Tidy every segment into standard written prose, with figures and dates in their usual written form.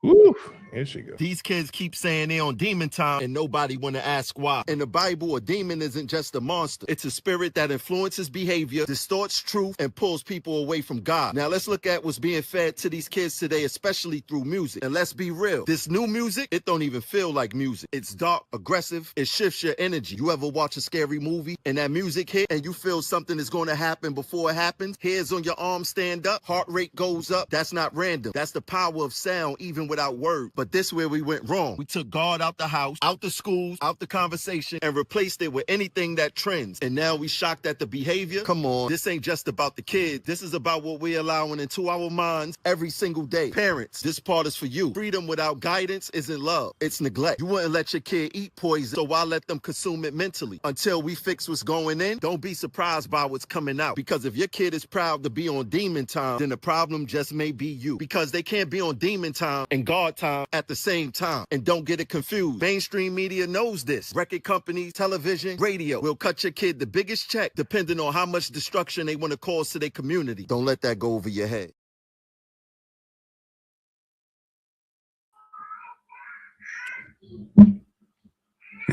Woo, here she goes. These kids keep saying they on demon time and nobody want to ask why. In the Bible, a demon isn't just a monster. It's a spirit that influences behavior, distorts truth, and pulls people away from God. Now let's look at what's being fed to these kids today, especially through music. And let's be real. This new music, it don't even feel like music. It's dark, aggressive, it shifts your energy. You ever watch a scary movie and that music hit and you feel something is going to happen before it happens? Hairs on your arm stand up, heart rate goes up. That's not random. That's the power of sound, even without words. But this where we went wrong. We took God out the house, out the schools, out the conversation, and replaced it with anything that trends. And now we shocked at the behavior. Come on, this ain't just about the kids. This is about what we're allowing into our minds every single day. Parents, this part is for you. Freedom without guidance isn't love. It's neglect. You wouldn't let your kid eat poison, so why let them consume it mentally? Until we fix what's going in, don't be surprised by what's coming out. Because if your kid is proud to be on demon time, then the problem just may be you. Because they can't be on demon time and God time at the same time. And don't get it confused. Mainstream media knows this. Record companies, television, radio will cut your kid the biggest check depending on how much destruction they want to cause to their community. Don't let that go over your head.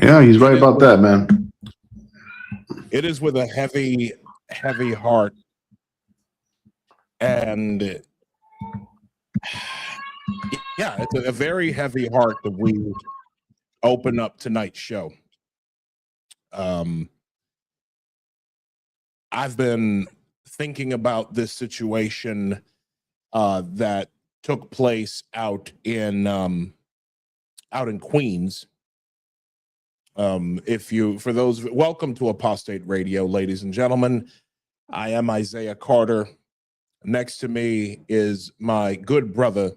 Yeah, he's right about that, man. It is with a heavy, heavy heart. And yeah, it's a very heavy heart that we open up tonight's show. I've been thinking about this situation that took place out in Queens. For those, welcome to Apostate Radio, ladies and gentlemen. I am Isaiah Carter. Next to me is my good brother,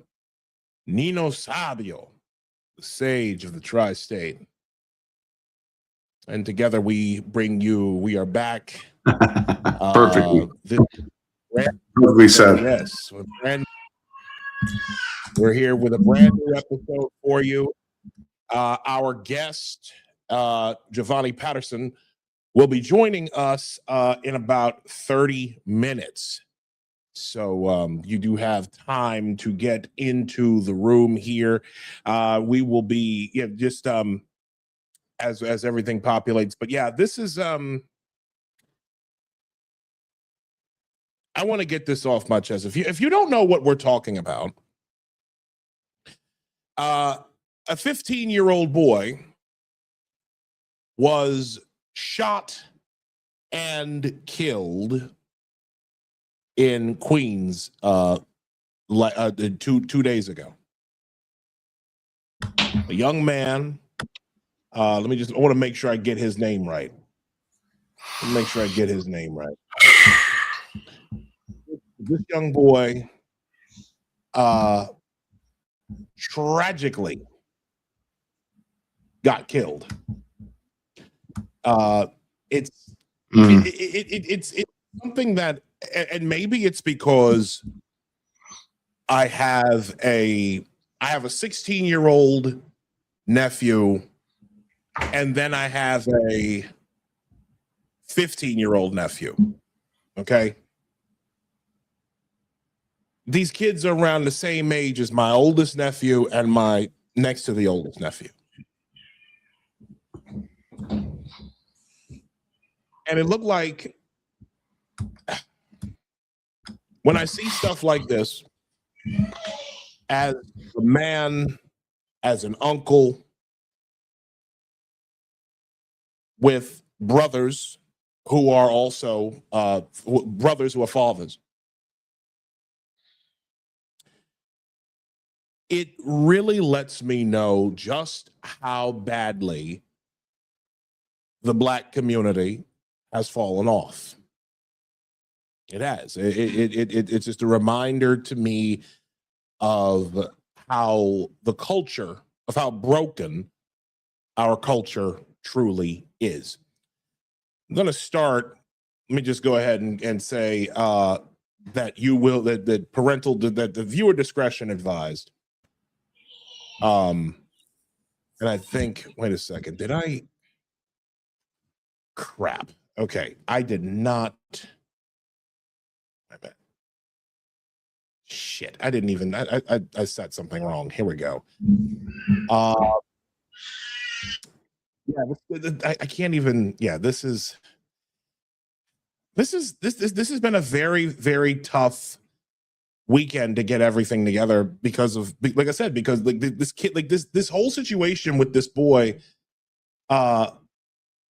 Nino Sabio, the sage of the tri-state. And together we are back. Perfectly. Perfectly said. Yes. We're here with a brand new episode for you. Our guest, Jovani Patterson, will be joining us in about 30 minutes. So you do have time to get into the room here. We will be just as everything populates. But yeah, this is I want to get this off my chest. If you don't know what we're talking about, a 15-year-old boy was shot and killed in Queens 2 days ago. A young man. I want to make sure I get his name right. This young boy tragically got killed. It's something that, and maybe it's because I have a 16-year-old nephew, and then I have a 15-year-old nephew. Okay. These kids are around the same age as my oldest nephew and my next to the oldest nephew. And it looked like when I see stuff like this, as a man, as an uncle, with brothers who are also brothers who are fathers, it really lets me know just how badly the Black community has fallen off. It has. It's just a reminder to me of how broken our culture truly is. I'm going to start. Let me just go ahead and say that the viewer discretion advised. And I think, wait a second, crap. Okay, I did not. I bet. Shit, I didn't even. I said something wrong. Here we go. Yeah, I can't even. Yeah, this has been a very, very tough weekend to get everything together because of, like I said, because like this kid, like this whole situation with this boy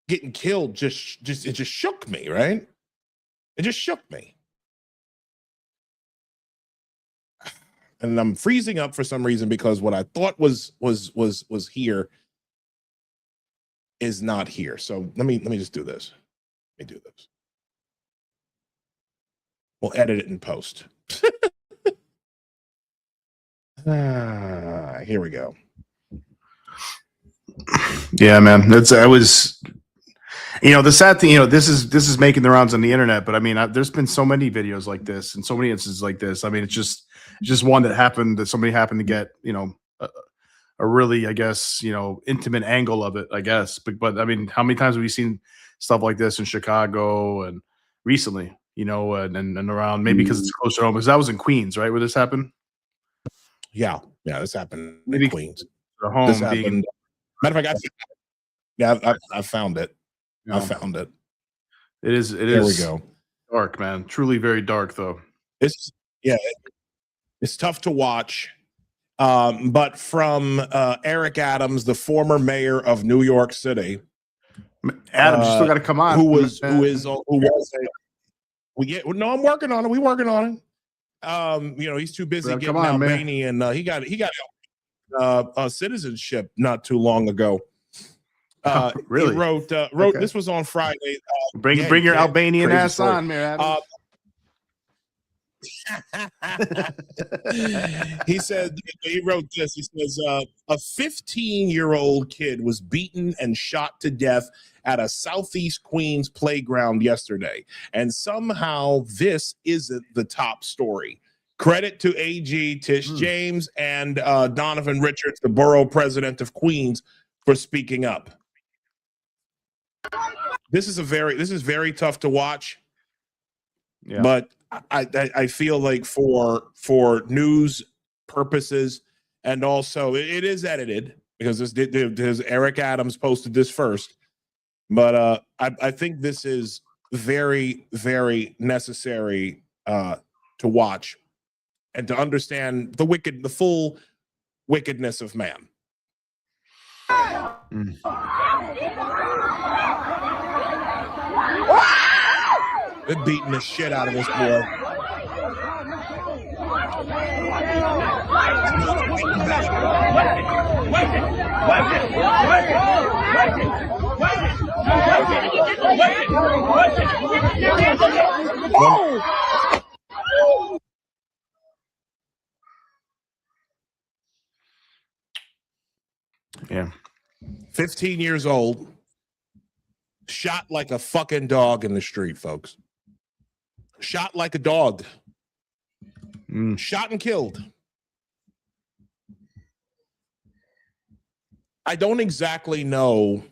getting killed just shook me, right? It just shook me. And I'm freezing up for some reason because what I thought was here is not here. So let me just do this. Let me do this. We'll edit it in post. Here we go. Yeah, man. The sad thing, this is making the rounds on the internet, but I mean, there's been so many videos like this and so many instances like this. I mean, it's just one that somebody happened to get, a really, I guess, intimate angle of it, I guess. But I mean, how many times have we seen stuff like this in Chicago and recently, and around, maybe because it's closer home, because that was in Queens, right, where this happened? Yeah, this happened maybe in Queens. Home this being happened. Matter of fact, I found it. Yeah. I found it. It is. There we go. Dark, man. Truly very dark, though. It's tough to watch. But from Eric Adams, the former mayor of New York City, Adams, you still got to come on. No, I'm working on it. We're working on it. He's too busy getting Albania, and he got citizenship not too long ago. Really? He wrote. Okay. This was on Friday. Bring your Albanian ass story on, Mayor Adams. He wrote this. He says, a 15-year-old kid was beaten and shot to death at a Southeast Queens playground yesterday. And somehow this isn't the top story. Credit to AG Tish James and Donovan Richards, the borough president of Queens, for speaking up. This is very tough to watch. Yeah. But I feel like for news purposes, and also it is edited because there's Eric Adams posted this first, but I think this is very, very necessary to watch and to understand the full wickedness of man. They're beating the shit out of this boy. Yeah. 15 years old, shot like a fucking dog in the street, folks. Shot like a dog. Shot and killed. I don't exactly know.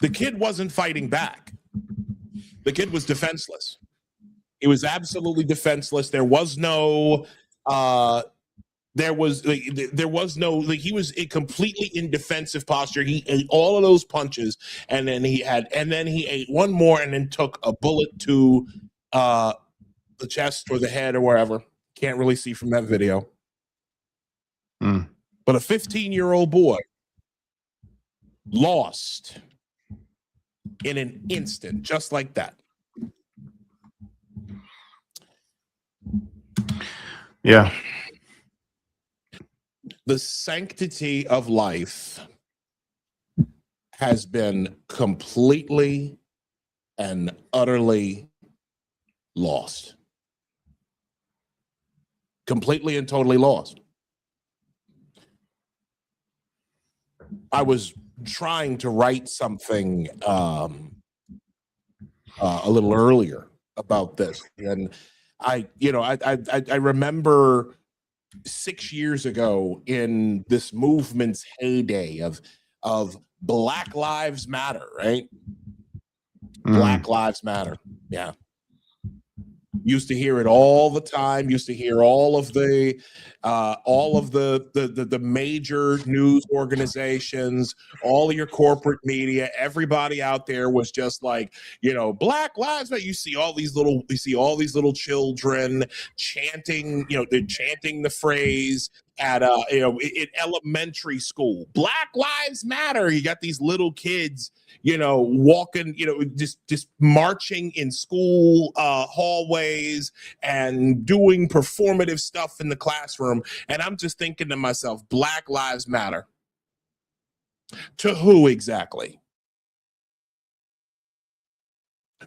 The kid wasn't fighting back. The kid was defenseless. He was absolutely defenseless. There was no he was completely in defensive posture. He ate all of those punches, and then he ate one more and then took a bullet to the chest or the head or wherever. Can't really see from that video. But a 15-year-old boy lost in an instant, just like that. Yeah. The sanctity of life has been completely and utterly lost. Completely and totally lost. I was trying to write something a little earlier about this, and I remember 6 years ago in this movement's heyday of Black Lives Matter, right? Black Lives Matter, yeah. Used to hear it all the time. Used to hear all of the major news organizations, all of your corporate media. Everybody out there was just like, Black Lives Matter. You see all these little children chanting, they're chanting the phrase at in elementary school. Black Lives Matter. You got these little kids, walking, just marching in school hallways and doing performative stuff in the classroom. And I'm just thinking to myself, Black Lives Matter. To who exactly?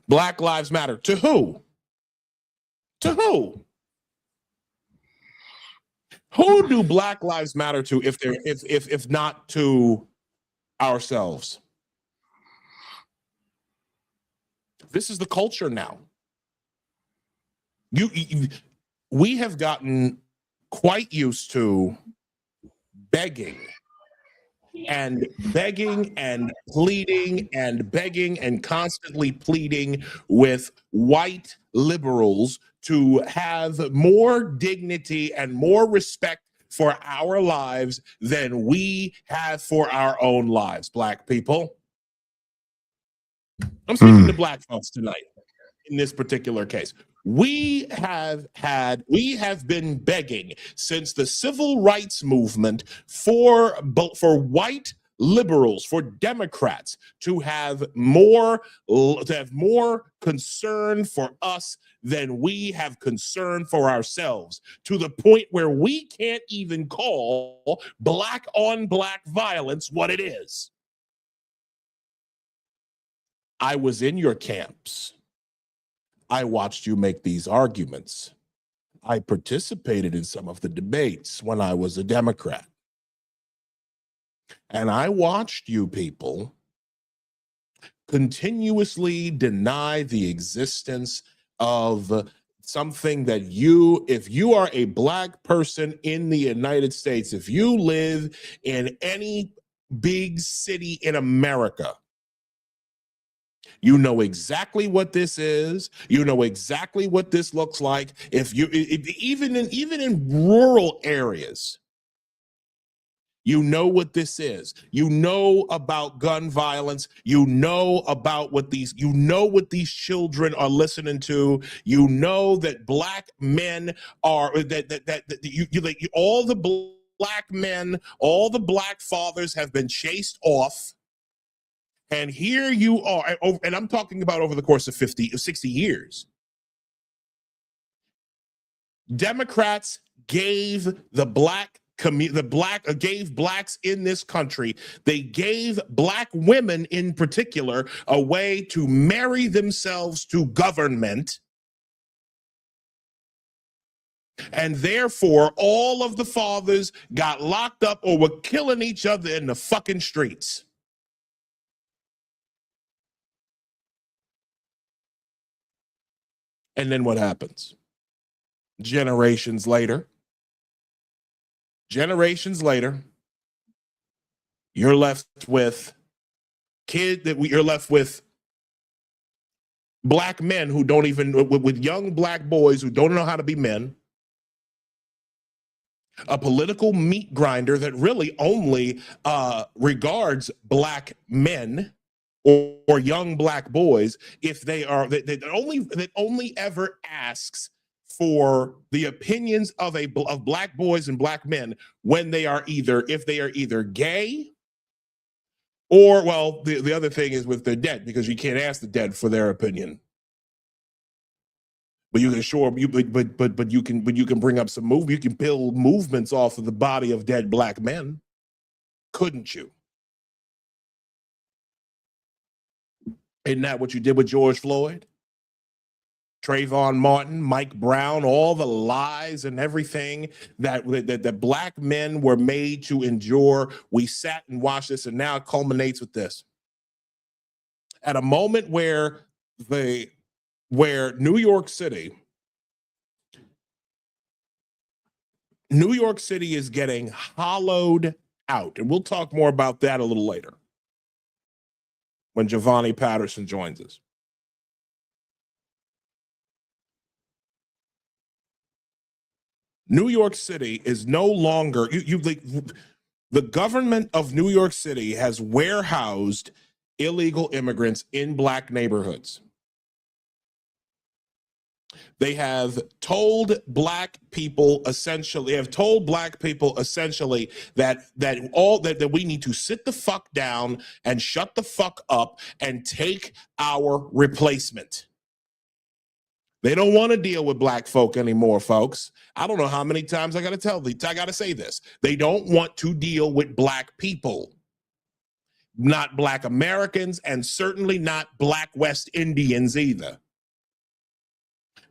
Black Lives Matter. To who? To who? Who do Black Lives Matter to if not to ourselves? This is the culture now. We have gotten quite used to begging and pleading and begging and constantly pleading with white liberals to have more dignity and more respect for our lives than we have for our own lives, Black people. I'm speaking to Black folks tonight in this particular case. We have been begging since the civil rights movement for white liberals, for Democrats to have more concern for us than we have concern for ourselves, to the point where we can't even call black on black violence what it is. I was in your camps. I watched you make these arguments. I participated in some of the debates when I was a Democrat. And I watched you people continuously deny the existence of something that if you are a Black person in the United States, if you live in any big city in America, you know exactly what this is. You know exactly what this looks like. Even in rural areas, you know what this is. You know about gun violence. You know about what these children are listening to. You know that Black men are all the Black men, all the Black fathers have been chased off. And here you are, and I'm talking about over the course of 60 years. Democrats gave gave Blacks in this country, they gave Black women in particular a way to marry themselves to government. And therefore, all of the fathers got locked up or were killing each other in the fucking streets. And then what happens? Generations later, you're left with Black men who don't even, with young Black boys who don't know how to be men, a political meat grinder that really only regards Black men or young Black boys if they are that only ever asks for the opinions of Black boys and Black men when they are either gay or, well, the other thing is with they're dead, because you can't ask the dead for their opinion. But you can bring up some you can build movements off of the body of dead Black men, couldn't you? Isn't that what you did with George Floyd, Trayvon Martin, Mike Brown, all the lies and everything that Black men were made to endure? We sat and watched this, and now it culminates with this. At a moment where New York City is getting hollowed out, and we'll talk more about that a little later when Jovani Patterson joins us. New York City is no longer the government of New York City has warehoused illegal immigrants in black neighborhoods. They have told black people essentially that we need to sit the fuck down and shut the fuck up and take our replacement. They don't want to deal with black folk anymore, folks. I don't know how many times I got to say this. They don't want to deal with black people. Not black Americans, and certainly not black West Indians either.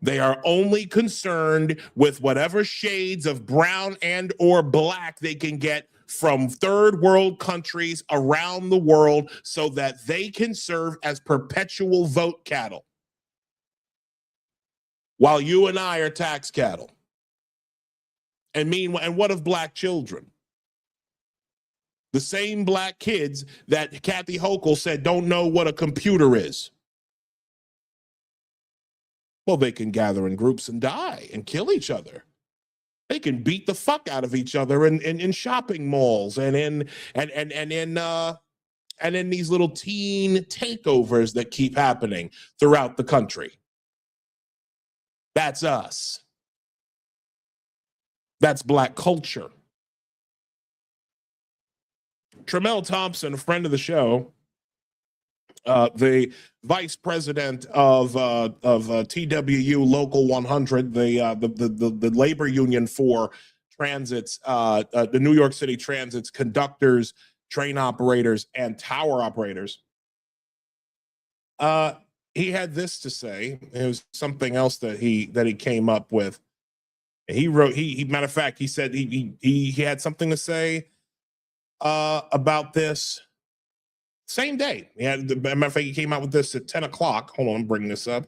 They are only concerned with whatever shades of brown and or black they can get from third world countries around the world so that they can serve as perpetual vote cattle, while you and I are tax cattle. And meanwhile, and what of black children? The same black kids that Kathy Hochul said don't know what a computer is. Well, they can gather in groups and die and kill each other. They can beat the fuck out of each other in shopping malls and in these little teen takeovers that keep happening throughout the country. That's us. That's black culture. Tremel Thompson, a friend of the show, the vice president of TWU Local 100, the labor union for transits, the New York City Transit's conductors, train operators, and tower operators. He had this to say. It was something else that he came up with. He wrote. Matter of fact, he said he had something to say about this same day. Yeah, matter of fact, he came out with this at 10 o'clock. Hold on, I'm bringing this up.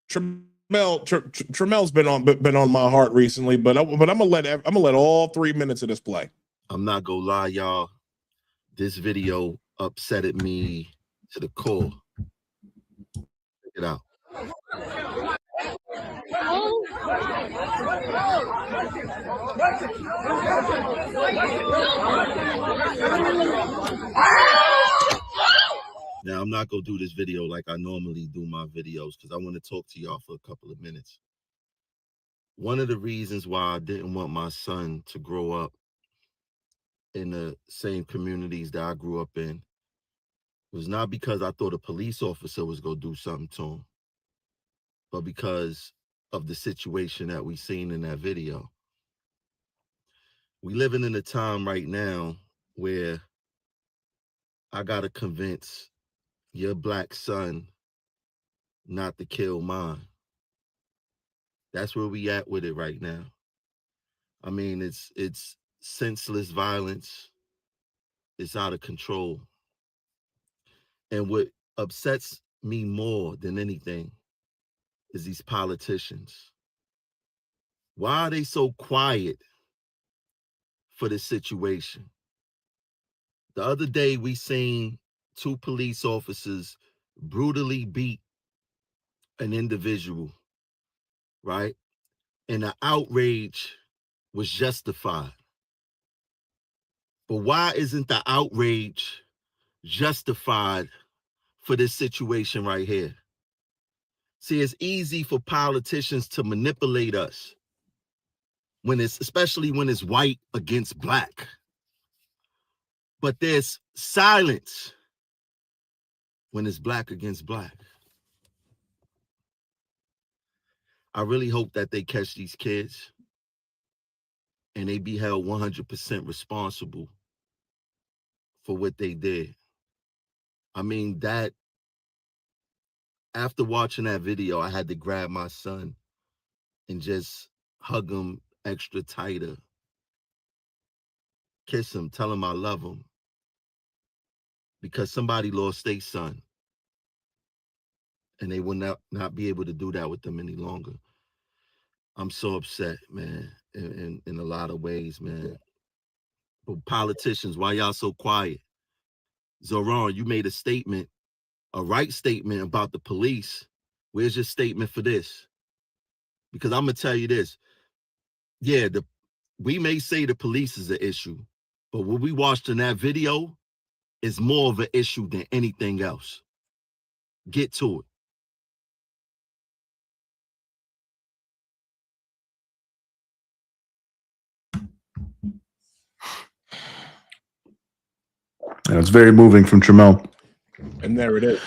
Tremel's been on my heart recently, but I'm gonna let all 3 minutes of this play. I'm not gonna lie, y'all. This video upsetted me to the core. Check it out. Now, I'm not gonna do this video like I normally do my videos because I want to talk to y'all for a couple of minutes. One of the reasons why I didn't want my son to grow up in the same communities that I grew up in was not because I thought a police officer was gonna do something to him, but because of the situation that we seen in that video. We living in a time right now where I gotta convince your black son not to kill mine. That's where we at with it right now. I mean, it's senseless violence. It's out of control. And what upsets me more than anything is these politicians. Why are they so quiet for this situation? The other day we seen 2 police officers brutally beat an individual, right? And the outrage was justified. But why isn't the outrage justified for this situation right here? See, it's easy for politicians to manipulate us especially when it's white against black. But there's silence when it's black against black. I really hope that they catch these kids and they be held 100% responsible for what they did. I mean, that after watching that video, I had to grab my son and just hug him extra tighter, kiss him, tell him I love him, because somebody lost their son and they will not be able to do that with them any longer. I'm so upset, man, in a lot of ways, man. But politicians, why y'all so quiet? Zohran, you made a statement a right statement about the police, where's your statement for this? Because I'm gonna tell you this. Yeah, we may say the police is an issue, but what we watched in that video is more of an issue than anything else. Get to it. And it's very moving from Tramel. And there it is.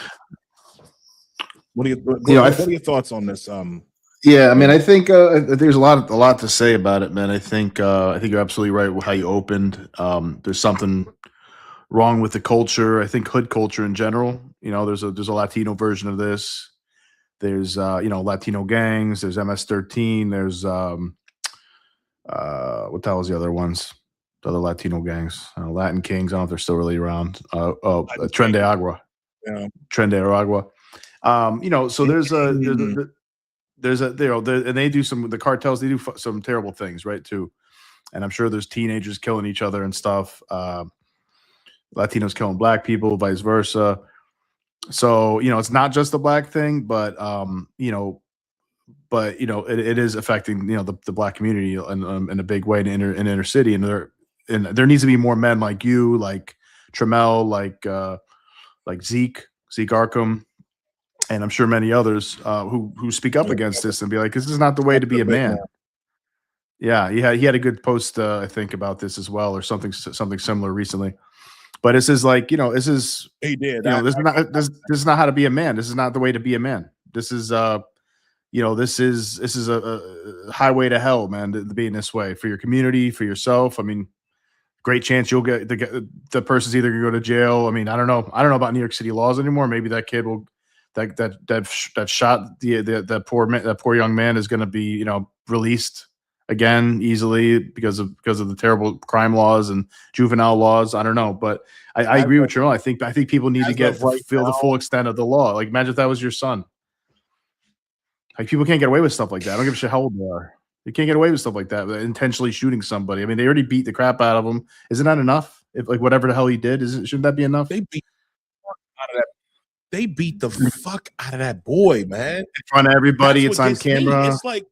What are your thoughts on this? Yeah, I mean, I think there's a lot to say about it, man. I think you're absolutely right with how you opened. There's something wrong with the culture. I think hood culture in general. You know, there's a Latino version of this. There's Latino gangs. There's MS-13. There's what the hell was the other ones? The other Latino gangs, Latin Kings. I don't know if they're still really around. Tren de Agua. Yeah. Tren de Agua. So and they do the cartels, they do some terrible things, right, too. And I'm sure there's teenagers killing each other and stuff. Latinos killing black people, vice versa. So, it's not just a black thing, but it is affecting, the black community in a big way in inner city. And there needs to be more men like you, like Tramel, like Zeke Arkham, and I'm sure many others who speak up against this and be like, this is not the way to be a man. Yeah, he had a good post, I think, about this as well, or something similar recently. But this is like, this is he did. This is not how to be a man. This is not the way to be a man. This is this is a highway to hell, man, to be in this way for your community, for yourself. I mean, great chance you'll get the person's either gonna go to jail. I mean, I don't know about New York City laws anymore. Maybe that kid will that shot that poor young man is going to be released again easily because of the terrible crime laws and juvenile laws. I don't know, but I agree with you. I think people need to feel the full extent of the law. Like, imagine if that was your son. Like, people can't get away with stuff like that. I don't give a shit how old they are. They can't get away with stuff like that, intentionally shooting somebody. I mean, they already beat the crap out of him. Isn't that enough? If whatever the hell he did, shouldn't that be enough? They beat the fuck out of that boy, man. In front of everybody, it's on camera. It's like,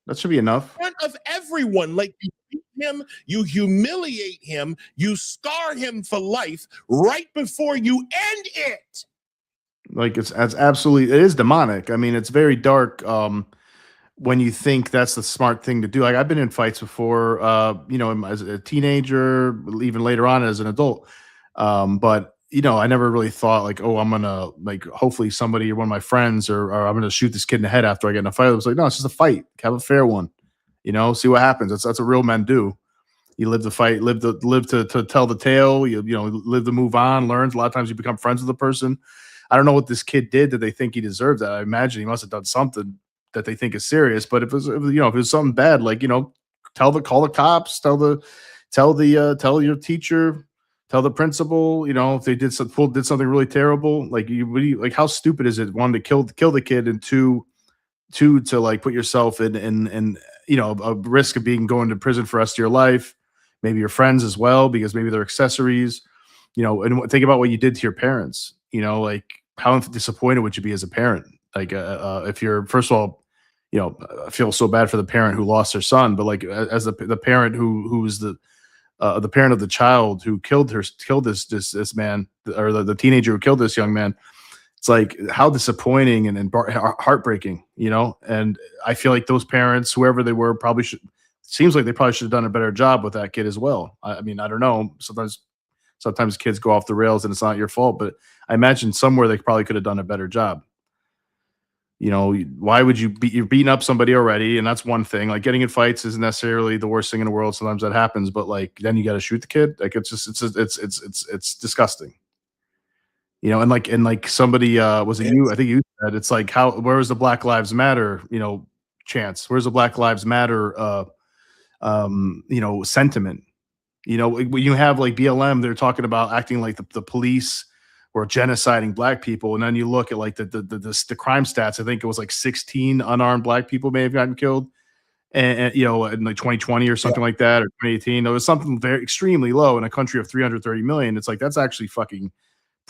that should be enough. In front of everyone, like, you beat him, you humiliate him, you scar him for life right before you end it. Like, it is demonic. I mean, it's very dark. When you think that's the smart thing to do. Like, I've been in fights before, as a teenager, even later on as an adult. But I never really thought like, oh, I'm gonna, like, hopefully somebody or one of my friends or I'm gonna shoot this kid in the head after I get in a fight. I was like, no, it's just a fight. Have a fair one. See what happens. That's what real men do. You live to fight, live to tell the tale. You live to move on, learn. A lot of times you become friends with the person. I don't know what this kid did that they think he deserved that. I imagine he must have done something that they think is serious. But if it was something call the cops, tell your teacher, tell the principal, if they did something really terrible. Like, how stupid is it, one, to kill the kid, and two to like put yourself in a risk of going to prison for the rest of your life, maybe your friends as well, because maybe they're accessories, and think about what you did to your parents. Like, how disappointed would you be as a parent? Like, if you're, first of all, I feel so bad for the parent who lost their son, but like, as the parent who's the parent of the child who killed this man, or the teenager who killed this young man, it's like, how disappointing and heartbreaking, and I feel like those parents, whoever they were, seems like they probably should have done a better job with that kid as well. I mean, I don't know. Sometimes kids go off the rails and it's not your fault, but I imagine somewhere they probably could have done a better job. Why would you're beating up somebody already? And that's one thing. Like, getting in fights isn't necessarily the worst thing in the world. Sometimes that happens, but like, then you got to shoot the kid. Like, it's disgusting. And like somebody, was it you? I think you said, it's like, where's the Black Lives Matter, chance? Where's the Black Lives Matter, sentiment? When you have like BLM, they're talking about acting like the police were genociding black people, and then you look at like the crime stats. I think it was like 16 unarmed black people may have gotten killed, and in like 2020 or something like that, or 2018. It was something very extremely low in a country of 330 million. It's like, that's actually fucking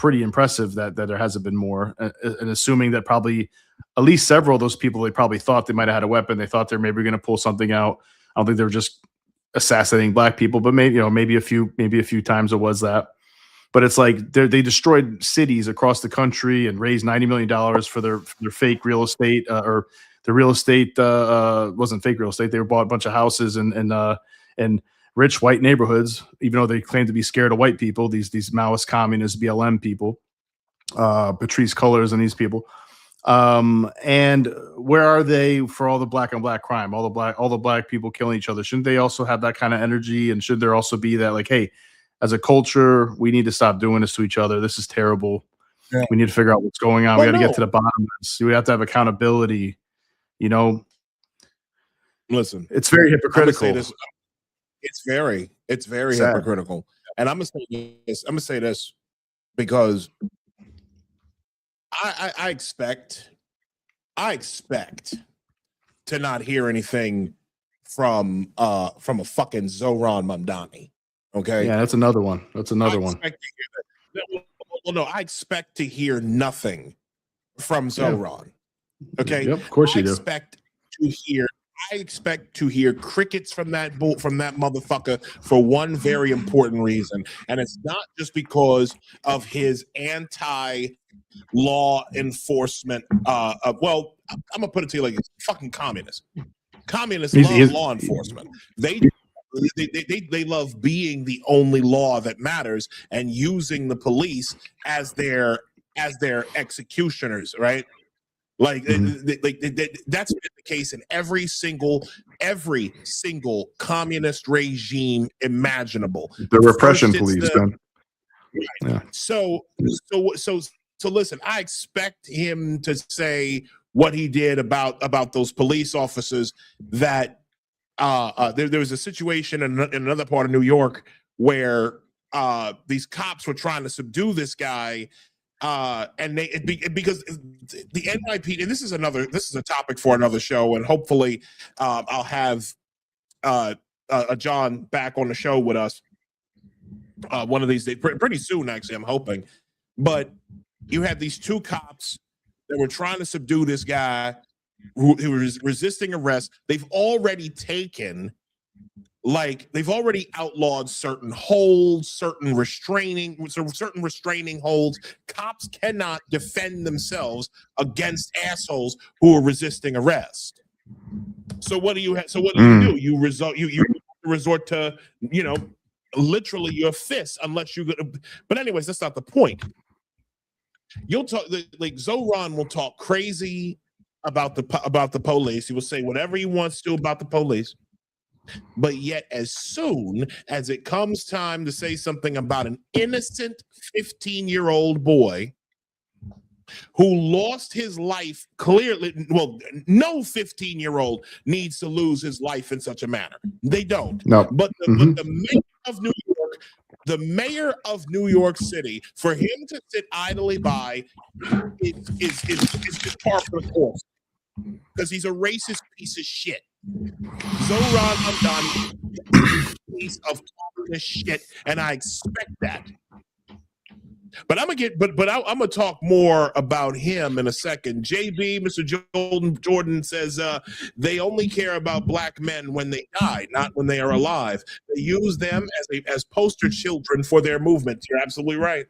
pretty impressive that there hasn't been more. And assuming that probably at least several of those people, they probably thought they might have had a weapon. They thought they're maybe going to pull something out. I don't think they were just assassinating black people, but maybe a few times it was that. But it's like they destroyed cities across the country and raised $90 million for their fake real estate, or the real estate wasn't fake real estate. They bought a bunch of houses and rich white neighborhoods, even though they claim to be scared of white people. These Maoist, communist, BLM people, Patrice Cullors and these people. And where are they for all the black on black crime, all the black people killing each other? Shouldn't they also have that kind of energy? And should there also be that, like, hey, as a culture, we need to stop doing this to each other. This is terrible. Yeah. We need to figure out what's going on. We got to get to the bottom of this. We have to have accountability. Listen, it's very hypocritical. It's very hypocritical. And I'm gonna say this because I expect to not hear anything from a fucking Zohran Mamdani. Okay. Yeah, that's another one. Well, no, I expect to hear nothing from Zohran. Okay. Yep, of course you do. I expect to hear crickets from that motherfucker for one very important reason, and it's not just because of his anti-law enforcement. Well, I'm gonna put it to you like it's fucking communist. Communists love law enforcement. They love being the only law that matters and using the police as their executioners, right? Like that's been the case in every single communist regime imaginable. The repression police, man. Right. Yeah. So listen, I expect him to say what he did about those police officers that there was a situation in another part of New York where these cops were trying to subdue this guy, and because the NYPD, and this is a topic for another show, and hopefully I'll have John back on the show with us one of these days, pretty soon actually, I'm hoping. But you had these two cops that were trying to subdue this guy who was resisting arrest. They've already outlawed certain holds, certain restraining holds. Cops cannot defend themselves against assholes who are resisting arrest. So what do you do? You resort to literally your fists, unless you. But anyways, that's not the point. You'll talk like Zohran will talk crazy about the police. He will say whatever he wants to about the police, but yet as soon as it comes time to say something about an innocent 15-year-old boy who lost his life, clearly, well, no 15-year-old needs to lose his life in such a manner. They don't. No. But the mayor of New York, the mayor of New York City, for him to sit idly by is just par for the course, because he's a racist piece of shit. Zohran Mamdani is a piece of communist shit, and I expect that. But I'm gonna talk more about him in a second. JB, Mr. Jordan says they only care about black men when they die, not when they are alive. They use them as poster children for their movements. You're absolutely right.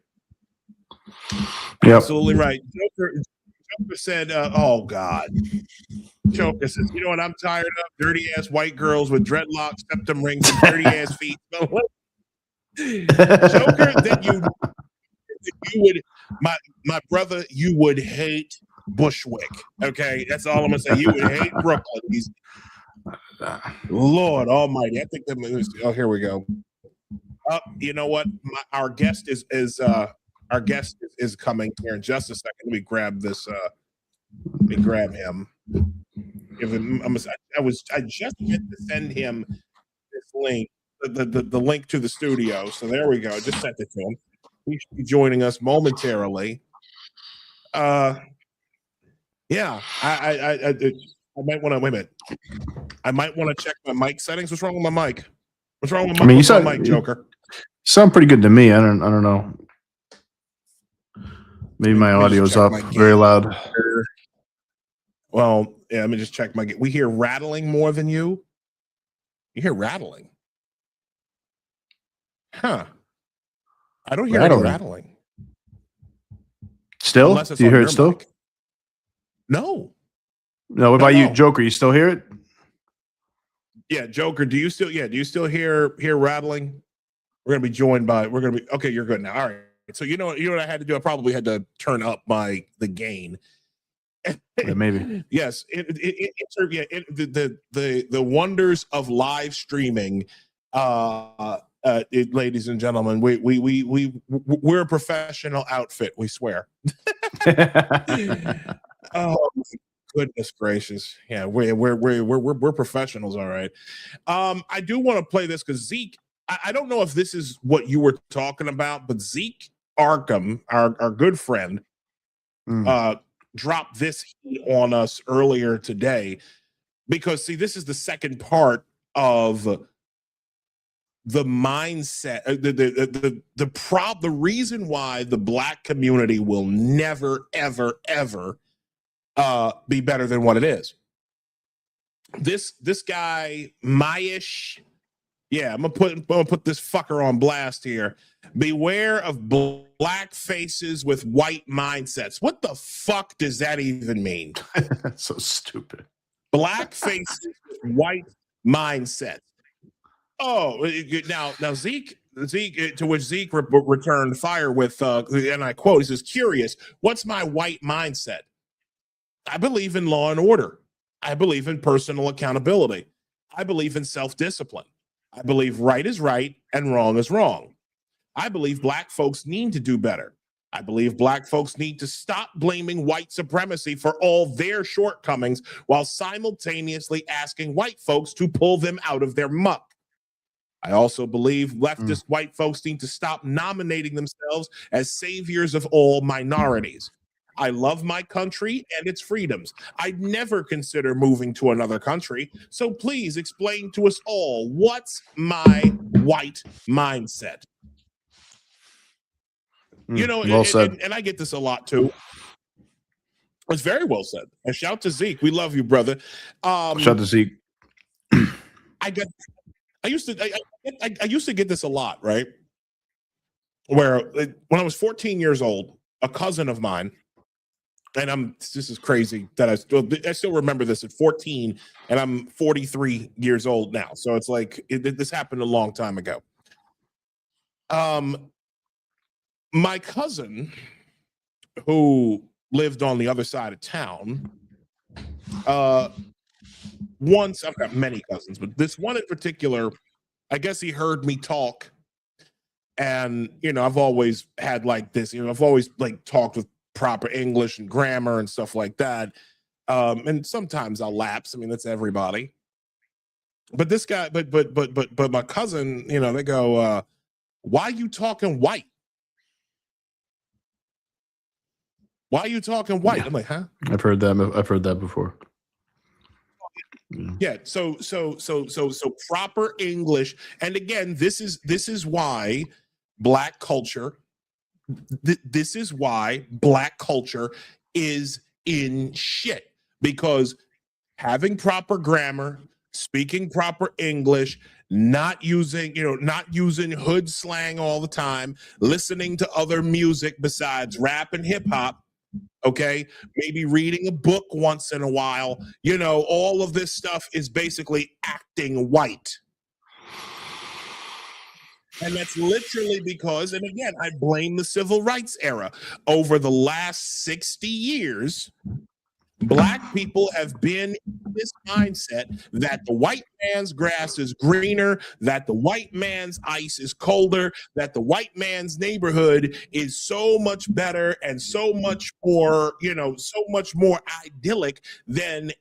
Yep. Absolutely right. Joker said, "Oh God." Joker says, "You know what I'm tired of? Dirty ass white girls with dreadlocks, septum rings, and dirty ass feet." Joker, that you would, my brother, you would hate Bushwick. Okay, that's all I'm gonna say. You would hate Brooklyn. Lord Almighty, I think that was. Oh, here we go. You know what? Our guest is coming here in just a second. Let me grab this. Let me grab him. I just meant to send him this link, the link to the studio. So there we go. I just sent it to him. He should be joining us momentarily. Yeah, I might want to wait a minute. I might want to check my mic settings. What's wrong with my mic? What's wrong with my mic, Joker? You sound pretty good to me. I don't know. Maybe my Let me audio's just check up my very gain. loud. Well, yeah, let me just check my. We hear rattling more than you. You hear rattling, huh? I don't hear any rattling. Still? Unless it's Do you on hear your it still? mic. No. No. What about you, Joker? You still hear it? Yeah, Joker. Do you still? Yeah. Do you still hear rattling? We're gonna be joined by. We're gonna be. Okay, you're good now. All right. So you know what I had to do. I probably had to turn up the gain. Yeah, maybe. Yes. The wonders of live streaming. Ladies and gentlemen, we're a professional outfit. We swear. Oh goodness gracious! Yeah, we're professionals, all right. I do want to play this because Zeke. I don't know if this is what you were talking about, but Zeke Arkham, our good friend, dropped this on us earlier today because see, this is the second part of the mindset, the reason why the Black community will never, ever, ever be better than what it is. This guy Mayish, yeah, I'm gonna put this fucker on blast here. Beware of black faces with white mindsets. What the fuck does that even mean? That's so stupid. Black faces with white mindsets. Oh, now Zeke, to which Zeke returned fire with, and I quote, he says, "Curious, what's my white mindset? I believe in law and order. I believe in personal accountability. I believe in self-discipline. I believe right is right and wrong is wrong. I believe black folks need to do better. I believe black folks need to stop blaming white supremacy for all their shortcomings while simultaneously asking white folks to pull them out of their muck. I also believe leftist white folks need to stop nominating themselves as saviors of all minorities. I love my country and its freedoms. I'd never consider moving to another country. So please explain to us all, what's my white mindset?" You know, well said. and I get this a lot too. It's very well said. And shout to Zeke. We love you, brother. Shout to Zeke. I used to get this a lot, right? Where when I was 14 years old, a cousin of mine, and this is crazy that I still remember this at 14, and I'm 43 years old now. So it's like this happened a long time ago. My cousin, who lived on the other side of town, once, I've got many cousins, but this one in particular, I guess he heard me talk, and I've always had like this, I've always like talked with proper English and grammar and stuff like that. And sometimes I'll lapse. I mean, that's everybody. But this guy, but my cousin, they go, "Why are you talking white? Why are you talking white?" Yeah. I'm like, "Huh?" I've heard that before. Yeah. So proper English. And again, this is why black culture. This is why black culture is in shit, because having proper grammar, speaking proper English, not using hood slang all the time, listening to other music besides rap and hip hop, okay, maybe reading a book once in a while, all of this stuff is basically acting white. And that's literally because, and again, I blame the civil rights era. Over the last 60 years, black people have been in this mindset that the white man's grass is greener, that the white man's ice is colder, that the white man's neighborhood is so much better and so much more, so much more idyllic than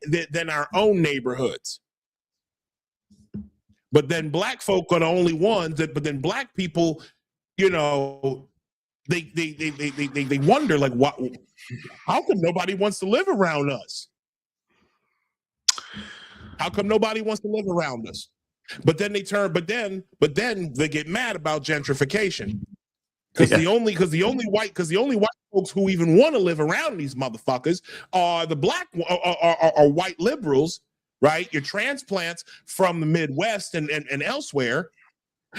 our own neighborhoods. But then black folk are the only ones but then black people, they wonder, like, what? How come nobody wants to live around us? How come nobody wants to live around us? But then they get mad about gentrification. Because the only white folks who even want to live around these motherfuckers are the black are white liberals, right? Your transplants from the Midwest and elsewhere.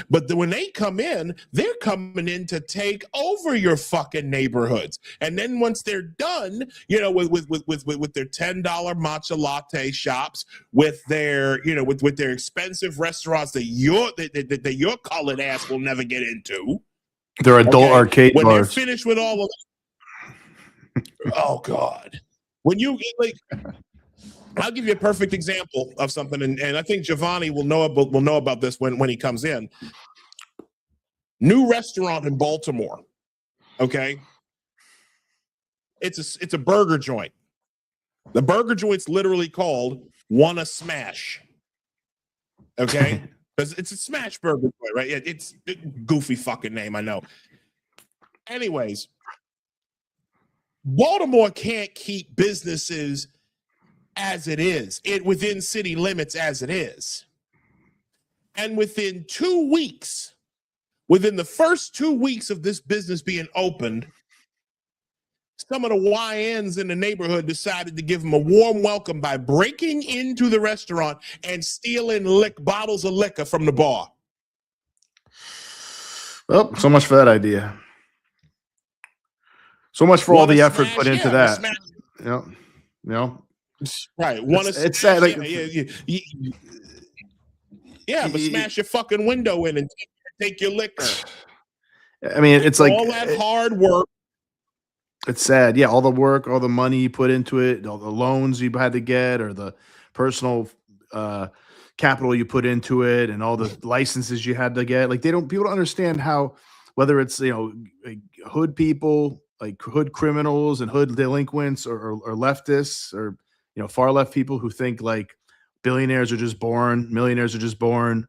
But when they come in, they're coming in to take over your fucking neighborhoods. And then once they're done, you know, with their $10 matcha latte shops, with their, you know, with their expensive restaurants that your colored ass will never get into. They're adult arcade when bars. They're finished with all of that. Oh God. When you get like, I'll give you a perfect example of something, and I think Jovani will know about this when he comes in. New restaurant in Baltimore. Okay. It's a burger joint. The burger joint's literally called Wanna Smash. Okay. Because it's a smash burger joint, right? It's a goofy fucking name, I know. Anyways, Baltimore can't keep businesses as it is, within city limits as it is. And within 2 weeks, within the first 2 weeks of this business being opened, some of the YNs in the neighborhood decided to give them a warm welcome by breaking into the restaurant and stealing bottles of liquor from the bar. Well, so much for that idea. So much for all the effort put into that. You know. Right. It's sad. Like, but smash your fucking window in and take your liquor. I mean, it's like all that hard work. It's sad. Yeah, all the work, all the money you put into it, all the loans you had to get, or the personal capital you put into it, and all the licenses you had to get. Like people don't understand how, whether it's, you know, like hood people, like hood criminals and hood delinquents, or leftists, or, you know, far left people who think like billionaires are just born, millionaires are just born.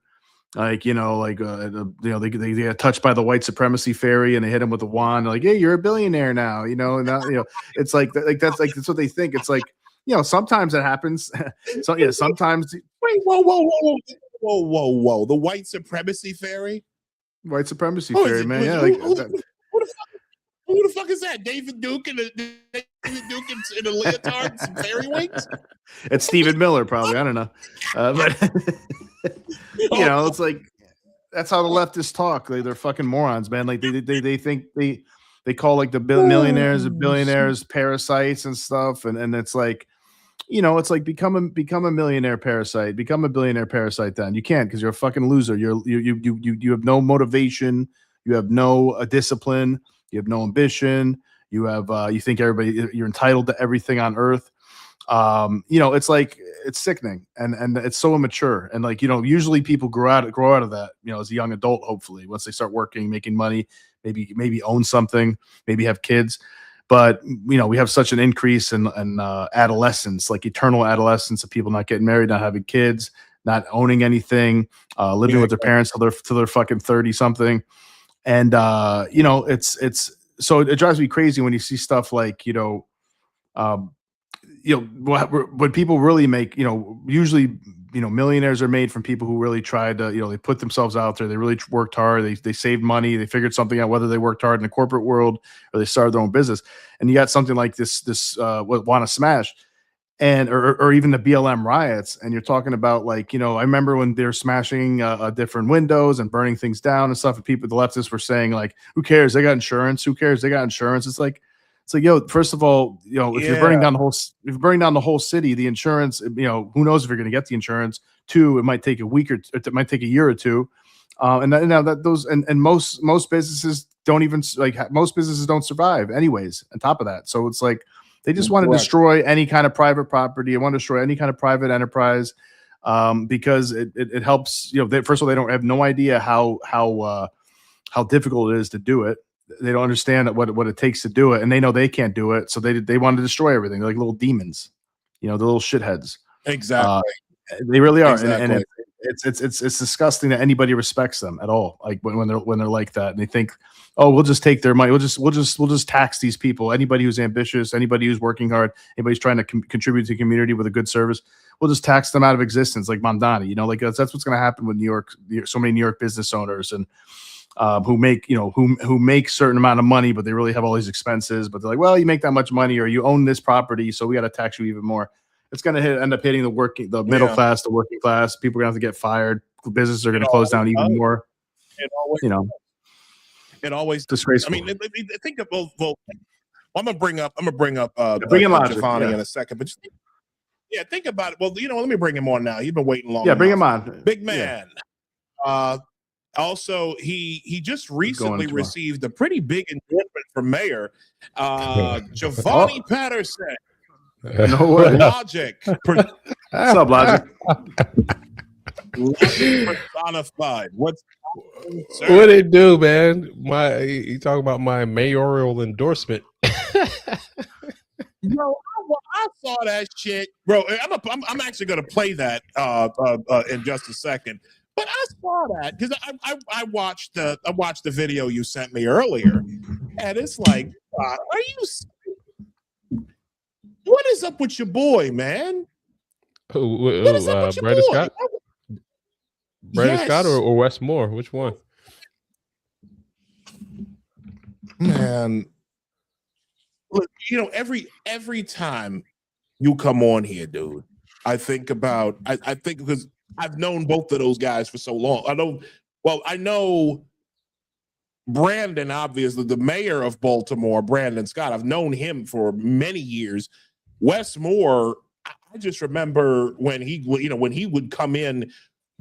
Like, you know, like, you know, they get touched by the white supremacy fairy and they hit them with a wand. Like, hey, you're a billionaire now, you know, and now, you know, it's that's what they think. It's like, you know, sometimes it happens. So yeah, sometimes. Wait, whoa. The white supremacy fairy? White supremacy fairy, man. Yeah. Who the fuck is that? David Duke in a leotard and some fairy wings? It's Stephen Miller, probably. I don't know. But you know, it's like, that's how the leftists talk. They're fucking morons, man. Like they think they call like the millionaires and billionaires parasites and stuff. And it's like, you know, it's like become a millionaire parasite, become a billionaire parasite. Then you can't, because you're a fucking loser. You have no motivation. You have no discipline. You have no ambition. You have you think you're entitled to everything on earth. You know, it's like, it's sickening, and it's so immature. And like, you know, usually people grow out of that, you know, as a young adult, hopefully, once they start working, making money, maybe own something, maybe have kids. But, you know, we have such an increase in adolescence, like eternal adolescence, of people not getting married, not having kids, not owning anything, living with their parents till they're fucking 30 something. And you know, it's so it drives me crazy when you see stuff like, you know, when people really make, you know, usually, you know, millionaires are made from people who really tried to, you know, they put themselves out there, they really worked hard, they saved money, they figured something out, whether they worked hard in the corporate world or they started their own business. And you got something like this Wanna Smash, and or even the BLM riots, and you're talking about, like, you know, I remember when they're smashing different windows and burning things down and stuff, and people, the leftists, were saying like, who cares, they got insurance, who cares, they got insurance. It's like, yo, first of all, you know, if you're burning down the whole city, the insurance, you know, who knows if you're going to get the insurance. Two, it might take a week, or it might take a year or two. And most businesses don't even, like, most businesses don't survive anyways on top of that. So it's like, they just want to destroy any kind of private property. They want to destroy any kind of private enterprise, because it helps, you know, first of all, they don't have no idea how difficult it is to do it. They don't understand what it takes to do it, and they know they can't do it, so they want to destroy everything. They're like little demons, you know, the little shitheads. Exactly. They really are. Exactly. And it's disgusting that anybody respects them at all. Like when they're like that, and they think, oh, we'll just take their money. We'll just tax these people. Anybody who's ambitious, anybody who's working hard, anybody's trying to contribute to the community with a good service, we'll just tax them out of existence, like Mamdani. You know, like that's what's going to happen with New York. So many New York business owners, and who make, you know, who make certain amount of money, but they really have all these expenses. But they're like, well, you make that much money, or you own this property, so we got to tax you even more. It's going to end up hitting the middle class, the working class. People are going to have to get fired. Businesses are going to close down even more. It always, you know, it always disgraceful. I mean, think of well, I'm gonna bring up bring in Jovani in a second, but just, think about it. Well, you know, let me bring him on now. You've been waiting long. Yeah, bring him on, big man. Also, he just recently received a pretty big endorsement from Mayor Jovani Patterson. No way. Logic. What's up, Logic? Logic personified. What it do, man? You talking about my mayoral endorsement? Bro, I saw that shit, bro. I'm actually gonna play that in just a second. But I saw that because I watched the video you sent me earlier, and it's like, are you? What is up with your boy, man? What is up with your boy? Scott? Brandon Scott or Wes Moore? Which one? Man, look, you know, every time you come on here, dude, I think because I've known both of those guys for so long. I know Brandon, obviously, the mayor of Baltimore, Brandon Scott. I've known him for many years. Wes Moore, I just remember when he would come in.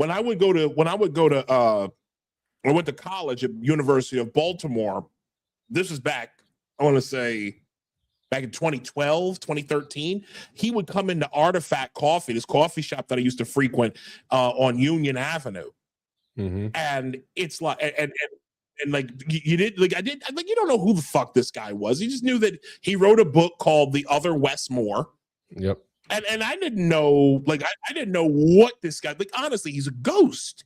I went to college at University of Baltimore. This was back, I want to say, back in 2012, 2013. He would come into Artifact Coffee, this coffee shop that I used to frequent on Union Avenue. Mm-hmm. And it's like, and like you don't know who the fuck this guy was. You just knew that he wrote a book called The Other Wes Moore. Yep. And I didn't know, like, I didn't know what this guy, like, honestly, he's a ghost.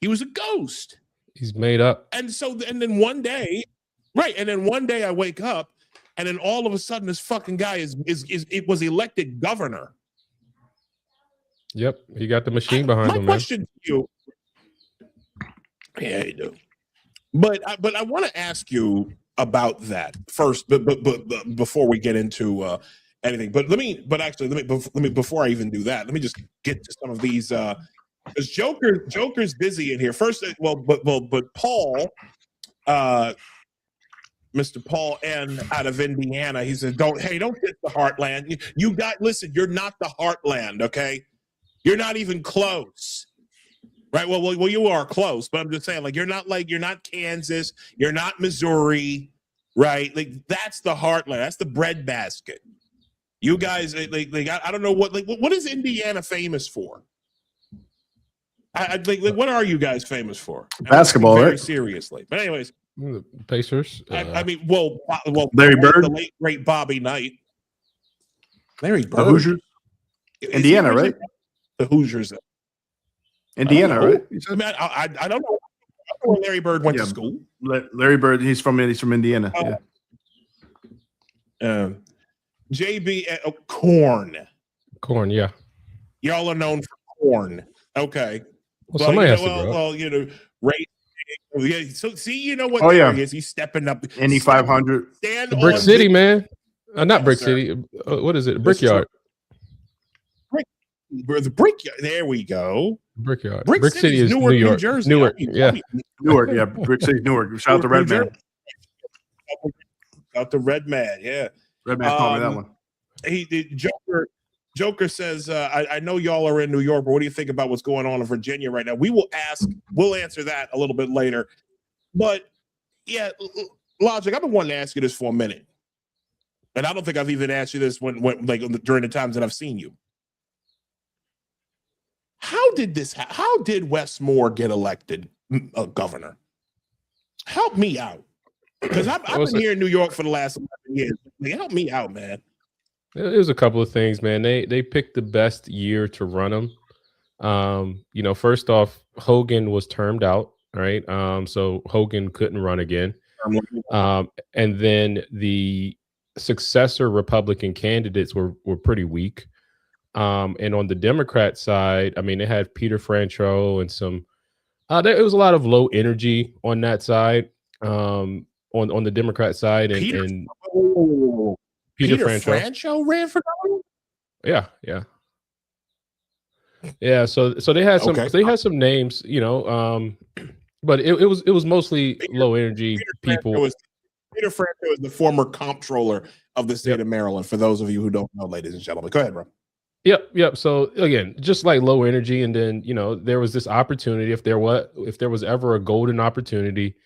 He was a ghost. He's made up. And then one day I wake up, and then all of a sudden this fucking guy was elected governor. Yep. He got the machine behind him, man. My question to you. Yeah, you do. But I want to ask you about that first, but before we get into anything. But let me before I even do that, let me just get to some of these because Joker's busy in here. First, but Paul, Mr. Paul N out of Indiana, he said, don't hit the heartland. Listen, you're not the heartland, okay? You're not even close. Right. Well, you are close, but I'm just saying, like, you're not Kansas, you're not Missouri, right? Like, that's the heartland, that's the breadbasket. You guys, like I don't know what is Indiana famous for? What are you guys famous for? Basketball, very right? Seriously, but anyways, the Pacers. I mean, well, Larry Bird, the late great Bobby Knight, Larry Bird, the Hoosiers, Indiana, right? The Hoosiers. Indiana, right? I mean, I don't know. I don't know where Larry Bird went to school. Larry Bird, he's from Indiana. JB Corn. Corn, yeah. Y'all are known for corn. Okay. Well, somebody has to grow. Race. Yeah. So see, you know what? Oh, yeah. He's stepping up. Indy 500. Brick City, man. Not Brick City. What is it? Brickyard. The Brickyard. There we go. Brickyard. Brick City is Newark, New York, New Jersey. Newark, yeah. Newark, yeah. Brick City, Newark. Shout out to Red Man. Out to Red Man, yeah. Red Man told me that one. Joker says, I know y'all are in New York, but what do you think about what's going on in Virginia right now? We'll answer that a little bit later. But yeah, Logic, I've been wanting to ask you this for a minute. And I don't think I've even asked you this when during the times that I've seen you. How did Wes Moore get elected governor? Help me out. Because I've been here in New York for the last 11 years. Help me out, man. There's a couple of things, man. They picked the best year to run them. First off, Hogan was termed out, right? So Hogan couldn't run again. And then the successor Republican candidates were pretty weak. And on the Democrat side, I mean, they had Peter Franchot and some It was a lot of low energy on that side, on the Democrat side, and Peter Franchot ran for governor. Yeah. So they had some names, you know, but it was mostly low energy people. Peter Franchot is the former comptroller of the state of Maryland. For those of you who don't know, ladies and gentlemen, go ahead, bro. Yep. So again, just like low energy, and then there was this opportunity. If there was ever a golden opportunity,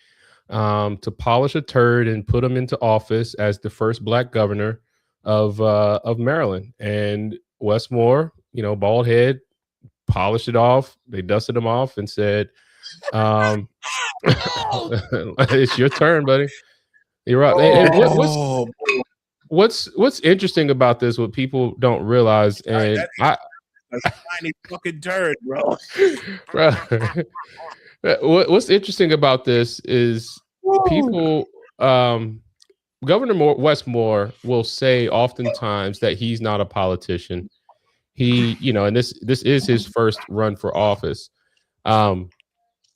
to polish a turd and put him into office as the first Black governor of Maryland, and Wes Moore, bald head, polished it off. They dusted him off and said, "It's your turn, buddy. You're up." What's interesting about this, what people don't realize, and that's tiny fucking turd, bro. What's interesting about this is people, Governor Wes Moore will say oftentimes that he's not a politician. He, and this is his first run for office.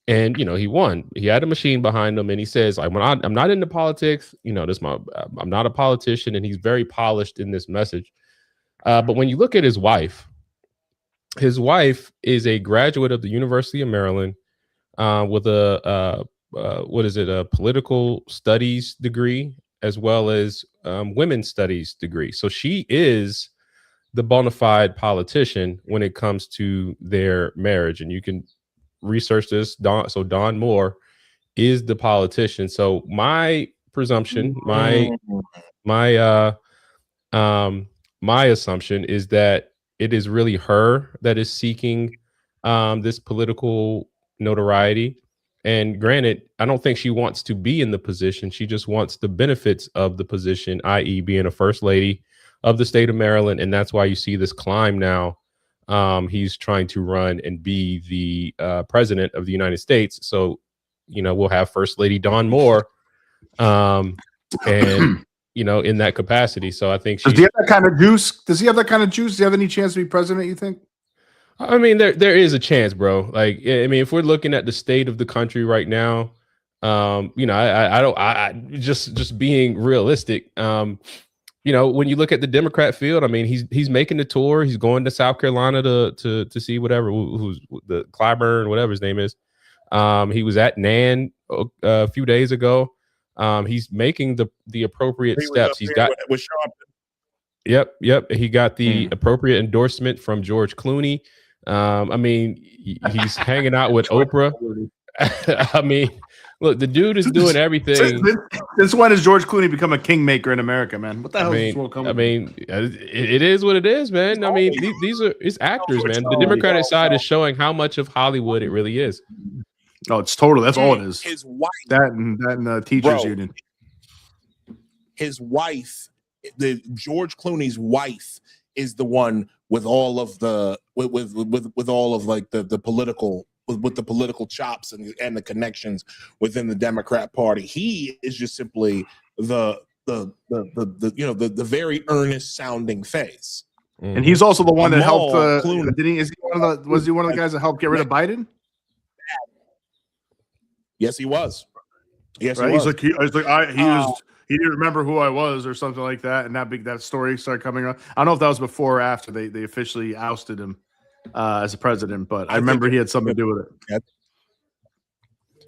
And he won. He had a machine behind him, and he says, "I'm not into politics. I'm not a politician." And he's very polished in this message. But when you look at his wife is a graduate of the University of Maryland with a political studies degree, as well as women's studies degree. So she is the bona fide politician when it comes to their marriage, and you can research this. Don Moore is the politician. So my presumption, my assumption is that it is really her that is seeking this political notoriety. And granted, I don't think she wants to be in the position. She just wants the benefits of the position, i.e. being a first lady of the state of Maryland. And that's why you see this climb now. He's trying to run and be the president of the United States. So, we'll have First Lady Dawn Moore, and in that capacity. So I think does he have that kind of juice? Does he have that kind of juice? Does he have any chance to be president, you think? I mean, there is a chance, bro. Like, I mean, if we're looking at the state of the country right now, I just being realistic. When you look at the Democrat field, I mean, he's making the tour. He's going to South Carolina to see whatever, who's the Clyburn, whatever his name is. He was at NAN a few days ago. He's making the appropriate steps. He's got with Yep. He got the appropriate endorsement from George Clooney. I mean, he's hanging out with Oprah. I mean, look, the dude is doing everything. Since when has George Clooney become a kingmaker in America, man? What the hell is this world coming? I mean, it is what it is, man. I mean, these are actors, man. The Democratic side is showing how much of Hollywood it really is. Oh, it's total. That's all it is. His wife, that and the teachers union. His wife, the George Clooney's wife, is the one with all of the with all of like the political. With the political chops and the connections within the Democrat Party. He is just simply the very earnest sounding face. And he's also the one that helped was he one of the guys that helped get rid of Biden? Yes, he was. Yes, right? He was. He didn't remember who I was or something like that, and that story started coming up. I don't know if that was before or after they officially ousted him as a president, but I remember he had something to do with it.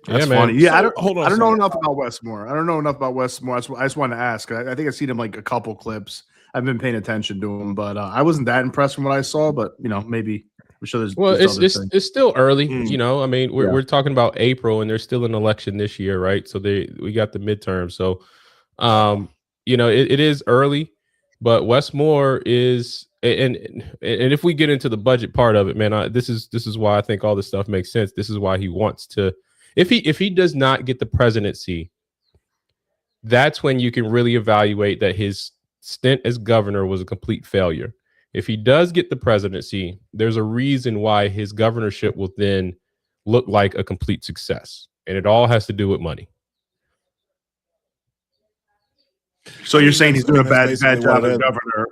That's funny. Yeah, I don't know enough about Wes Moore. I don't know enough about Wes Moore. I just wanted to ask. I think I've seen him like a couple clips. I've been paying attention to him, but I wasn't that impressed from what I saw. But maybe I'm sure there's. Well, it's still early. I mean, we're talking about April, and there's still an election this year, right? So we got the midterm. So, it is early, but Wes Moore is. And if we get into the budget part of it, man, this is why I think all this stuff makes sense. This is why he wants to. If he does not get the presidency, that's when you can really evaluate that his stint as governor was a complete failure. If he does get the presidency, there's a reason why his governorship will then look like a complete success, and it all has to do with money. So you're saying he's doing a bad job as governor.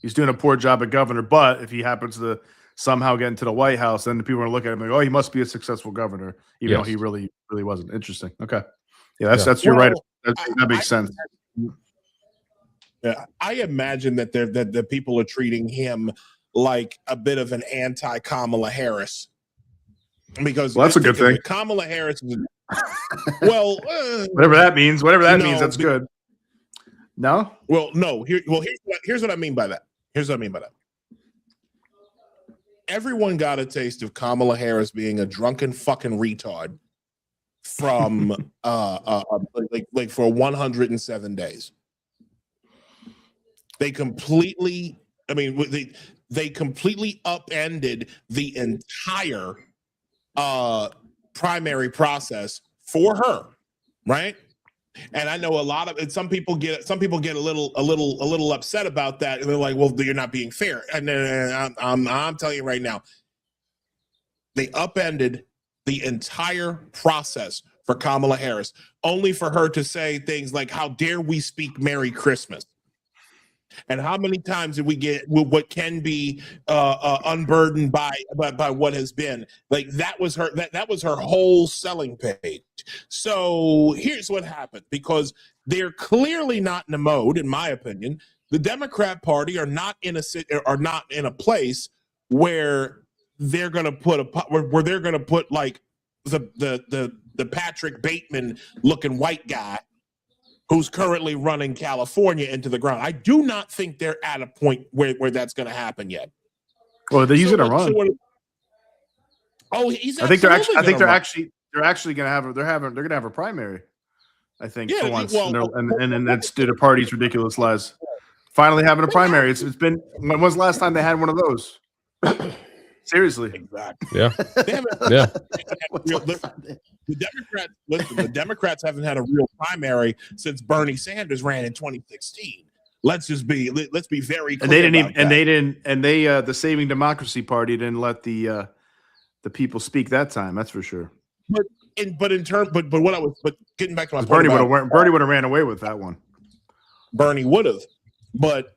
He's doing a poor job at governor, but if he happens to somehow get into the White House, then the people are looking at him like, oh, he must be a successful governor, even though he really wasn't. Interesting. Okay. Yeah, that's you're right. That makes sense. Yeah, I imagine that the people are treating him like a bit of an anti-Kamala Harris, because that's a good thing. Kamala Harris is whatever that means. Whatever that means, that's good. No. Well, no. Here's what I mean by that. Everyone got a taste of Kamala Harris being a drunken fucking retard from like for 107 days. They completely upended the entire primary process for her, right? And I know some people get a little upset about that, and they're like, "Well, you're not being fair." And I'm telling you right now, they upended the entire process for Kamala Harris, only for her to say things like, "How dare we speak Merry Christmas?" And how many times did we get what can be unburdened by what has been? Like that was her whole selling page. So here's what happened, because they're clearly not in a mode, in my opinion. The Democrat Party are not in a place where they're going to put like the Patrick Bateman looking white guy who's currently running California into the ground. I do not think they're at a point where that's going to happen yet. Well, he's going to run. He's. I think they're actually going to have. They're going to have a primary. I think for once, and then that's the party's ridiculous lies. Finally having a primary. It's been. When was the last time they had one of those? Seriously. Exactly. Yeah. The Democrats haven't had a real primary since Bernie Sanders ran in 2016. Let's be very clear. The Saving Democracy Party didn't let the people speak that time. That's for sure. But getting back to my point, Bernie would have ran away with that one. Bernie would have, but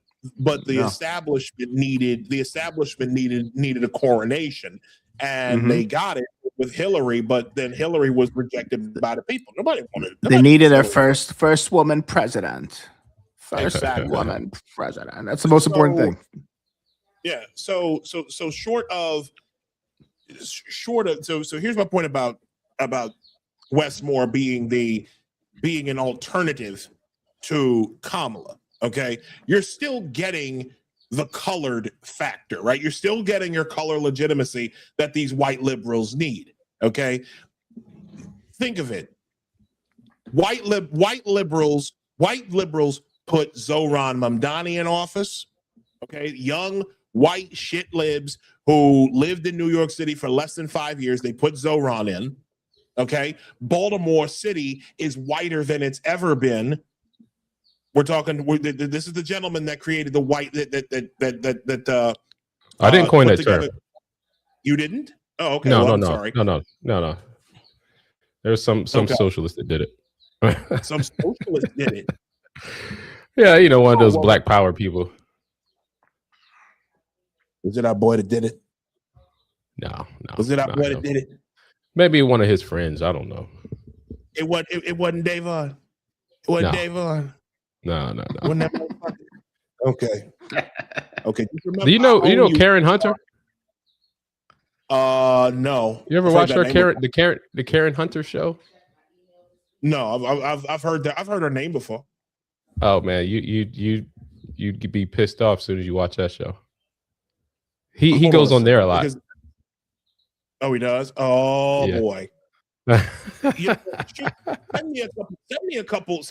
the establishment needed a coronation, and they got it with Hillary, but then Hillary was rejected by the people. Nobody wanted. They needed a first woman president. First woman president. That's the most important thing. Yeah. So here's my point about Wes Moore being an alternative to Kamala. Okay, you're still getting the colored factor, right? You're still getting your color legitimacy that these white liberals need. Okay, think of it. White liberals put Zohran Mamdani in office. Okay, young white shit libs who lived in New York City for less than 5 years. They put Zohran in. Okay, Baltimore City is whiter than it's ever been. We're talking. This is the gentleman that created the white. I didn't coin that term. You didn't? Oh, okay. No, sorry. No. There's some socialist that did it. Some socialist did it. Yeah, one of those Black Power people. Was it our boy that did it? No. Was it our boy that did it? Maybe one of his friends. I don't know. It wasn't Davon. It wasn't Davon. No. Okay. Do you know Karen Hunter? No. You ever watch the Karen Hunter show? No, I've heard that. I've heard her name before. Oh man, you'd be pissed off as soon as you watch that show. He goes on there a lot. He does. Oh yeah. Boy. Send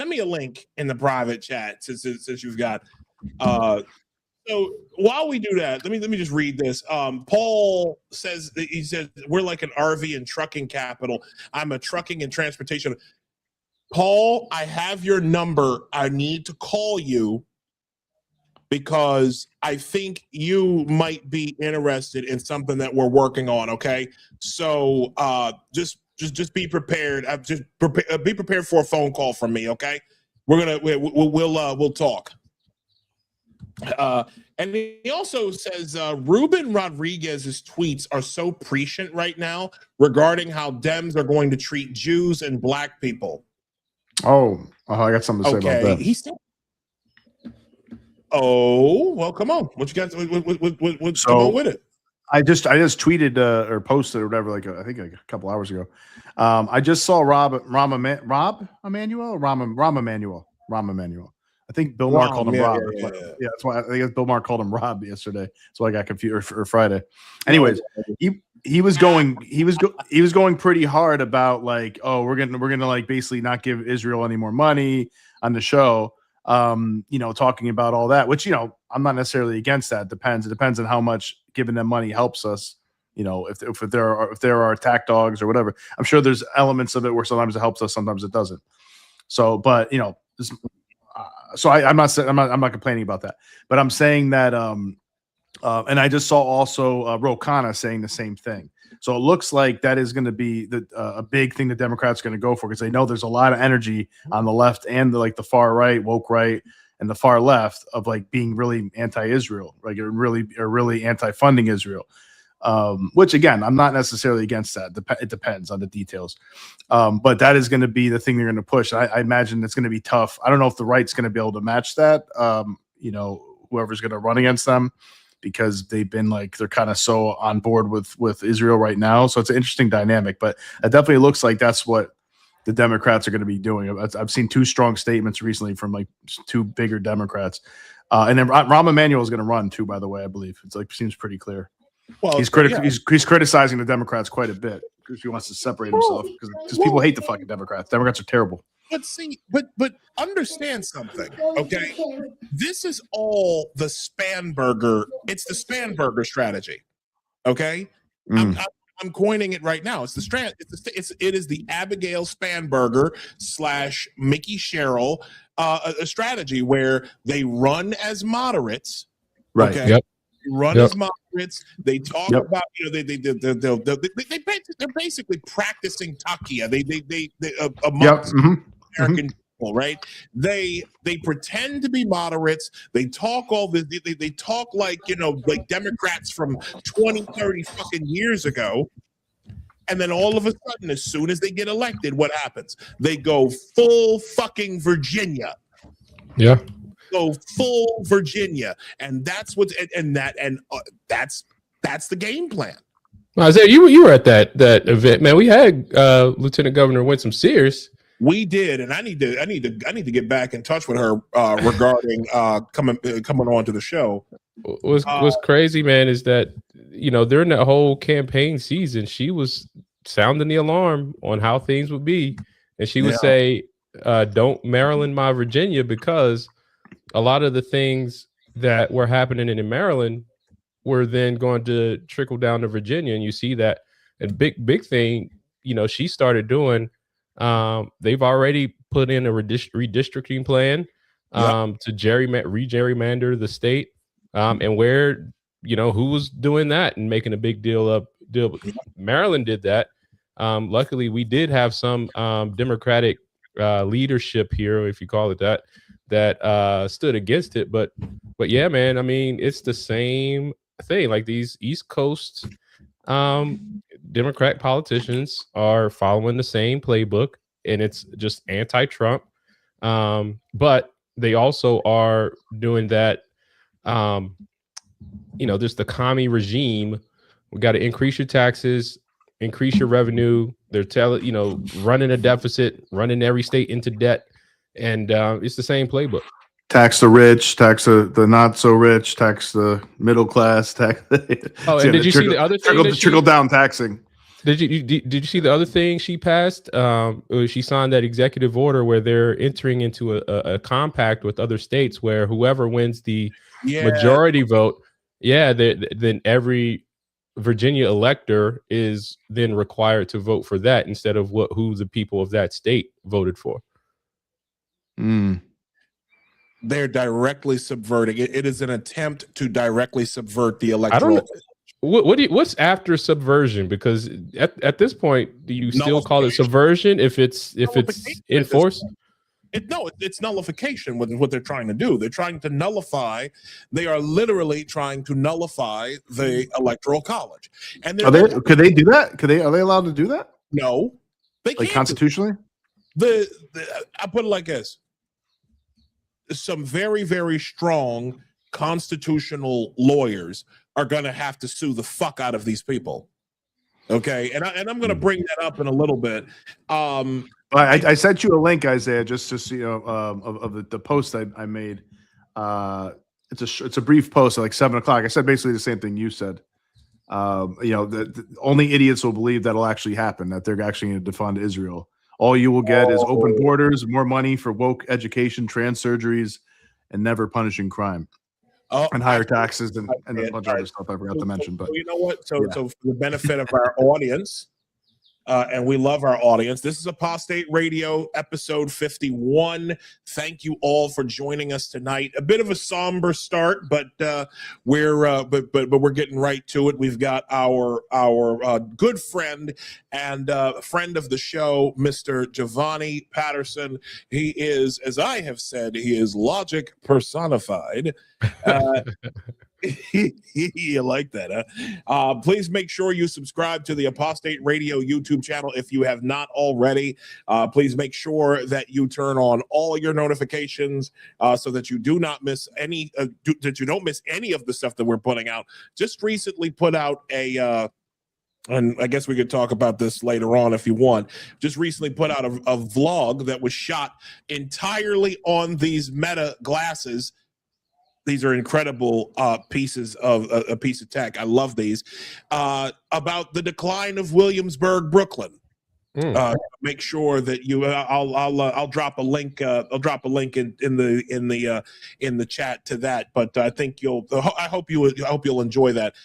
me a link in the private chat since you've got so while we do that, let me just read this. Paul says we're like an RV and trucking capital. I'm a trucking and transportation. Paul, I have your number. I need to call you because I think you might be interested in something that we're working on. Okay, so just be prepared. Be prepared for a phone call from me. Okay, we'll talk. And he also says Ruben Rodriguez's tweets are so prescient right now regarding how Dems are going to treat Jews and black people. Oh, I got something to say about that. He said, "Oh, well, come on. What you got? Come on with it." I just tweeted or posted or whatever, like I think like a couple hours ago. I just saw Rahm Emanuel. I think Bill Maher called him Rob. Yeah, that's why I think Bill Maher called him Rob yesterday. So I got confused, or Friday. Anyways, he was going pretty hard about like, oh, we're gonna like basically not give Israel any more money on the show. Talking about all that, which I'm not necessarily against that. It depends on how much giving them money helps us. If there are attack dogs or whatever, I'm sure there's elements of it where sometimes it helps us, sometimes it doesn't. So, but so I'm not complaining about that, but I'm saying that and I just saw also Ro Khanna saying the same thing. So it looks like that is going to be a big thing the Democrats are going to go for, because they know there's a lot of energy on the left and the far right, woke right, and the far left of like being really anti-Israel, like really anti-funding Israel. Which again, I'm not necessarily against that. It depends on the details. But that is going to be the thing they're going to push. I imagine it's going to be tough. I don't know if the right's going to be able to match that. Whoever's going to run against them, because they've been like, they're kind of so on board with Israel right now. So it's an interesting dynamic, but it definitely looks like that's what the Democrats are going to be doing. I've seen two strong statements recently from like two bigger Democrats. And then Rahm Emanuel is going to run too, by the way, I believe. It's like, seems pretty clear. Well, he's criticizing the Democrats quite a bit because he wants to separate himself, because people hate the fucking Democrats. Democrats are terrible. But see, but understand something, okay? This is all the Spanberger. It's the Spanberger strategy, okay? I'm coining it right now. It's it is the Abigail Spanberger / Mickey Sherrill a strategy where they run as moderates, right? Okay? Yep. Run as moderates. They talk about they're basically practicing Takia. They amongst American people, right? They pretend to be moderates. They talk all this. They talk like like Democrats from 20, 30 fucking years ago. And then all of a sudden, as soon as they get elected, what happens? They go full fucking Virginia. Yeah. Go full Virginia, and that's what's that's the game plan. Isaiah, you were at that event, man. We had Lieutenant Governor Winsome Sears. We did, and I need to get back in touch with her regarding coming on to the show. What's crazy, man, is that during that whole campaign season, she was sounding the alarm on how things would be, and she would say, "Don't Maryland my Virginia," because a lot of the things that were happening in Maryland were then going to trickle down to Virginia. And you see that a big thing, she started doing, they've already put in a redistricting plan to re-gerrymander the state. And where, who was doing that and making a big deal. Maryland did that. Luckily, we did have some Democratic leadership here, if you call it that stood against it, but yeah, man, I mean, it's the same thing. Like, these East Coast Democrat politicians are following the same playbook, and it's just anti-Trump, but they also are doing that. There's the commie regime. We got to increase your taxes, increase your revenue. They're running a deficit, running every state into debt. And it's the same playbook. Tax the rich, tax the not so rich, tax the middle class, tax. Oh, and did you see the other thing? Trickle down taxing. Did you see the other thing she passed? She signed that executive order where they're entering into a compact with other states where whoever wins the majority vote, then every Virginia elector is then required to vote for that instead of who the people of that state voted for. They're directly subverting it. It is an attempt to directly subvert the electoral. What's after subversion? Because at this point, do you still call it subversion if it's enforced? It's nullification. What they're trying to do, they're trying to nullify. They are literally trying to nullify the electoral college. And could they do that? Are they allowed to do that? No, they can't. Constitutionally. I put it like this: some very, very strong constitutional lawyers are going to have to sue the fuck out of these people. Okay, and I'm going to bring that up in a little bit. I sent you a link, Isaiah, just so you know, of the post I made. It's a brief post at like 7 o'clock. I said basically the same thing you said. The only idiots will believe that'll actually happen, that they're actually going to defund Israel. All you will get is open borders, more money for woke education, trans surgeries, and never punishing crime. And higher taxes and a bunch of other stuff I forgot to mention. But you know what? So for the benefit of our audience, and we love our audience, this is Apostate Radio, episode 51. Thank you all for joining us tonight. A bit of a somber start, but we're getting right to it. We've got our good friend and friend of the show, Mr. Jovani Patterson. He is, as I have said, he is logic personified. You like that, huh? Please make sure you subscribe to the Apostate Radio YouTube channel if you have not already. Please make sure that you turn on all your notifications so that you do not miss any that you don't miss any of the stuff that we're putting out. Just recently put out and I guess we could talk about this later on if you want. Just recently put out a vlog that was shot entirely on these Meta glasses. These are incredible pieces of a piece of tech. I love these. About the decline of Williamsburg, Brooklyn. Make sure that you. I'll drop a link. I'll drop a link in the chat to that. But I think I hope you'll enjoy that.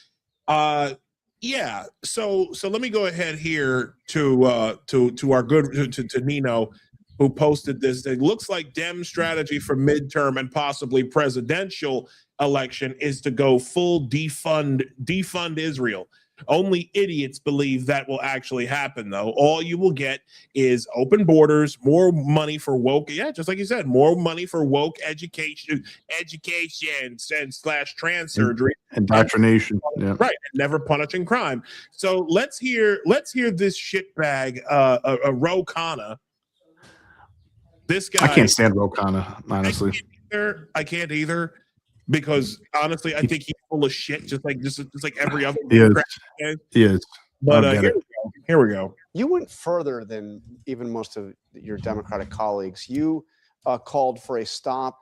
Yeah. So let me go ahead here to our good to Nino, who posted this. It looks like Dem strategy for midterm and possibly presidential election is to go full defund Israel. Only idiots believe that will actually happen, though. All you will get is open borders, more money for woke. Yeah, just like you said, more money for woke education / trans surgery, indoctrination. Yeah. Right, and never punishing crime. So let's hear this shitbag, Ro Khanna. This guy, I can't stand Ro Khanna, honestly. I can't either, because honestly, I think he's full of shit, just like every other. He is. But here we go. You went further than even most of your Democratic colleagues. You called for a stop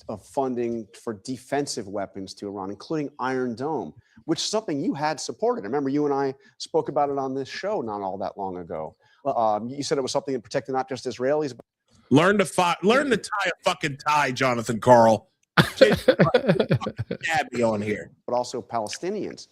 of funding for defensive weapons to Iran, including Iron Dome, which is something you had supported. I remember you and I spoke about it on this show not all that long ago. You said it was something that protected not just Israelis, but learn to tie a fucking tie, Jonathan Carl. Abby on here, but also Palestinians.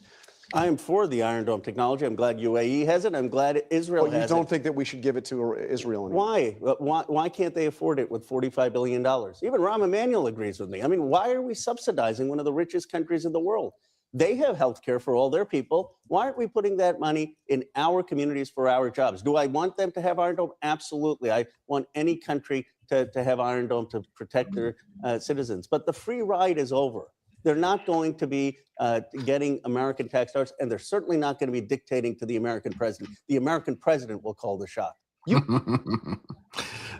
I am for the Iron Dome technology. I'm glad UAE has it. I'm glad Israel has it. You don't think that we should give it to Israel anymore? Why can't they afford it with $45 billion? Even Rahm Emanuel agrees with me. I mean, why are we subsidizing one of the richest countries in the world? They have health care for all their people. Why aren't we putting that money in our communities for our jobs? Do I want them to have Iron Dome? Absolutely. I want any country to have Iron Dome to protect their citizens. But the free ride is over. They're not going to be getting American tax dollars, and they're certainly not going to be dictating to the American president. The American president will call the shot.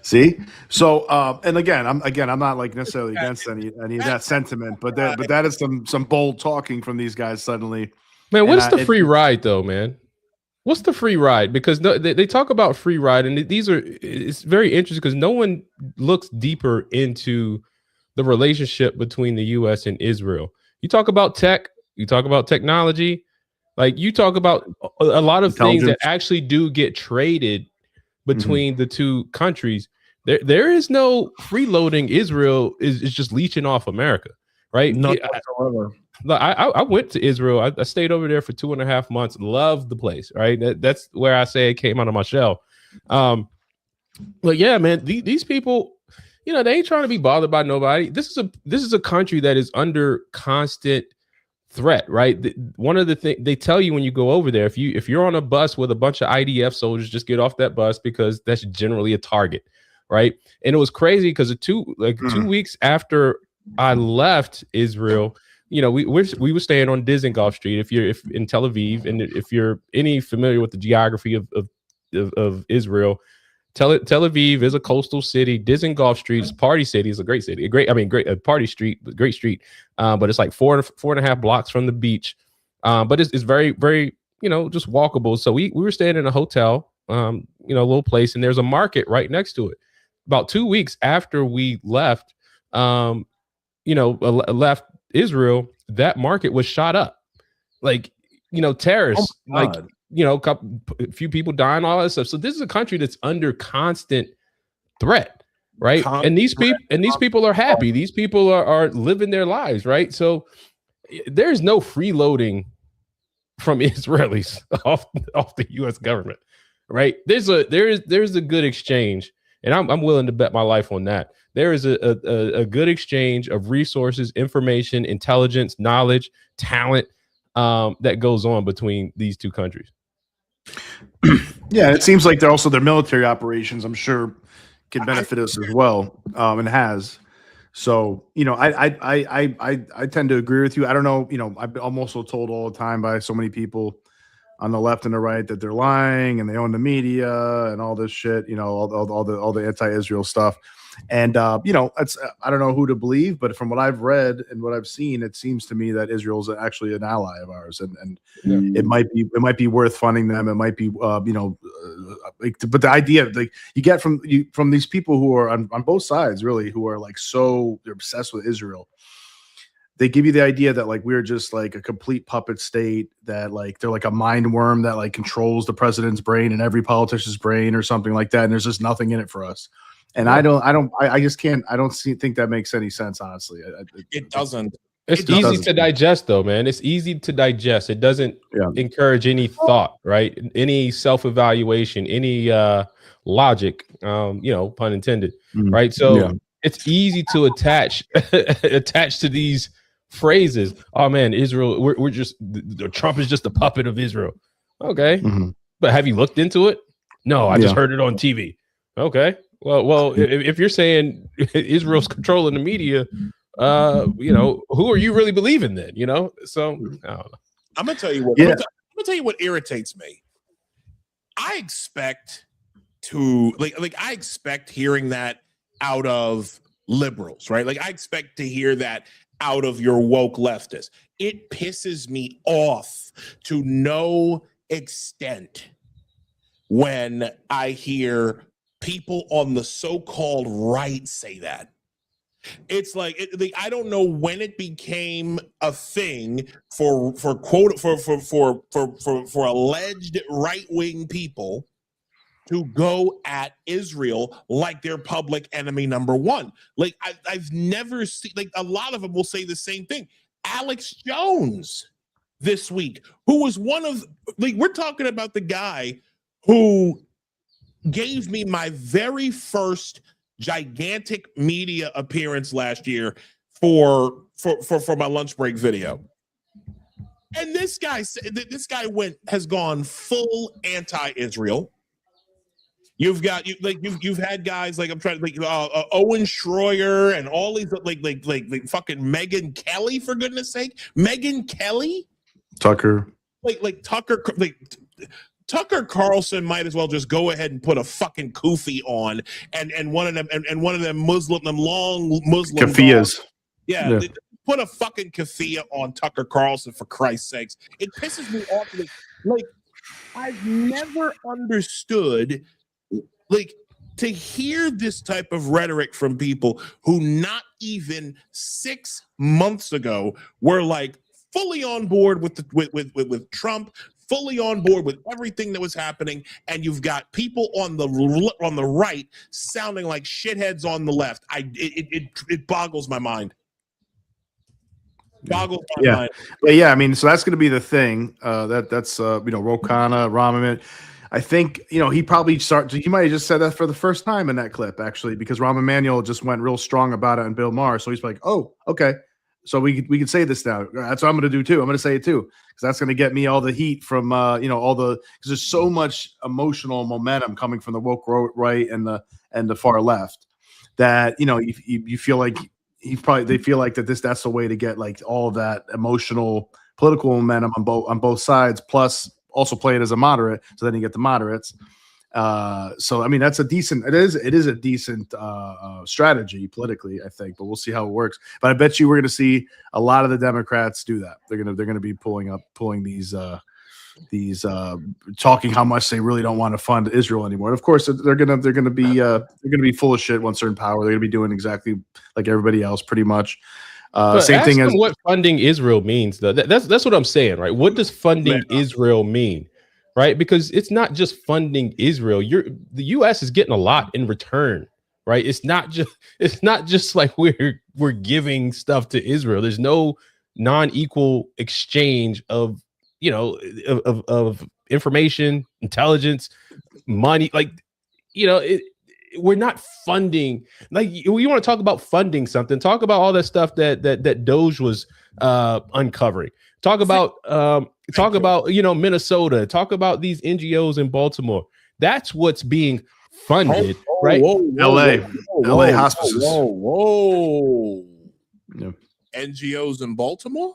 See, so and again, I'm not like necessarily against any of that sentiment, but that is some bold talking from these guys suddenly. Man, what's the free ride though, man? What's the free ride? Because they talk about free ride, and it's very interesting because no one looks deeper into the relationship between the U.S. and Israel. You talk about tech, you talk about technology, like you talk about a lot of things that actually do get traded between the two countries. There is no freeloading. Israel is just leeching off America, right? Not whatsoever. I went to Israel. I stayed over there for 2.5 months. Loved the place, right? That's where I say it came out of my shell. But yeah, man, these people, they ain't trying to be bothered by nobody. This is a country that is under constant threat, right? One of the things they tell you when you go over there, if you're on a bus with a bunch of IDF soldiers, just get off that bus because that's generally a target, right? And it was crazy because 2 weeks after I left Israel, you know, we were staying on Dizengoff Street. If in Tel Aviv, and if you're any familiar with the geography of Israel, Tel Aviv is a coastal city. Dizengoff Street is party city. It's a great city, a party street, great street. But it's like four and a half blocks from the beach. But it's very, very, you know, just walkable. So we were staying in a hotel, you know, a little place, and there's a market right next to it. About 2 weeks after we left, left Israel, that market was shot up. Like, you know, terrorists, like, you know, a few people dying, all that stuff. So this is a country that's under constant threat, right? And these people are happy. These people are living their lives, right? So there's no freeloading from Israelis off the U.S. government, right? There's a good exchange, and I'm willing to bet my life on that. There is a good exchange of resources, information, intelligence, knowledge, talent that goes on between these two countries. Yeah, it seems like their military operations, I'm sure, can benefit us as well, and has. So, you know, I tend to agree with you. I don't know, you know, I'm also told all the time by so many people on the left and the right that they're lying and they own the media and all this shit, you know, all the anti-Israel stuff. And you know, I don't know who to believe, but from what I've read and what I've seen, it seems to me that Israel's actually an ally of ours, and it might be worth funding them. It might be but the idea like you get from these people who are on both sides, really, who are like they're obsessed with Israel. They give you the idea that like we're just like a complete puppet state, that like they're like a mind worm that like controls the president's brain and every politician's brain or something like that, and there's just nothing in it for us. And I just can't. I don't think that makes any sense, honestly. It doesn't. It's easy to digest, though, man. It's easy to digest. It doesn't encourage any thought, right? Any self-evaluation, any logic. You know, pun intended, right? So it's easy to attach to these phrases. Oh man, Israel. We're just Trump is just a puppet of Israel. Okay, but have you looked into it? No, I just heard it on TV. Okay. Well, if you're saying Israel's controlling the media, you know, who are you really believing then? You know, so I don't know. I'm gonna tell you what. I'm gonna tell you what irritates me. I expect I expect hearing that out of liberals, right? Like I expect to hear that out of your woke leftists. It pisses me off to no extent when I hear people on the so-called right say that. It's like I don't know when it became a thing for alleged right-wing people to go at Israel like their public enemy number one. Like I've never seen, like a lot of them will say the same thing. Alex Jones this week, who was one of, like, we're talking about the guy who gave me my very first gigantic media appearance last year for my lunch break video. And this guy has gone full anti-Israel. You've had guys like, I'm trying to Owen Schroyer and all these like fucking Megyn Kelly, for goodness sake. Megyn Kelly? Tucker. Tucker Carlson might as well just go ahead and put a fucking kufi on and one of them long Muslim kafiyas. Yeah. Put a fucking kafia on Tucker Carlson, for Christ's sakes. It pisses me off. Like I've never understood, like, to hear this type of rhetoric from people who not even 6 months ago were like fully on board with Trump, fully on board with everything that was happening, and you've got people on the right sounding like shitheads on the left. It boggles my mind. Boggles my mind. But yeah, I mean, so that's going to be the thing. That's Rokana, Ramaman. I think, he probably he might have just said that for the first time in that clip, actually, because Rahm Emanuel just went real strong about it on Bill Maher. So he's like, oh, okay. So we can say this now. That's what I'm going to do too. I'm going to say it too, because that's going to get me all the heat from because there's so much emotional momentum coming from the woke right and the and the far left, that you feel like they feel like that's the way to get like all of that emotional political momentum on both sides, plus also play it as a moderate, so then you get the moderates. So I mean that's a decent strategy politically, I think, but we'll see how it works. But I bet you we're going to see a lot of the Democrats do that. They're going to be pulling these talking how much they really don't want to fund Israel anymore. And of course they're going to be full of shit once they're in power. They're going to be doing exactly like everybody else pretty much. Same thing as what funding Israel means though. That's what I'm saying, right? What does funding Israel mean? Right, because it's not just funding Israel. The U.S. is getting a lot in return, right? It's not just like we're giving stuff to Israel. There's no non-equal exchange of of information, intelligence, money. Like we're not funding. Like you want to talk about funding something? Talk about all that stuff that Doge was uncovering. Talk about Minnesota. Talk about these NGOs in Baltimore. That's what's being funded, right? LA hospices. Whoa. Yeah. NGOs in Baltimore?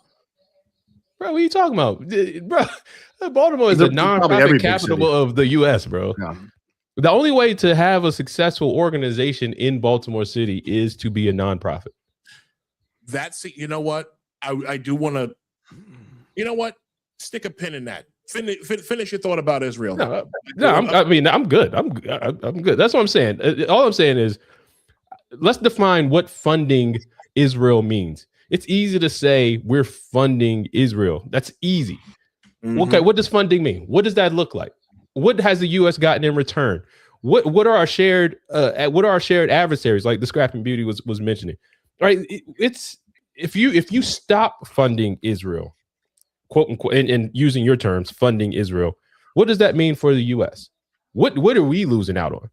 Bro, what are you talking about? Bro, Baltimore is the nonprofit capital of the US, bro. Yeah. The only way to have a successful organization in Baltimore City is to be a nonprofit. You know what? I do want to. You know what? Stick a pin in that. Finish your thought about Israel. I'm good. I'm good. That's what I'm saying. All I'm saying is, let's define what funding Israel means. It's easy to say we're funding Israel. That's easy. Mm-hmm. Okay, what does funding mean? What does that look like? What has the U.S. gotten in return? What are our shared adversaries, like the Scrapping Beauty was mentioning? Right? It's if you stop funding Israel, quote unquote, and using your terms, funding Israel, what does that mean for the U.S.? What are we losing out on?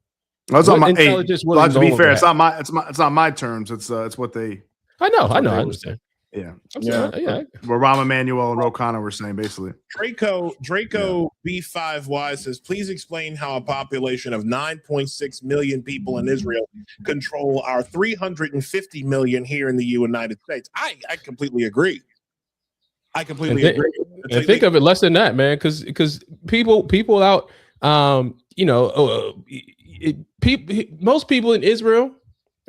Well, it's not my, to be fair, it's not my terms. It's what they. I understand. Yeah. What Rahm Emanuel and Ro Khanna were saying, basically. Draco B5Y says, please explain how a population of 9.6 million people in Israel control our 350 million here in the United States. I completely agree. I completely agree. And think of it less than that, man, because people out, most people in Israel,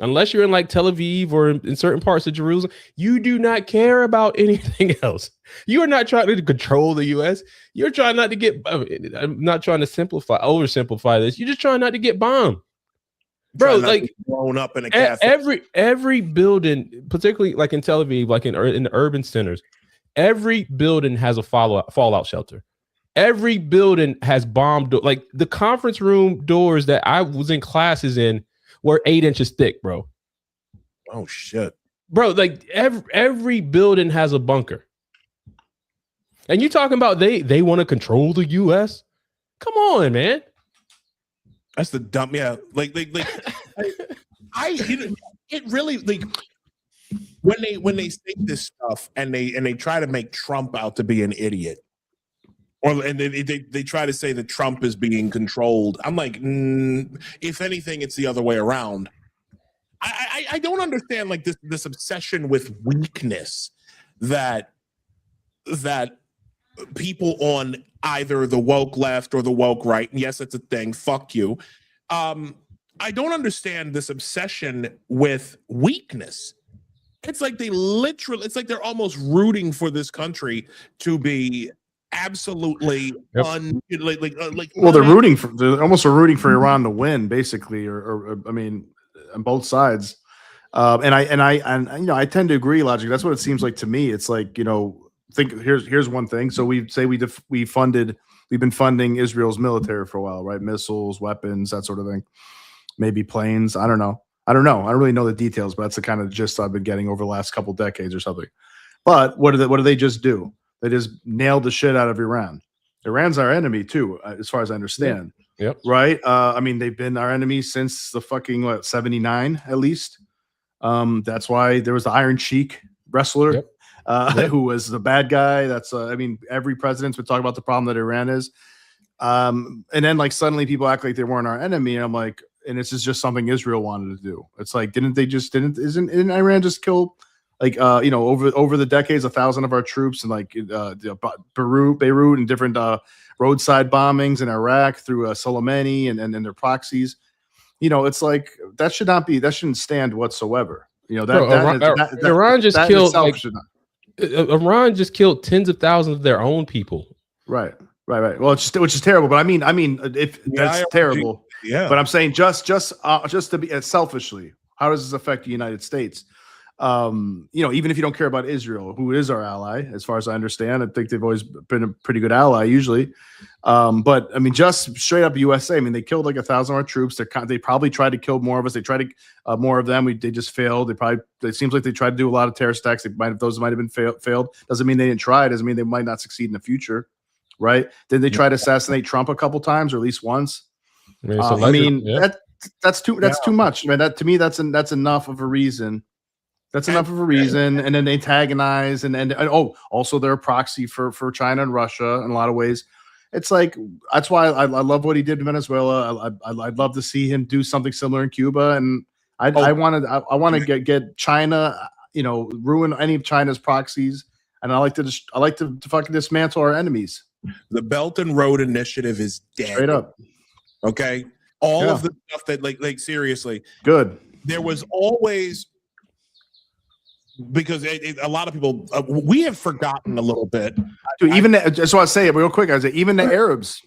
unless you're in like Tel Aviv or in certain parts of Jerusalem, you do not care about anything else. You are not trying to control the U.S. You're trying not to get. I'm not trying to oversimplify this. You're just trying not to get bombed, bro. Like blown up in a cafe. Every building, particularly like in Tel Aviv, like in the urban centers, every building has a fallout shelter. Every building has bomb like the conference room doors that I was in classes in were 8 inches thick, bro. Oh shit, bro! Like every building has a bunker, and you talking about they want to control the U.S. Come on, man. That's the dumb. Yeah, like it really like when they say this stuff and they try to make Trump out to be an idiot. And they try to say that Trump is being controlled. I'm like, if anything, it's the other way around. I don't understand like this obsession with weakness that people on either the woke left or the woke right. And yes, it's a thing. Fuck you. I don't understand this obsession with weakness. It's like it's like they're almost rooting for this country to be absolutely they're rooting for Iran to win, basically, or I mean, on both sides. And I tend to agree, Logic. That's what it seems like to me. It's like, think here's one thing. So we've been funding Israel's military for a while, right? Missiles, weapons, that sort of thing. Maybe planes. I don't know. I don't really know the details, but that's the kind of gist I've been getting over the last couple decades or something. But what do they just do? They just nailed the shit out of Iran. Iran's our enemy too, as far as I understand. Yep. Right? I mean, they've been our enemy since the fucking 79 at least. That's why there was the Iron Sheik wrestler who was the bad guy. That's I mean, every president's been talking about the problem that Iran is. And then like suddenly people act like they weren't our enemy. And I'm like, and this is just something Israel wanted to do. It's like, isn't Iran just kill like over the decades 1,000 of our troops and like Beirut and different roadside bombings in Iraq through Soleimani and their proxies. It's like that shouldn't stand whatsoever. Iran just killed Iran just killed tens of thousands of their own people. Right. Well, which is terrible. But I mean, if that's terrible. Yeah. But I'm saying just to be selfishly, how does this affect the United States? Even if you don't care about Israel, who is our ally, as far as I understand, I think they've always been a pretty good ally usually. But I mean, just straight up USA. I mean, they killed like 1,000 of our troops. They probably tried to kill more of us. They tried to more of them. They just failed. It seems like they tried to do a lot of terrorist attacks. Those might have been failed. Doesn't mean they didn't try. Doesn't mean they might not succeed in the future. Right? Did they try to assassinate Trump a couple times, or at least once? That's too much. I mean, that to me, that's enough of a reason. That's enough of a reason. And then they antagonize and also they're a proxy for China and Russia in a lot of ways. It's like, that's why I love what he did in Venezuela. I'd love to see him do something similar in Cuba. And I want to get China, ruin any of China's proxies. And I like to fucking dismantle our enemies. The Belt and Road Initiative is dead. Straight up. Okay. All of the stuff that like seriously. Good. There was always, because a lot of people, we have forgotten a little bit. Dude, just want to say it real quick. I say even the Arabs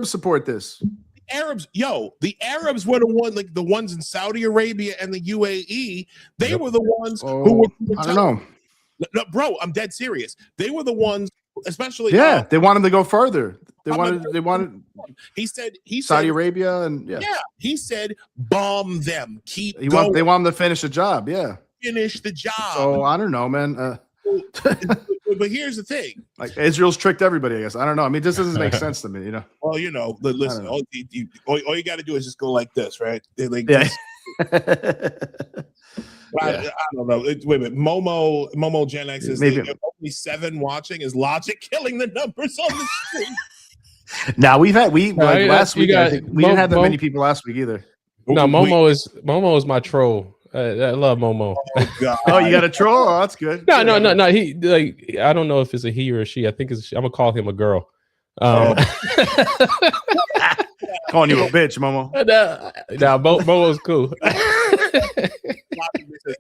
support this. The Arabs were the ones in Saudi Arabia and the UAE. They were the ones who were. I don't know. No, bro, I'm dead serious. They were the ones, especially. Yeah, they wanted to go further. They wanted. He said Saudi Arabia and he said bomb them. They want them to finish the job. Yeah, finish the job. So I don't know, man. But here's the thing: like Israel's tricked everybody. I guess I don't know. I mean, this doesn't make sense to me. Well, listen. All you got to do is just go like this, right? I don't know. Wait a minute. Momo Gen X is only 7 watching. Is Logic killing the numbers on the screen? Now last week. I think we didn't have that many people last week either. No, Momo is my troll. I love Momo. Oh, God. Oh, you got a troll? Oh, that's good. No. He I don't know if it's a he or a she. I think I'm gonna call him a girl. Calling you a bitch, Momo. Momo's cool.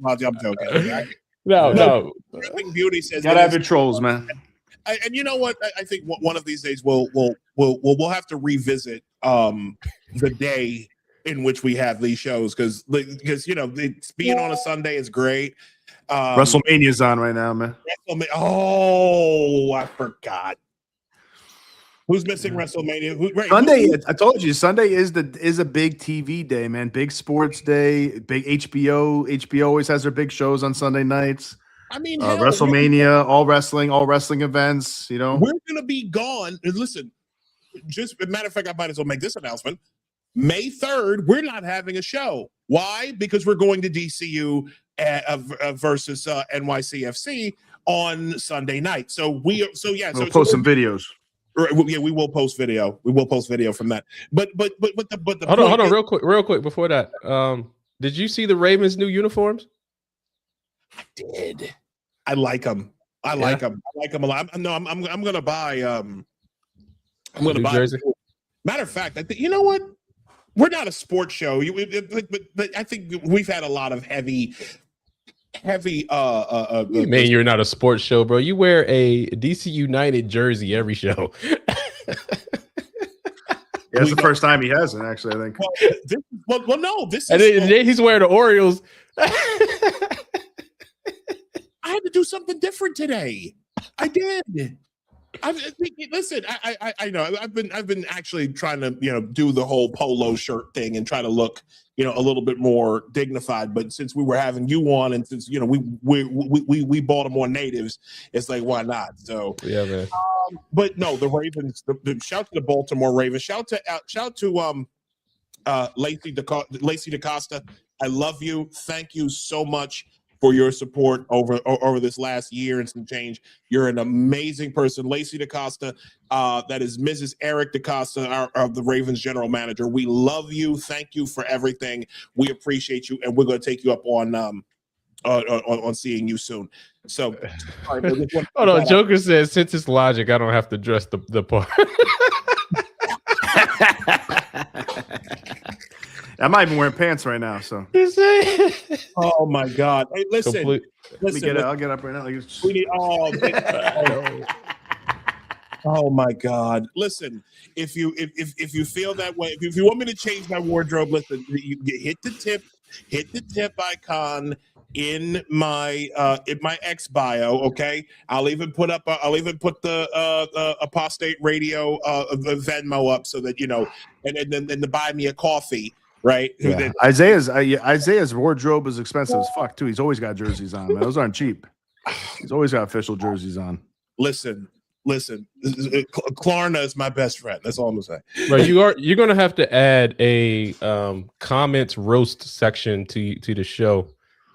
I'm joking. No. Beauty says gotta have your trolls, man. And you know what? I think one of these days we'll have to revisit the day in which we have these shows because it's being on a Sunday is great. WrestleMania's on right now, man. Oh, I forgot. Who's missing WrestleMania? Sunday, I told you, Sunday is a big TV day, man. Big sports day, big HBO. HBO always has their big shows on Sunday nights. I mean, WrestleMania, all wrestling events. We're gonna be gone. And listen, just a matter of fact, I might as well make this announcement. May 3rd, we're not having a show. Why? Because we're going to DCU versus NYCFC on Sunday night. We'll post some videos. Yeah, we will post video. We will post video from that. But the hold on, real quick before that. Did you see the Ravens' new uniforms? I did. I like them. I like them a lot. No, I'm gonna buy. I'm gonna buy. Jersey? Matter of fact, I think you know what? We're not a sports show. But I think we've had a lot of heavy. You mean you're not a sports show, bro? You wear a DC United jersey every show. That's the first time he hasn't, actually, I think. This is. And then he's wearing the Orioles. I had to do something different today. I did. Listen, I know I've been actually trying to do the whole polo shirt thing and try to look a little bit more dignified. But since we were having you on, and since we Baltimore natives, it's like why not? So yeah, man. But no, the Ravens. Shout to the Baltimore Ravens. Shout to Lacey DaCosta. I love you. Thank you so much for your support over this last year and some change. You're an amazing person. Lacey DaCosta, that is Mrs. Eric DaCosta, of the Ravens general manager. We love you. Thank you for everything. We appreciate you, and we're going to take you up on seeing you soon. So, hold on. Joker says, since it's logic, I don't have to dress the part. I'm not even wearing pants right now. So, oh my God! Hey, listen. I'll get up right now. Oh my God! Listen, if you feel that way, if you want me to change my wardrobe, listen. You hit the tip icon in my X bio. Okay, I'll even put the Apostate Radio Venmo up so that you know, and then to buy me a coffee. Right. Yeah. Isaiah's wardrobe is expensive as fuck too. He's always got jerseys on, man. Those aren't cheap. He's always got official jerseys on. Listen. Klarna is my best friend. That's all I'm gonna say. Right. You're gonna have to add a comments roast section to the show.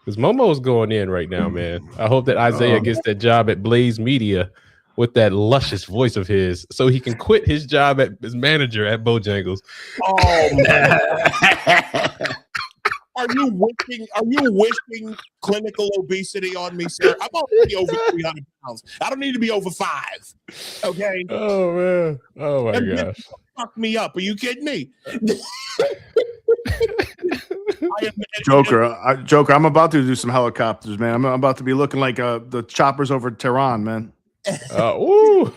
Because Momo is going in right now, man. I hope that Isaiah gets that job at Blaze Media with that luscious voice of his, so he can quit his job as manager at Bojangles. Oh man. Are you wishing clinical obesity on me, sir? I'm already over 300 pounds. I don't need to be over 5. Okay. Oh man. Oh my gosh. Fuck me up. Are you kidding me? Joker, I'm about to do some helicopters, man. I'm about to be looking like the choppers over Tehran, man. Ooh.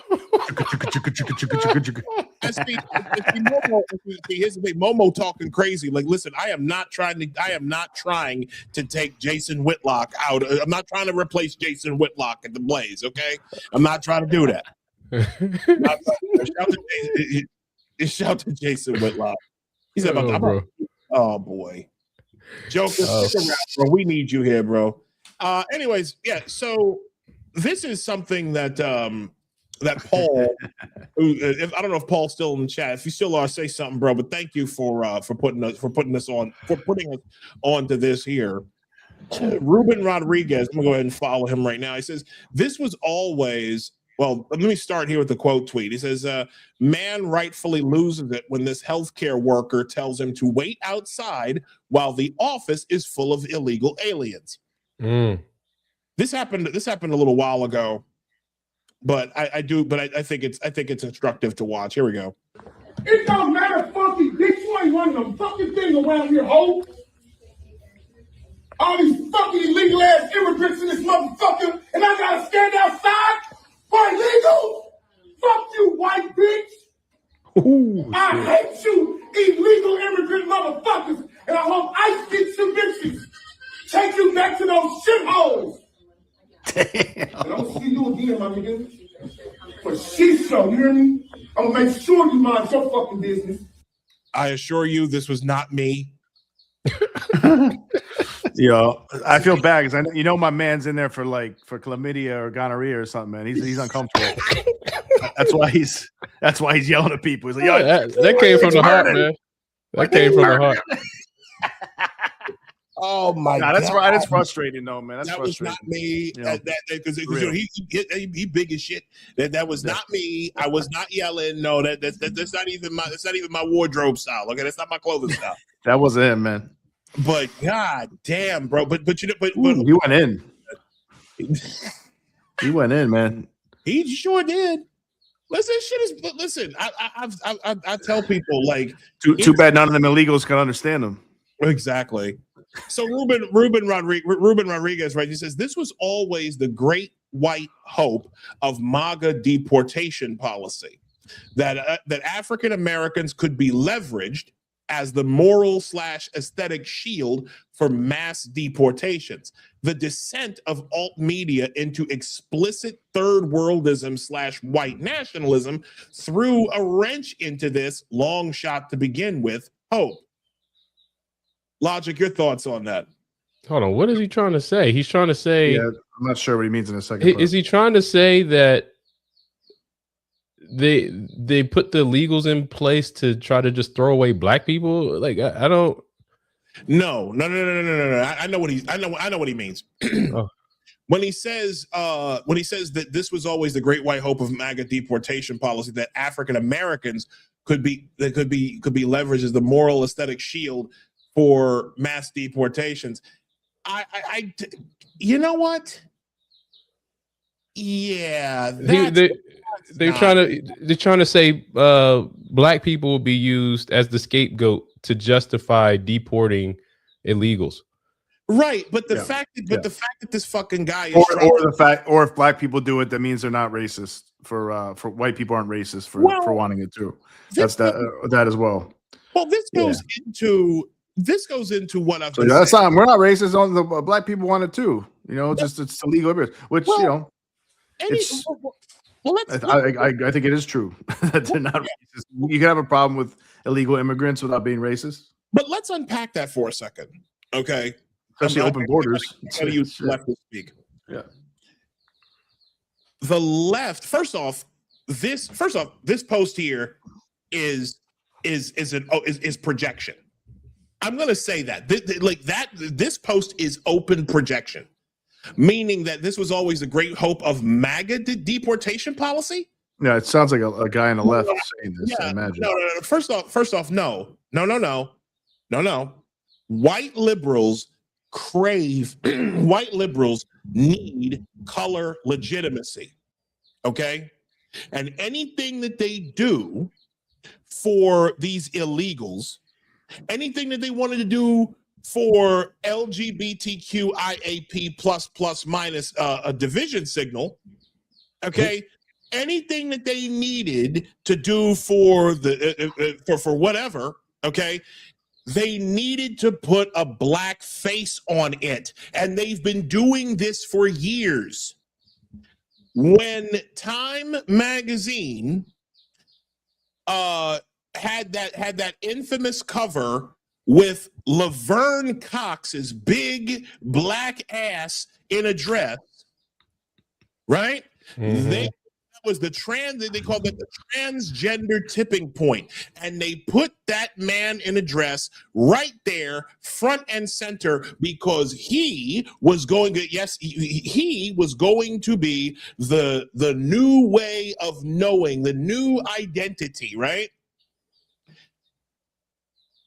Here's the thing. Momo talking crazy. Like, listen, I am not trying to take Jason Whitlock out. I'm not trying to replace Jason Whitlock at the Blaze. Okay, I'm not trying to do that. Shout to Jason Whitlock. He said, "Oh boy, Joker, stick around, bro. We need you here, bro." Anyways, yeah. So this is something that Paul, I don't know if Paul's still in the chat. If you still are, say something, bro. But thank you for putting us onto this here. Ruben Rodriguez, I'm gonna go ahead and follow him right now. He says, "This was always." Well, let me start here with the quote tweet. He says, "Man rightfully loses it when this healthcare worker tells him to wait outside while the office is full of illegal aliens." This happened a little while ago, but I think it's instructive to watch. Here we go. It don't matter, funky bitch. You ain't one of them fucking thing around here, ho. All these fucking illegal ass immigrants in this motherfucker, and I gotta stand outside for illegal? Fuck you, white bitch. Ooh, I hate you, illegal immigrant motherfuckers, and I hope I get some bitches. Take you back to those shitholes. Damn. And I'm gonna see you again, my nigga. For shit show, you hear me? I'm gonna make sure you mind your fucking business. I assure you, this was not me. Yo, I feel bad because I know my man's in there for chlamydia or gonorrhea or something, man. He's uncomfortable. That's why he's yelling at people. He's like, "Yo, that came from the heart, man. That came from the heart." Oh my God, that's right. It's frustrating, though, man. That was not me. Because he big as shit. That was not me. I was not yelling. No, that's not even my wardrobe style. Okay, that's not my clothing style. That wasn't him, man. But God damn, bro. But you know, but he went in. He went in, man. He sure did. Listen. I tell people like too bad none of them illegals can understand them. Exactly. So Ruben Rodriguez, right? He says this was always the great white hope of MAGA deportation policy, that African Americans could be leveraged as the moral/aesthetic shield for mass deportations. The descent of alt media into explicit third worldism/white nationalism threw a wrench into this long shot to begin with hope. Logic, your thoughts on that? Hold on, what is he trying to say? He's trying to say, I'm not sure what he means in a second. Is he trying to say that they put the legals in place to try to just throw away black people? Like I don't. No. I know what I know what he means. Oh. When he says that this was always the great white hope of MAGA deportation policy, that African Americans could be leveraged as the moral aesthetic shield for mass deportations. I you know what? Yeah, they're trying to say black people will be used as the scapegoat to justify deporting illegals. Right, but the fact that this fucking guy is or if black people do it, that means they're not racist. For white people aren't racist for wanting it too. That's that as well. Well, this goes into what I've been that's saying. not, we're not racist on the black people want it too. You know, just it's illegal immigrants, which you know. I think it is true that they're not racist. You can have a problem with illegal immigrants without being racist. But let's unpack that for a second, okay? Especially open borders. How do you left to speak? Yeah. The left. First off, this post here is projection. I'm going to say that this post is open projection, meaning that this was always the great hope of MAGA deportation policy. Yeah, it sounds like a guy on the left saying this. Yeah, I imagine. No. First off, no. White liberals crave. White liberals need color legitimacy. Okay, and anything that they do for these illegals, anything that they wanted to do for LGBTQIAP plus minus a division signal, okay, anything that they needed to do for for whatever, okay, they needed to put a black face on it, and they've been doing this for years. When Time magazine had that infamous cover with Laverne Cox's big black ass in a dress, right? Mm-hmm. That was they called it the transgender tipping point. And they put that man in a dress right there, front and center, because he was going to, he was going to be the new way of knowing, the new identity, right?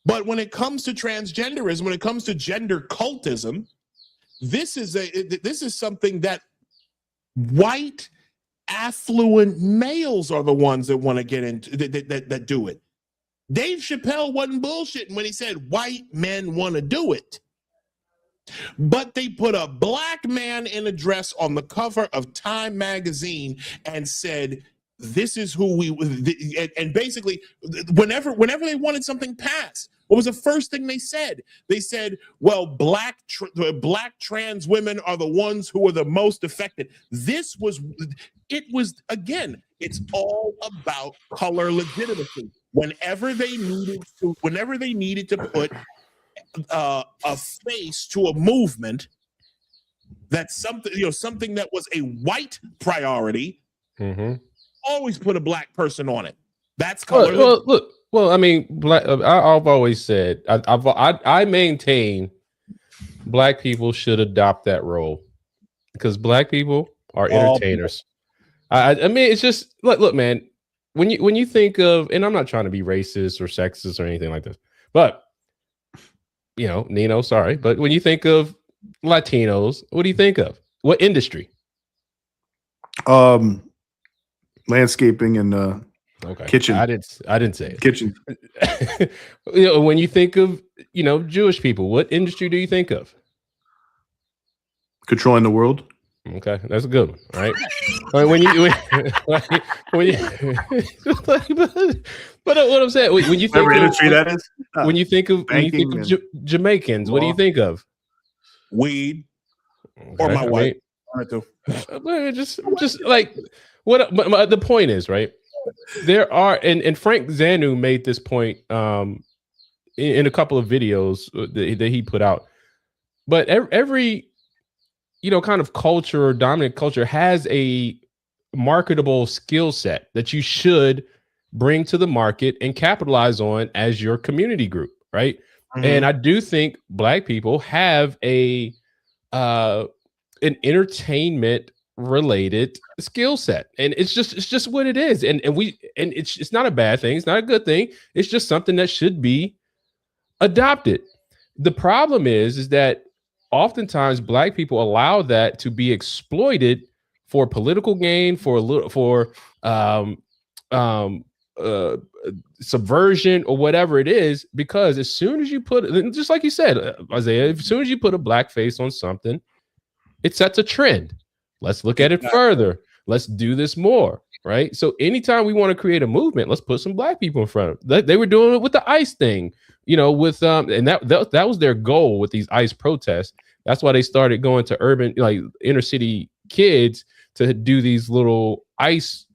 But when it comes to transgenderism, when it comes to gender cultism, this is something that white affluent males are the ones that want to get into that do it. Dave Chappelle wasn't bullshitting when he said white men want to do it. But they put a black man in a dress on the cover of Time magazine and said, this is who we, and basically whenever they wanted something passed, what was the first thing they said? They said, well, black trans women are the ones who are the most affected. Again, it's all about color legitimacy. Whenever they needed to put a face to a movement, that's something that was a white priority, always put a black person on it. That's color. Well, I mean, I've always said I maintain black people should adopt that role because black people are entertainers. I mean, it's just look, man. When you think of, and I'm not trying to be racist or sexist or anything like this, but you know, Nino, sorry, but when you think of Latinos, what do you think of? What industry? Landscaping and kitchen. I didn't say it. Kitchen. You know, when you think of, you know, Jewish people, what industry do you think of? Controlling the world. Okay, that's a good one, right? But what I'm saying, when you think industry that is, when you think of Jamaicans, what do you think of? Weed, or my wife. Just like what? But the point is, right? There are, and Frank Zanu made this point in a couple of videos that he put out. But every you know, kind of culture or dominant culture has a marketable skill set that you should bring to the market and capitalize on as your community group, right? And I do think black people have a an entertainment related skill set, and it's just what it is. And it's not a bad thing. It's not a good thing. It's just something that should be adopted. The problem is that oftentimes black people allow that to be exploited for political gain, for subversion or whatever it is, because as soon as you put, just like you said, Isaiah, as soon as you put a black face on something, it sets a trend. Let's look at it further. Let's do this more, right? So anytime we want to create a movement, let's put some black people in front of it. They were doing it with the ICE thing, with and that was their goal with these ICE protests. That's why they started going to urban, like inner city kids, to do these little ICE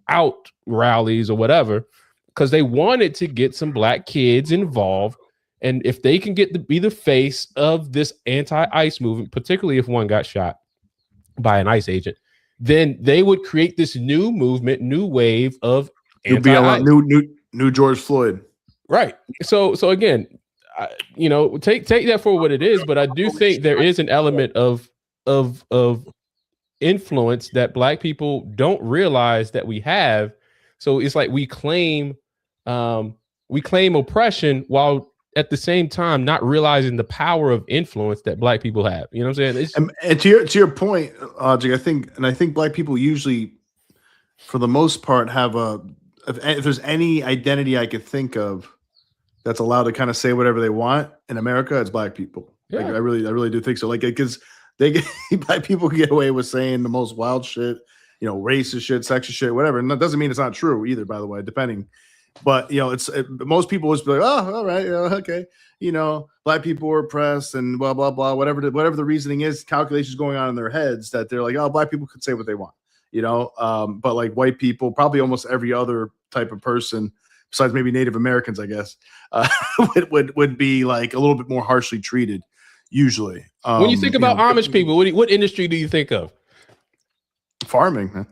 out rallies or whatever, because they wanted to get some black kids involved. And if they can get to be the face of this anti-ICE movement, particularly if one got shot by an ICE agent, then they would create this new movement, new wave of It'd be a lot new George Floyd. Right. So again, take that for what it is, but I do think there is an element of influence that black people don't realize that we have. So it's like we claim oppression while at the same time not realizing the power of influence that black people have. You know what I'm saying? And to your point, Jake, I think black people usually, for the most part, have if there's any identity I could think of that's allowed to kind of say whatever they want in America, it's black people. Yeah. Like, I really do think so. Like, because black people can get away with saying the most wild shit, racist shit, sexist shit, whatever. And that doesn't mean it's not true either, by the way, depending. But most people would be like, oh, all right, okay, black people were oppressed and blah blah blah, whatever the reasoning is, calculations going on in their heads that they're like, oh, black people could say what they want, but like white people, probably almost every other type of person besides maybe Native Americans, I guess, would be like a little bit more harshly treated usually. When you think about Amish people, what industry do you think of? Farming, man.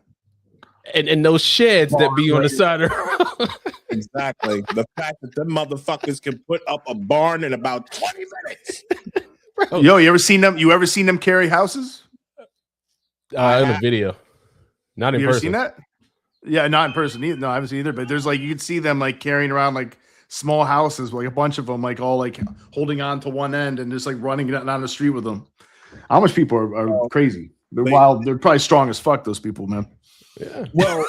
And those sheds that be on the side of the road. Exactly. The fact that them motherfuckers can put up a barn in about 20 minutes. Bro. Yo, you ever seen them carry houses? In a video. Not in person. You ever seen that? Yeah, not in person either. No, I haven't seen either. But there's like, you can see them like carrying around like small houses, like a bunch of them, like all like holding on to one end and just like running down the street with them. How much people are crazy? They're wild. They're probably strong as fuck, those people, man. Yeah. Well,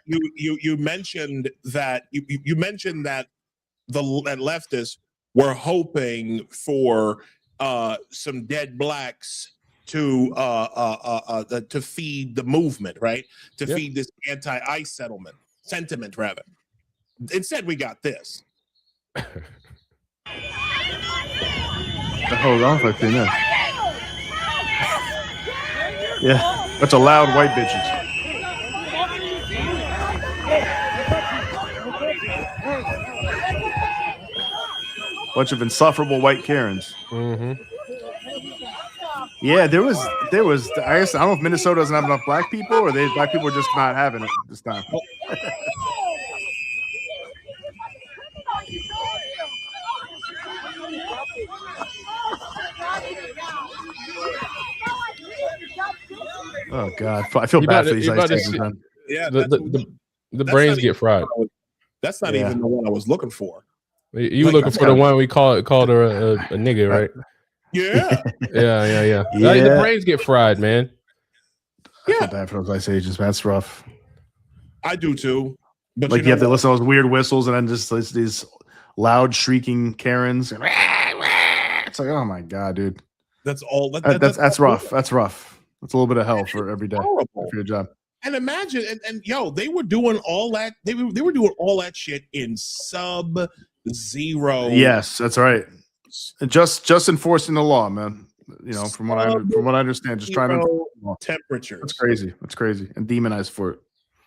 you mentioned that you mentioned that that leftists were hoping for some dead blacks to feed the movement, right? To feed this anti-ICE sentiment, rather. Instead, we got this. The hell wrong with that? Yeah, that's a loud white bitches. Bunch of insufferable white Karens. Mm-hmm. Yeah, there was. I guess I don't know if Minnesota doesn't have enough black people, or black people are just not having it this time. Oh God, I feel bad for these ice takers, man. Yeah, the brains get fried. That's not even the one I was looking for. You like, looking for the one we called her a nigga, right? Yeah. yeah. The brains get fried, man. I feel bad for those ice agents, man. That's rough. I do too. But like you have to listen to those weird whistles and then just these loud shrieking Karens. It's like, oh my God, dude. That's all. That's rough. That's rough. That's a little bit of hell for every day for your job. And imagine, and yo, they were doing all that. They were doing all that shit in sub-zero. Yes, that's right. Just enforcing the law, man. From what I understand, just trying to temperatures. That's crazy. That's crazy. And demonized for it.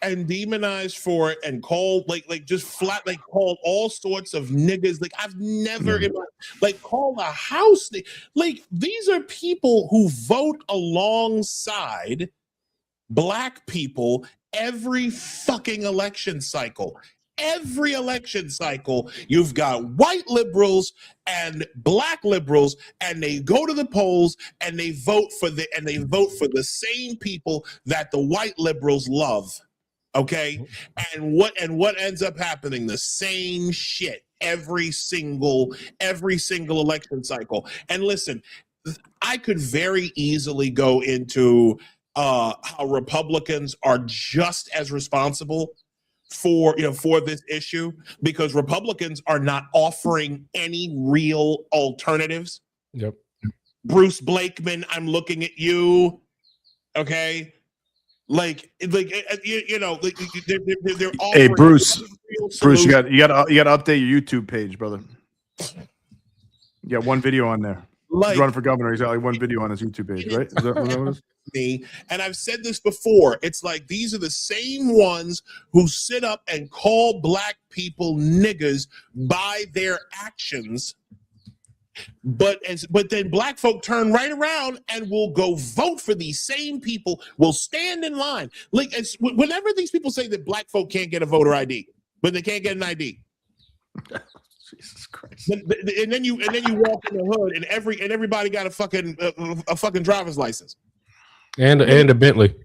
And called like just flat, like called all sorts of niggas. Like I've never called a house. Like these are people who vote alongside black people every fucking election cycle. every election cycle, you've got white liberals and black liberals, and they go to the polls and they vote for the same people that the white liberals love. Okay, and what ends up happening? The same shit every single election cycle. And listen, I could very easily go into how Republicans are just as responsible for this issue, because Republicans are not offering any real alternatives. Yep. Bruce Blakeman, I'm looking at you. Okay. Like they're offering. Hey, Bruce, you got to update your YouTube page, brother. You got one video on there. He's running for governor. He's got like one video on his YouTube page, right? Is that what it is? Me, and I've said this before. It's like these are the same ones who sit up and call black people niggers by their actions. But then black folk turn right around and will go vote for these same people, will stand in line. Like whenever these people say that black folk can't get a voter ID, but they can't get an ID. Jesus Christ. And then you walk in the hood and everybody got a fucking driver's license. And a Bentley.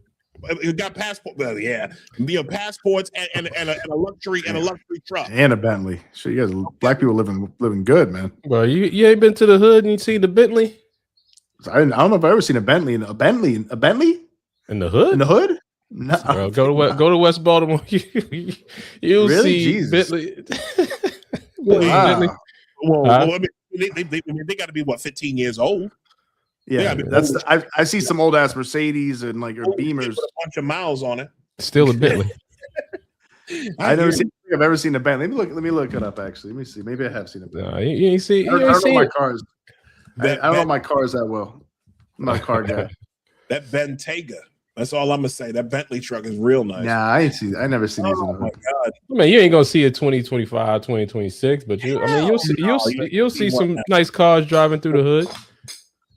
You got passport, passports and a luxury truck and a Bentley. So you guys, black people living good, man. Well, you ain't been to the hood and you see the Bentley. I don't know if I've ever seen a Bentley in the hood. In the hood? No. Bro, go to West Baltimore. You'll really? see Jesus. Bentley. Wow. Well, I mean, they got to be 15 years old. Yeah, that's I see some old ass Mercedes and like Beamers, a bunch of miles on it. Still a Bentley. I've ever seen a Bentley. Let me look it up. Actually, let me see. Maybe I have seen a Bentley. No, you ain't see. I don't know my cars. I don't know my cars that well. I'm not a car guy. That Bentayga. That's all I'm gonna say. That Bentley truck is real nice. Nah, I never seen these. Oh my god! I mean, you ain't gonna see it 2025, 2026, but you'll see some nice cars driving through the hood.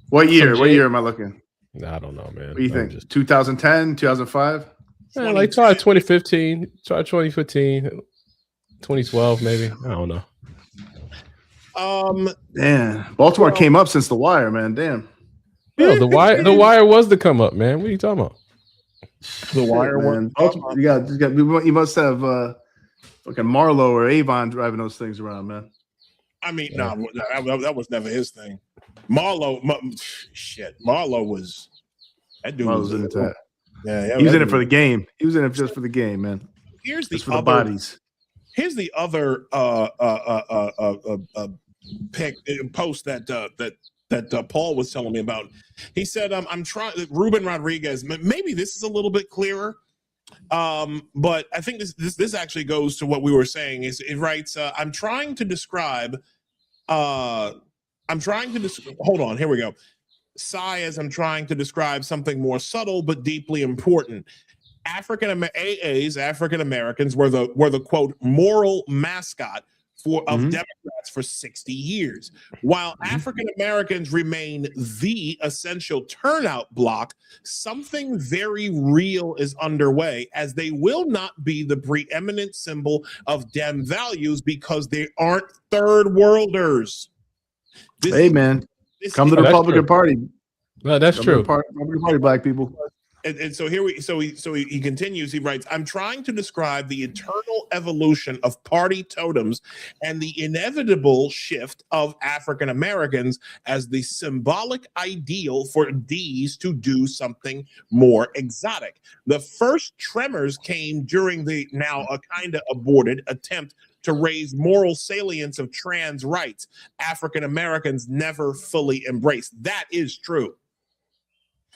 What year? What year am I looking? I don't know, man. What do you think? 2010, 2005? Yeah, like try 2015, try 2015, 2012, maybe. I don't know. Damn, Baltimore came up since The Wire, man. Damn. Yo, the wire was the come up, man. What are you talking about? The Wire one. You must have fucking Marlowe or Avon driving those things around, man. I mean, no, that was never his thing. Marlowe was that dude. Marlowe was into that. Yeah, he was in it for the game. He was in it just for the game, man. Here's just for the bodies. Here's the other post that Paul was telling me about. He said, I'm trying. Ruben Rodriguez. Maybe this is a little bit clearer. But I think this actually goes to what we were saying. It writes, I'm trying to describe. Hold on, here we go. Says, I'm trying to describe something more subtle but deeply important. African Americans were the quote moral mascot of Democrats for 60 years. While African Americans remain the essential turnout block, something very real is underway, as they will not be the preeminent symbol of Dem values because they aren't third worlders. Man, come to the Republican Party. Well, that's true. Republican Party, black people. And so he continues. He writes, I'm trying to describe the eternal evolution of party totems and the inevitable shift of African Americans as the symbolic ideal for D's to do something more exotic. The first tremors came during the now a kind of aborted attempt to raise moral salience of trans rights. African Americans never fully embraced. That is true.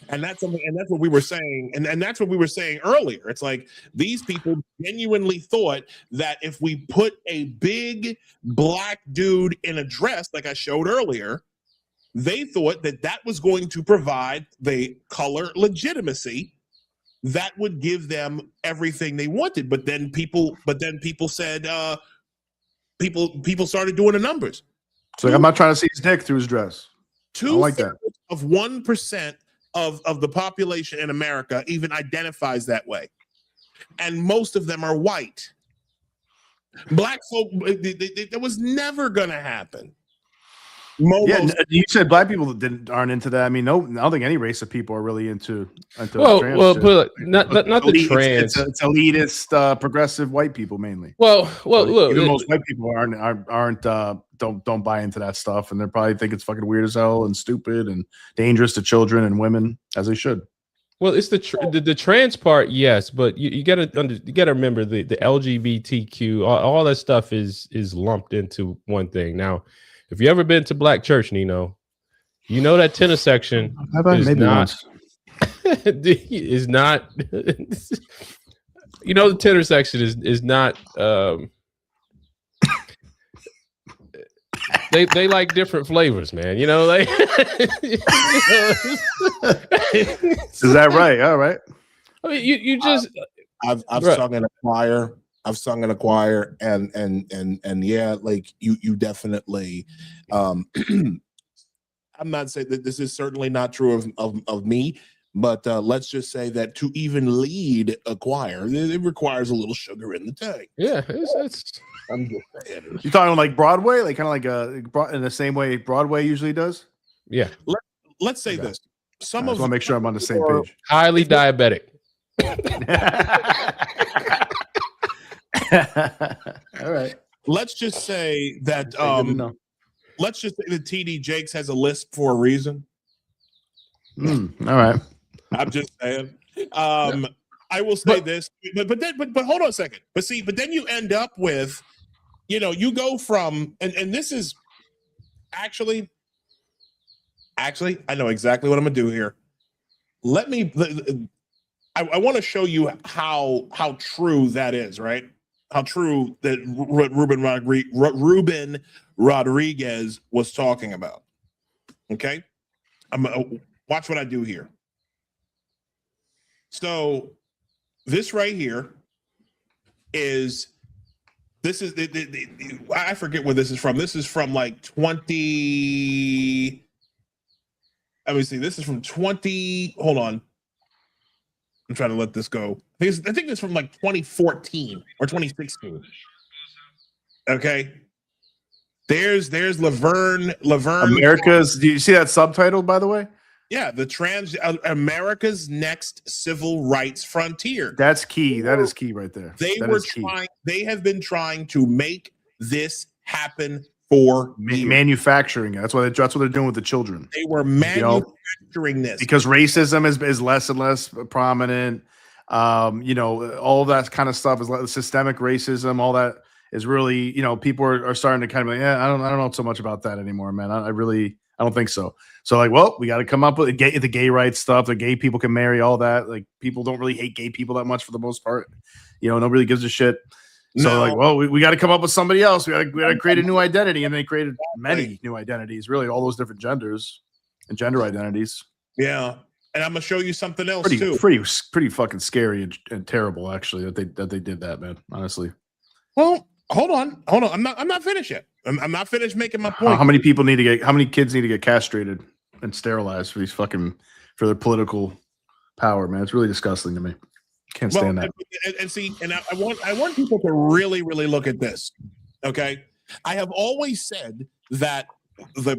And that's what we were saying, and that's what we were saying earlier. It's like these people genuinely thought that if we put a big black dude in a dress, like I showed earlier, they thought that was going to provide the color legitimacy that would give them everything they wanted. But then people said, people started doing the numbers. So I'm not trying to see his dick through his dress. I like that. Of 1% of the population in America even identifies that way, and most of them are white. Black folk, that was never going to happen. Yeah, you said black people aren't into that. I mean, no, I don't think any race of people are really into trans. But not the trans. It's elitist, progressive white people mainly. Well, look, even most white people aren't don't buy into that stuff, and they probably think it's fucking weird as hell and stupid and dangerous to children and women, as they should. Well, it's the trans part, yes, but you gotta remember the LGBTQ, all that stuff is lumped into one thing. Now, if you ever been to Black church, Nino, you know that tenor section is not is not. You know the tenor section is not. They like different flavors, man. You know, like. Is that right? All right. I mean, you just. I've sung in a choir. I've sung in a choir, and yeah, like you definitely. I'm not saying that this is certainly not true of me, but let's just say that to even lead a choir, it requires a little sugar in the tank. Yeah, it's I'm just saying. You're talking like Broadway, like kind of like in the same way Broadway usually does. Yeah. Let's say this. I want to make sure I'm on the same page. Highly diabetic. All right. Let's just say that let's just say that TD Jakes has a lisp for a reason. All right. I'm just saying. I will say this, but hold on a second. But then you end up with, you go from and this is actually I know exactly what I'm gonna do here. I want to show you how true that is, right? How true that Ruben Rodriguez was talking about. Okay, watch what I do here. So this right here is I forget where this is from. This is from like 20. Let me see. This is from 20. Hold on. I'm trying to let this go. I think it's from like 2014 or 2016. Okay. There's Laverne. America's. Do you see that subtitle, by the way? Yeah, America's next civil rights frontier. That's key. That is key right there. They have been trying to make this happen for manufacturing. That's what they're doing with the children. They were manufacturing this because racism is less and less prominent. All that kind of stuff is like systemic racism. All that is really, people are starting to kind of like, I don't know so much about that anymore, man. I don't think so. So like, well, we got to come up with the gay rights stuff. The gay people can marry, all that. Like people don't really hate gay people that much for the most part. Nobody gives a shit. So like, well, we got to come up with somebody else. We got to create a new identity, and they created many new identities. Really, all those different genders and gender identities. Yeah, and I'm gonna show you something else too. Pretty fucking scary and terrible, actually, that they did that, man. Honestly. Well, hold on. I'm not finished yet. I'm not finished making my point. How many kids need to get castrated and sterilized for their political power, man? It's really disgusting to me. Can't stand that. And see, and I want people to really, really look at this. Okay, I have always said that the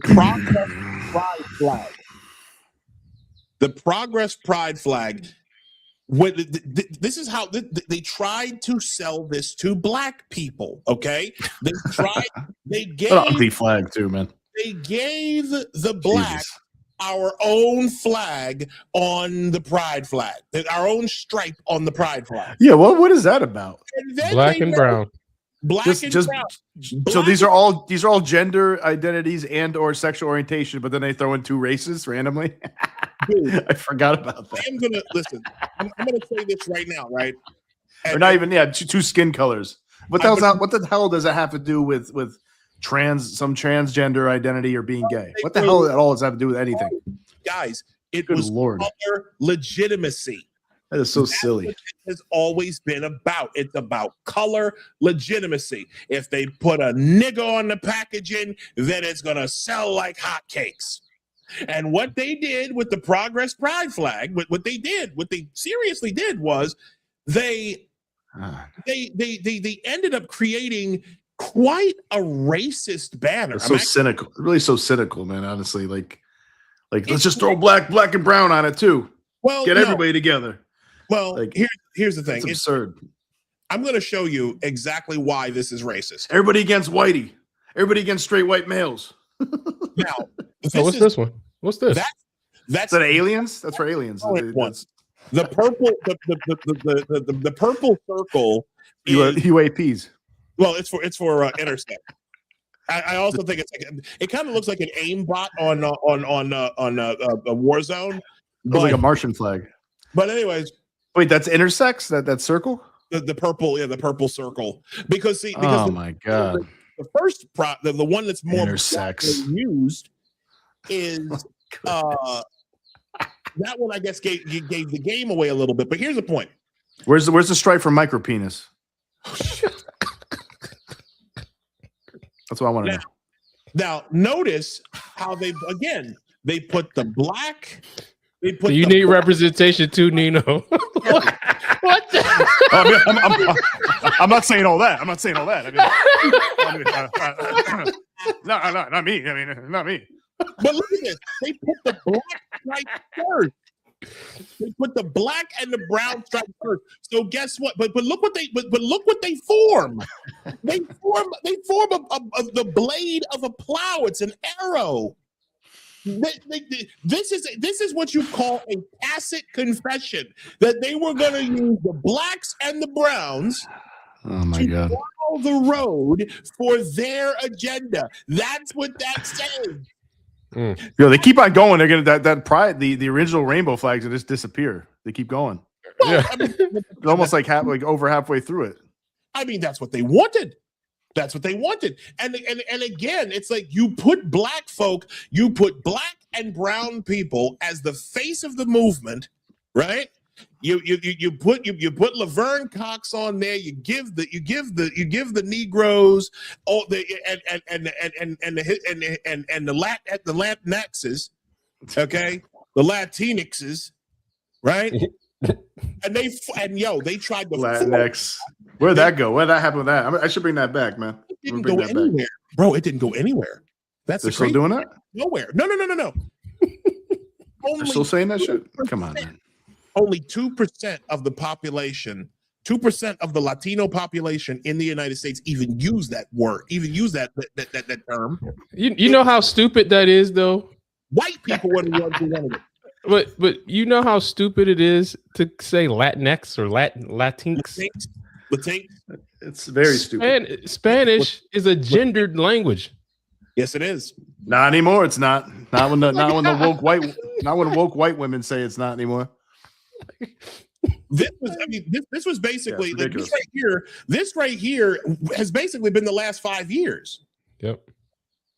Progress Pride flag. This is how they tried to sell this to black people. Okay, they gave ugly flag too, man. They gave the black our own flag on the pride flag, our own stripe on the pride flag. Yeah, what is that about? Black and brown. Black and brown. So these are all gender identities and or sexual orientation, but then they throw in two races randomly. Dude, I forgot about that. I'm gonna listen. I'm gonna say this right now, right? Or not even two skin colors. What the hell does that have to do with some transgender identity or being gay? What the hell at all does that have to do with anything? Guys, it was color legitimacy. That is so silly. What it has always been about. It's about color legitimacy. If they put a nigga on the packaging, then it's gonna sell like hotcakes. And what they did with the Progress Pride flag, what they seriously did was they they ended up creating quite a racist banner. It's so cynical, really so cynical, man. Honestly, like let's just throw black and brown on it too. Well, get everybody together. Well, like, here's the thing. It's absurd. I'm going to show you exactly why this is racist. Everybody against whitey. Everybody against straight white males. Now, what's this one? What's this? That's that aliens. That's for aliens. The purple, the purple circle. UAPs. Well, it's for Intersect. I also think it kind of looks like an aimbot on a Warzone. Like a Martian flag. But anyways, wait, that's Intersects? That circle? The purple, the purple circle. Because oh my god, the first the one that's more used is that one. I guess gave the game away a little bit. But here's the point. Where's the stripe for micro penis? That's what I want to know. Now, notice how they put the black. They put. You need representation too, Nino. What? I'm not saying all that. I'm not saying all that. No, not me. I mean, not me. But look at this. They put the black stripe first. They put the black and the brown stripe first. So guess what? But look what they form. They form the blade of a plow. It's an arrow. This is what you call a tacit confession that they were going to use the blacks and the browns to follow the road for their agenda. That's what that says. Yo, they keep on going. They're gonna that pride the original rainbow flags that just disappear. They keep going. Well, I mean, it's almost like over halfway through it. I mean, that's what they wanted. That's what they wanted. And again, it's like you put black and brown people as the face of the movement, right? You put Laverne Cox on there. You give the Negroes all the Latinxes, okay, the Latinxes, right? And they tried to Latinx. Where'd that go? Where'd that happen with that? I should bring that back, man. It didn't go anywhere, bro. It didn't go anywhere. They're still doing that? Nowhere. No. They're still saying that shit? Come on, man. Only 2% of the population, 2% of the Latino population in the United States even use that word, even use that term. You know how stupid that is, though? White people were the ones who wanted it. But you know how stupid it is to say Latinx or Latinx? Latinx. It's very stupid. Spanish is a gendered language. Yes, it is. Not anymore. It's not. Not when woke white women say it's not anymore. This was basically like this right here has basically been the last 5 years. Yep.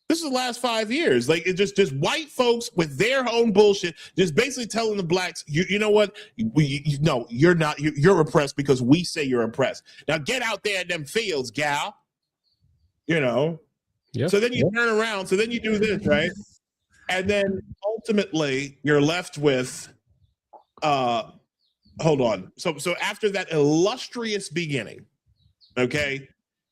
This is the last 5 years. Like it's just white folks with their own bullshit, just basically telling the blacks, you know what? No, you're not. You're oppressed because we say you're oppressed. Now get out there in them fields, gal. You know. Yep. So then you turn around. So then you do this, right? And then ultimately you're left with. Hold on. So after that illustrious beginning, okay,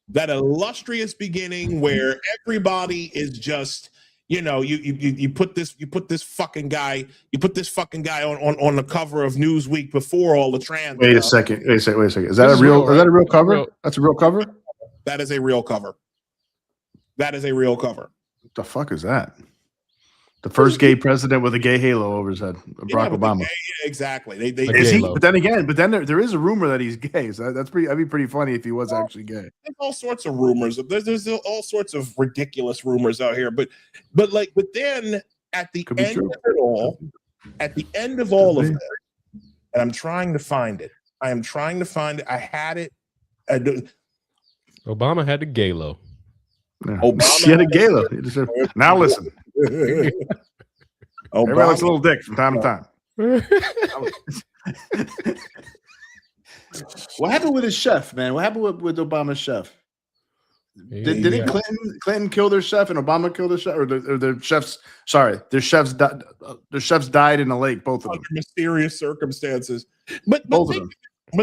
that illustrious beginning where everybody is just, you put this fucking guy on the cover of Newsweek before all the trans. Wait a second. Is that a real cover? That's a real cover? That is a real cover. What the fuck is that? The first gay president with a gay halo over his head, Barack Obama. Exactly. Is he? But then there is a rumor that he's gay. So that'd be pretty funny if he was actually gay. There's all sorts of rumors. There's all sorts of ridiculous rumors out here. But then at the end of it all, of it, and I'm trying to find it. I had it. Obama had a gay-lo. She had a gay-lo. Now listen. Everybody looks a little dick from time to time. What happened with his chef, man? What happened with Obama's chef? Did Clinton kill their chef and Obama killed their chef, or their chefs? Sorry, their chefs died in the lake. Both of them, under mysterious circumstances. But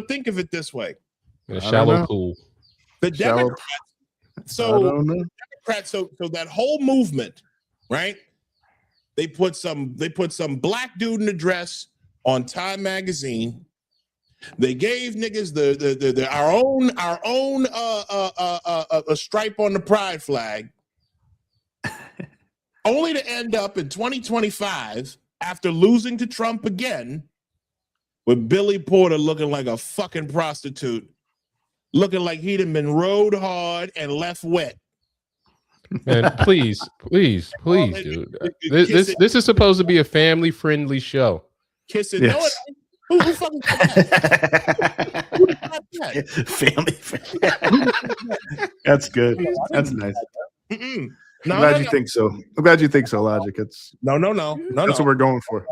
think of it this way: In a shallow pool. The Shallow. Democrats. I don't know. Democrats. So that whole movement, right? They put some black dude in a dress on Time magazine. They gave niggas our own a stripe on the pride flag, only to end up in 2025 after losing to Trump again, with Billy Porter looking like a fucking prostitute, looking like he'd have been rode hard and left wet. And please, dude. This is supposed to be a family-friendly show. Kissing. Yes. No, who fucking that? Family. That's good. That's nice. No, I'm glad you think so. I'm glad you think so, Logic. It's no. That's what we're going for.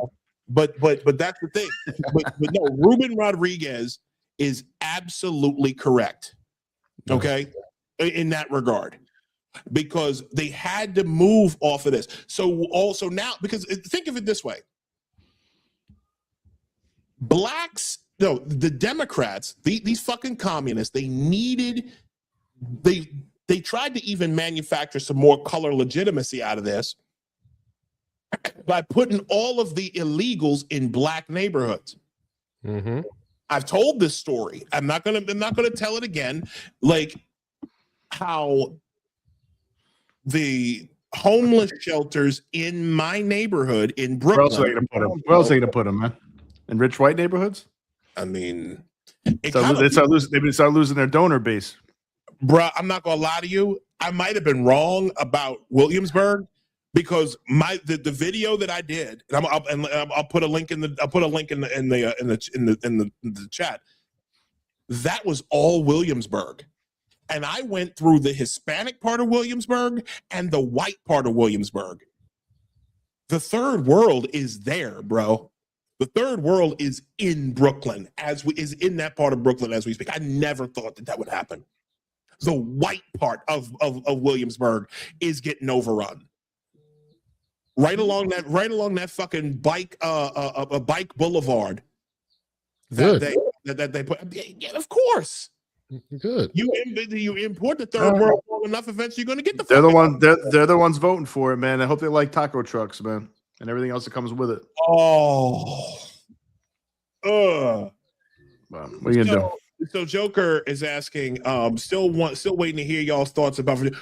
But that's the thing. But no, Ruben Rodriguez is absolutely correct. Okay, in that regard, because they had to move off of this. So also now, because think of it this way: the Democrats, these fucking communists, they tried to even manufacture some more color legitimacy out of this by putting all of the illegals in black neighborhoods. Mm-hmm. I've told this story. I'm not gonna tell it again. Like how the homeless shelters in my neighborhood in Brooklyn. Where else are you gonna put them, man? In rich white neighborhoods? I mean, they start losing their donor base. Bruh, I'm not gonna lie to you. I might have been wrong about Williamsburg, because the video that I did, and I'll put a link in the chat. That was all Williamsburg, and I went through the Hispanic part of Williamsburg and the white part of Williamsburg. The third world is there, bro. The third world is in Brooklyn, is in that part of Brooklyn as we speak. I never thought that would happen. The white part of Williamsburg is getting overrun. Right along that fucking bike boulevard. That they put. Yeah, of course. Good. You import the third world long enough, eventually you're going to get the. They're the ones voting for it, man. I hope they like taco trucks, man, and everything else that comes with it. Oh. Well, what are you gonna do? So Joker is asking, still waiting to hear y'all's thoughts about Virginia.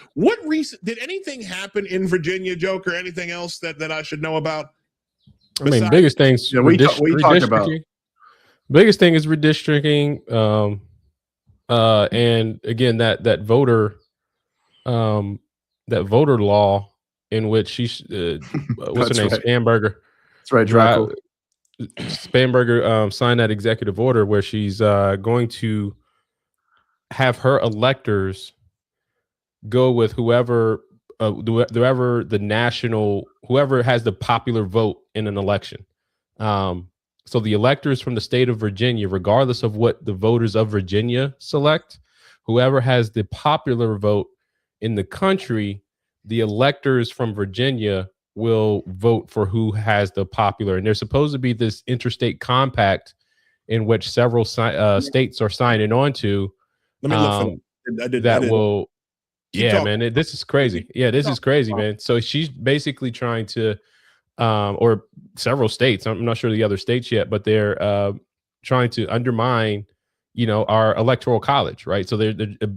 Did anything happen in Virginia, Joker? Anything else that I should know about? I mean, biggest things. Yeah, we talked about. Biggest thing is redistricting, and again that voter law in which what's her name, Spanberger. That's right, Draco. Spanberger signed that executive order where she's going to have her electors go with whoever has the popular vote in an election. So the electors from the state of Virginia, regardless of what the voters of Virginia select, whoever has the popular vote in the country, the electors from Virginia will vote for who has the popular. And there's supposed to be this interstate compact in which several states are signing on to. Let me look for man, this is crazy. Yeah, this is crazy, man. So she's basically trying to, or several states, I'm not sure the other states yet, but they're trying to undermine, our electoral college, right? So they're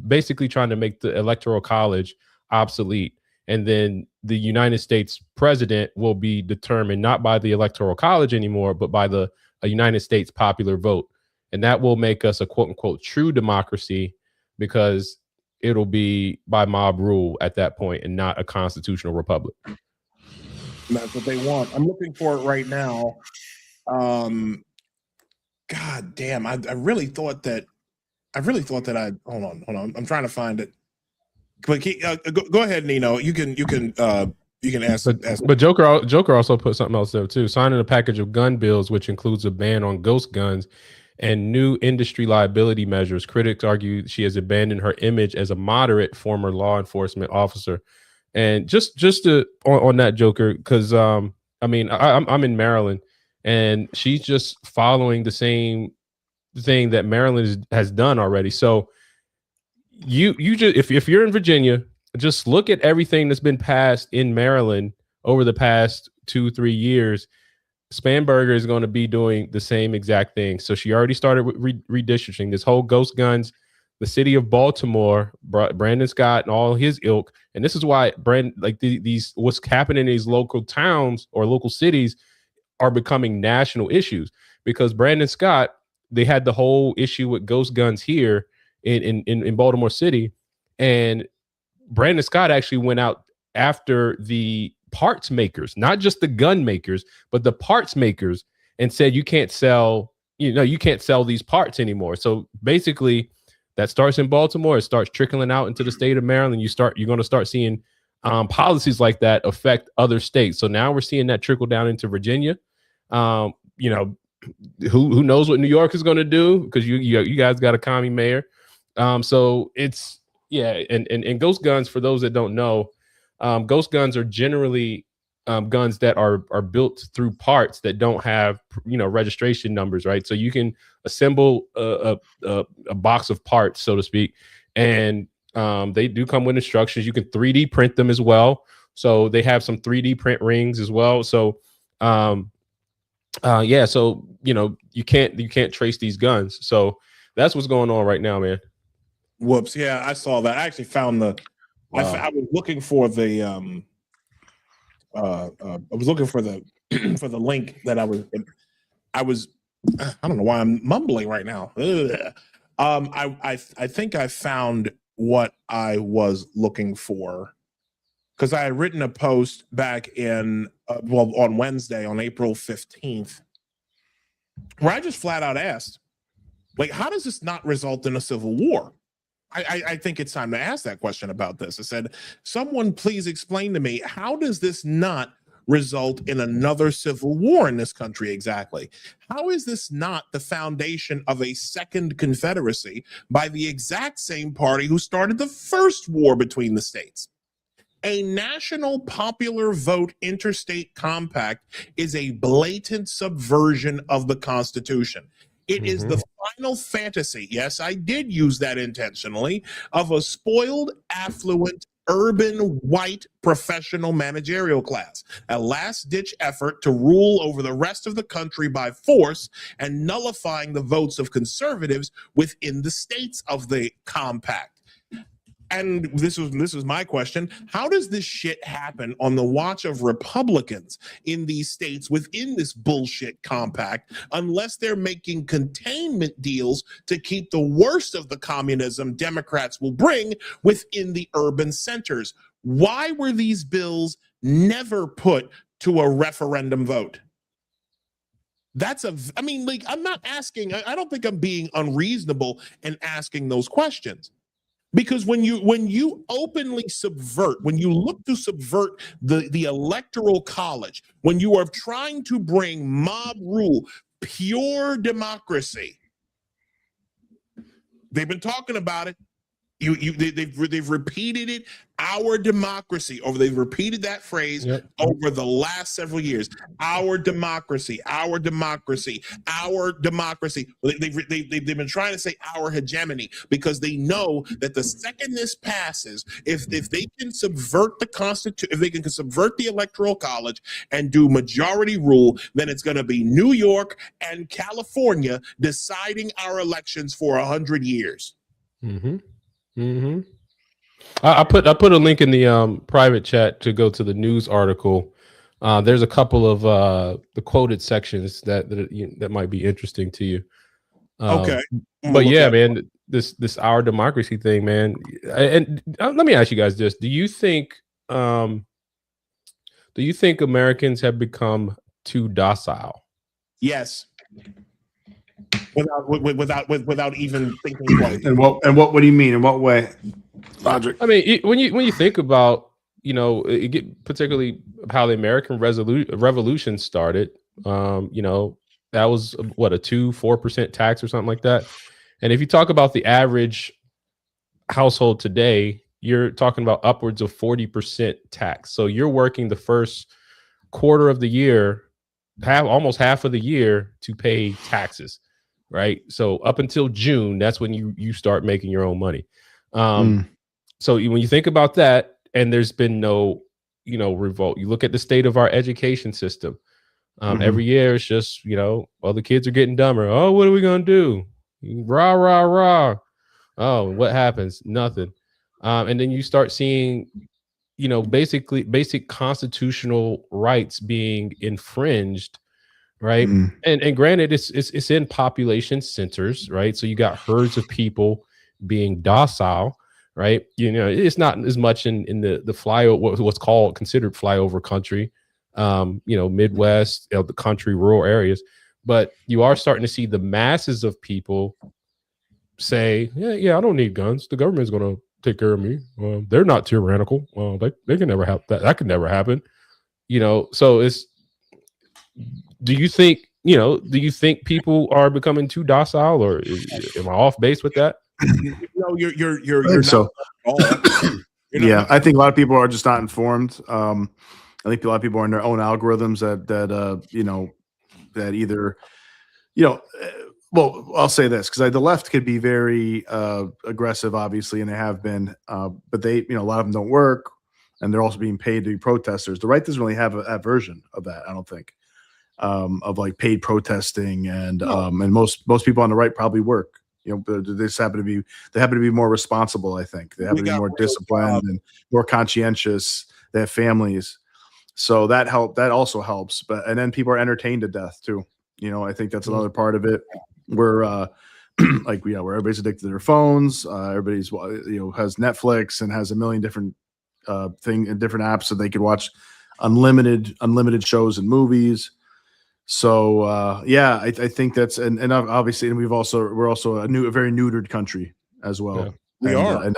basically trying to make the electoral college obsolete. And then the United States president will be determined not by the electoral college anymore, but by a United States popular vote. And that will make us a quote unquote true democracy, because it'll be by mob rule at that point and not a constitutional republic. That's what they want. I'm looking for it right now. God damn. I really thought that hold on. I'm trying to find it. But go ahead, Nino. You can ask. But Joker also put something else there too. Signing a package of gun bills, which includes a ban on ghost guns and new industry liability measures. Critics argue she has abandoned her image as a moderate former law enforcement officer. And just on that, Joker, because I'm in Maryland, and she's just following the same thing that Maryland has done already. So you just if you're in Virginia, just look at everything that's been passed in Maryland over the past 2-3 years. Spanberger is going to be doing the same exact thing. So she already started with redistricting. This whole ghost guns, the city of Baltimore, Brandon Scott and all his ilk. And this is why these what's happening in these local towns or local cities are becoming national issues, because Brandon Scott, they had the whole issue with ghost guns here in Baltimore City. And Brandon Scott actually went out after the parts makers, not just the gun makers, but the parts makers, and said, you can't sell these parts anymore. So basically that starts in Baltimore. It starts trickling out into the state of Maryland. You're going to start seeing policies like that affect other states. So now we're seeing that trickle down into Virginia. Who knows what New York is going to do, because you guys got a commie mayor. So it's, and ghost guns, for those that don't know, ghost guns are generally guns that are built through parts that don't have registration numbers, right? So you can assemble a box of parts, so to speak, and they do come with instructions. You can 3D print them as well, so they have some 3D print rings as well. So so you can't trace these guns. So that's what's going on right now, man. Whoops. Yeah, I saw that. I actually found the. Wow. I was looking for the. I was looking for the for the link that I was. I don't know why I'm mumbling right now. I think I found what I was looking for, because I had written a post back in on Wednesday, on April 15th, where I just flat out asked, like, how does this not result in a civil war? I think it's time to ask that question about this. I said, someone please explain to me, how does this not result in another civil war in this country exactly? How is this not the foundation of a second Confederacy by the exact same party who started the first war between the states? A national popular vote interstate compact is a blatant subversion of the Constitution. It is the final fantasy, yes, I did use that intentionally, of a spoiled, affluent, urban, white, professional managerial class. A last-ditch effort to rule over the rest of the country by force and nullifying the votes of conservatives within the states of the compact. And this was my question. How does this shit happen on the watch of Republicans in these states within this bullshit compact, unless they're making containment deals to keep the worst of the communism Democrats will bring within the urban centers? Why were these bills never put to a referendum vote? I'm not asking, I don't think I'm being unreasonable in asking those questions. Because when you openly subvert, when you look to subvert the electoral college, when you are trying to bring mob rule, pure democracy, they've been talking about it. They've repeated it, our democracy, they've repeated that phrase over the last several years. Our democracy, our democracy, our democracy. They've been trying to say our hegemony, because they know that the second this passes, if they can subvert the Constitution, if they can subvert the electoral college and do majority rule, then it's going to be New York and California deciding our elections for 100 years. I put a link in the private chat to go to the news article. There's a couple of the quoted sections that might be interesting to you. Okay, but yeah, man, this our democracy thing, man. And let me ask you guys this: Do you think Americans have become too docile? Yes. Without even thinking twice. And what do you mean? In what way? Logic. I mean, when you think about, particularly how the American Revolution started, that was what, a 4% tax or something like that. And if you talk about the average household today, you're talking about upwards of 40% tax. So you're working the first quarter of the year, almost half of the year, to pay taxes. right? So up until June, that's when you start making your own money. So when you think about that, and there's been no, revolt. You look at the state of our education system. Every year it's just, well, the kids are getting dumber. Oh, what are we gonna do? Rah, rah, rah. Oh, what happens? Nothing. And then you start seeing, basically basic constitutional rights being infringed, right? And granted, it's in population centers, right? So you got herds of people being docile, right? It's not as much in the flyover, what's considered flyover country, Midwest, the country, rural areas. But you are starting to see the masses of people say, yeah, I don't need guns. The government's going to take care of me. They're not tyrannical. They can never have that. That could never happen. So it's, do you think people are becoming too docile, or am I off base with that? No, you're not so. Yeah, I think a lot of people are just not informed. I think a lot of people are in their own algorithms that either, well, I'll say this, because the left could be very aggressive, obviously, and they have been, but they, a lot of them don't work, and they're also being paid to be protesters. The right doesn't really have a version of that, I don't think, of like paid protesting, and most people on the right probably work. They just happen to be more responsible. I think they happen to be more disciplined and more conscientious. They have families, so that also helps. And then people are entertained to death too. I think that's another part of it. Where where everybody's addicted to their phones. Everybody's has Netflix and has a million different different apps that they could watch unlimited shows and movies. So I think that's and obviously, and we're also a very neutered country as well. Yeah, we are.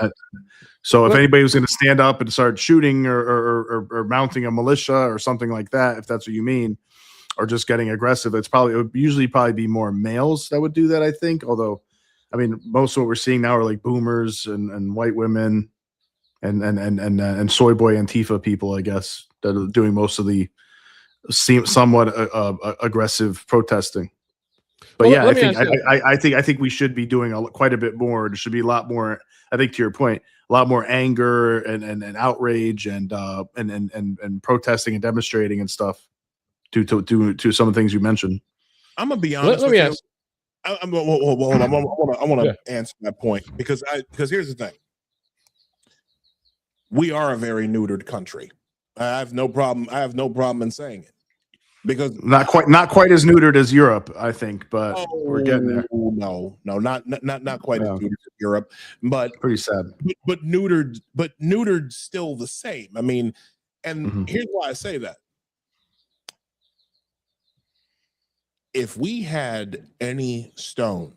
So if anybody was going to stand up and start shooting or mounting a militia or something like that, if that's what you mean, or just getting aggressive, it would usually be more males that would do that, I think. Although, I mean, most of what we're seeing now are like boomers and white women and soy boy Antifa people, I guess, that are doing most of the somewhat aggressive protesting. But I think we should be doing quite a bit more. There should be a lot more. I think, to your point, a lot more anger and outrage and protesting and demonstrating and stuff to some of the things you mentioned. I'm gonna be honest with you. I want to answer that point because here's the thing. We are a very neutered country. I have no problem in saying it. Because not quite as neutered as Europe, I think, but we're getting there. No, not quite as neutered as Europe, but pretty sad. But neutered still the same. I mean, and here's why I say that. If we had any stones,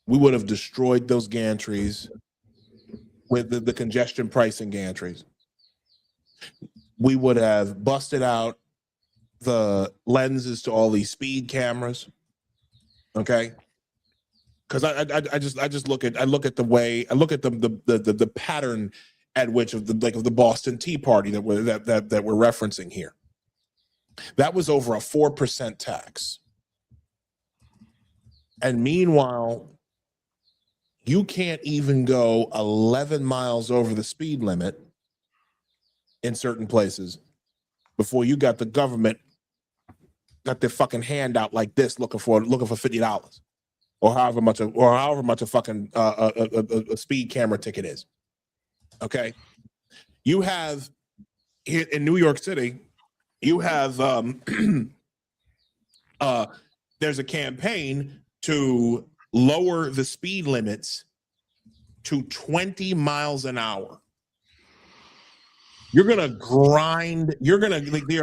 we would have destroyed those gantries with the congestion pricing gantries. We would have busted out the lenses to all these speed cameras. Okay. Because I just look at the pattern at which of the Boston Tea Party that we're referencing here. That was over a 4% tax. And meanwhile, you can't even go 11 miles over the speed limit in certain places before you got the government got their fucking hand out like this looking for $50 or however much a fucking a speed camera ticket is. Okay. You have here in New York City, you have there's a campaign to lower the speed limits to 20 miles an hour. They are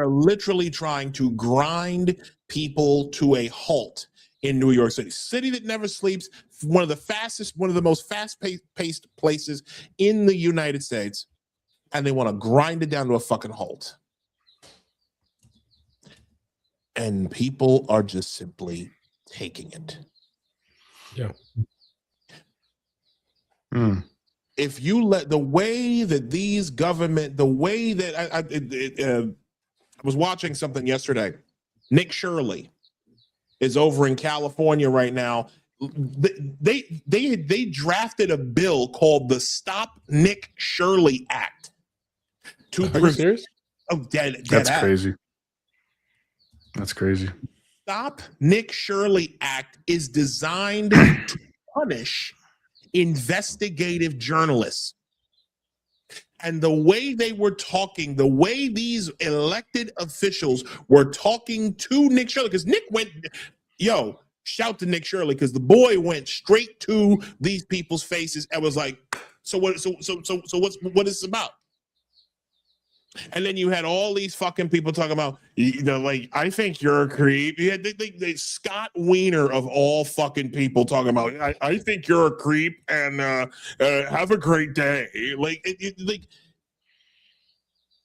literally trying to grind people to a halt in New York City. City that never sleeps, one of the most fast-paced places in the United States, and they want to grind it down to a fucking halt. And people are just simply taking it. Yeah. If you let the way that these government, the way that I was watching something yesterday, Nick Shirley, is over in California right now. They drafted a bill called the Stop Nick Shirley Act. Are you serious? Oh, dead That's ass. crazy. That's crazy. Stop Nick Shirley Act is designed to punish investigative journalists. And the way they were talking, the way these elected officials were talking to Nick Shirley, because Nick went, yo, shout to Nick Shirley, because the boy went straight to these people's faces and was like, so what is this about? And then you had all these fucking people talking about, like, I think you're a creep. You had Scott Wiener of all fucking people talking about, I think you're a creep and have a great day. Like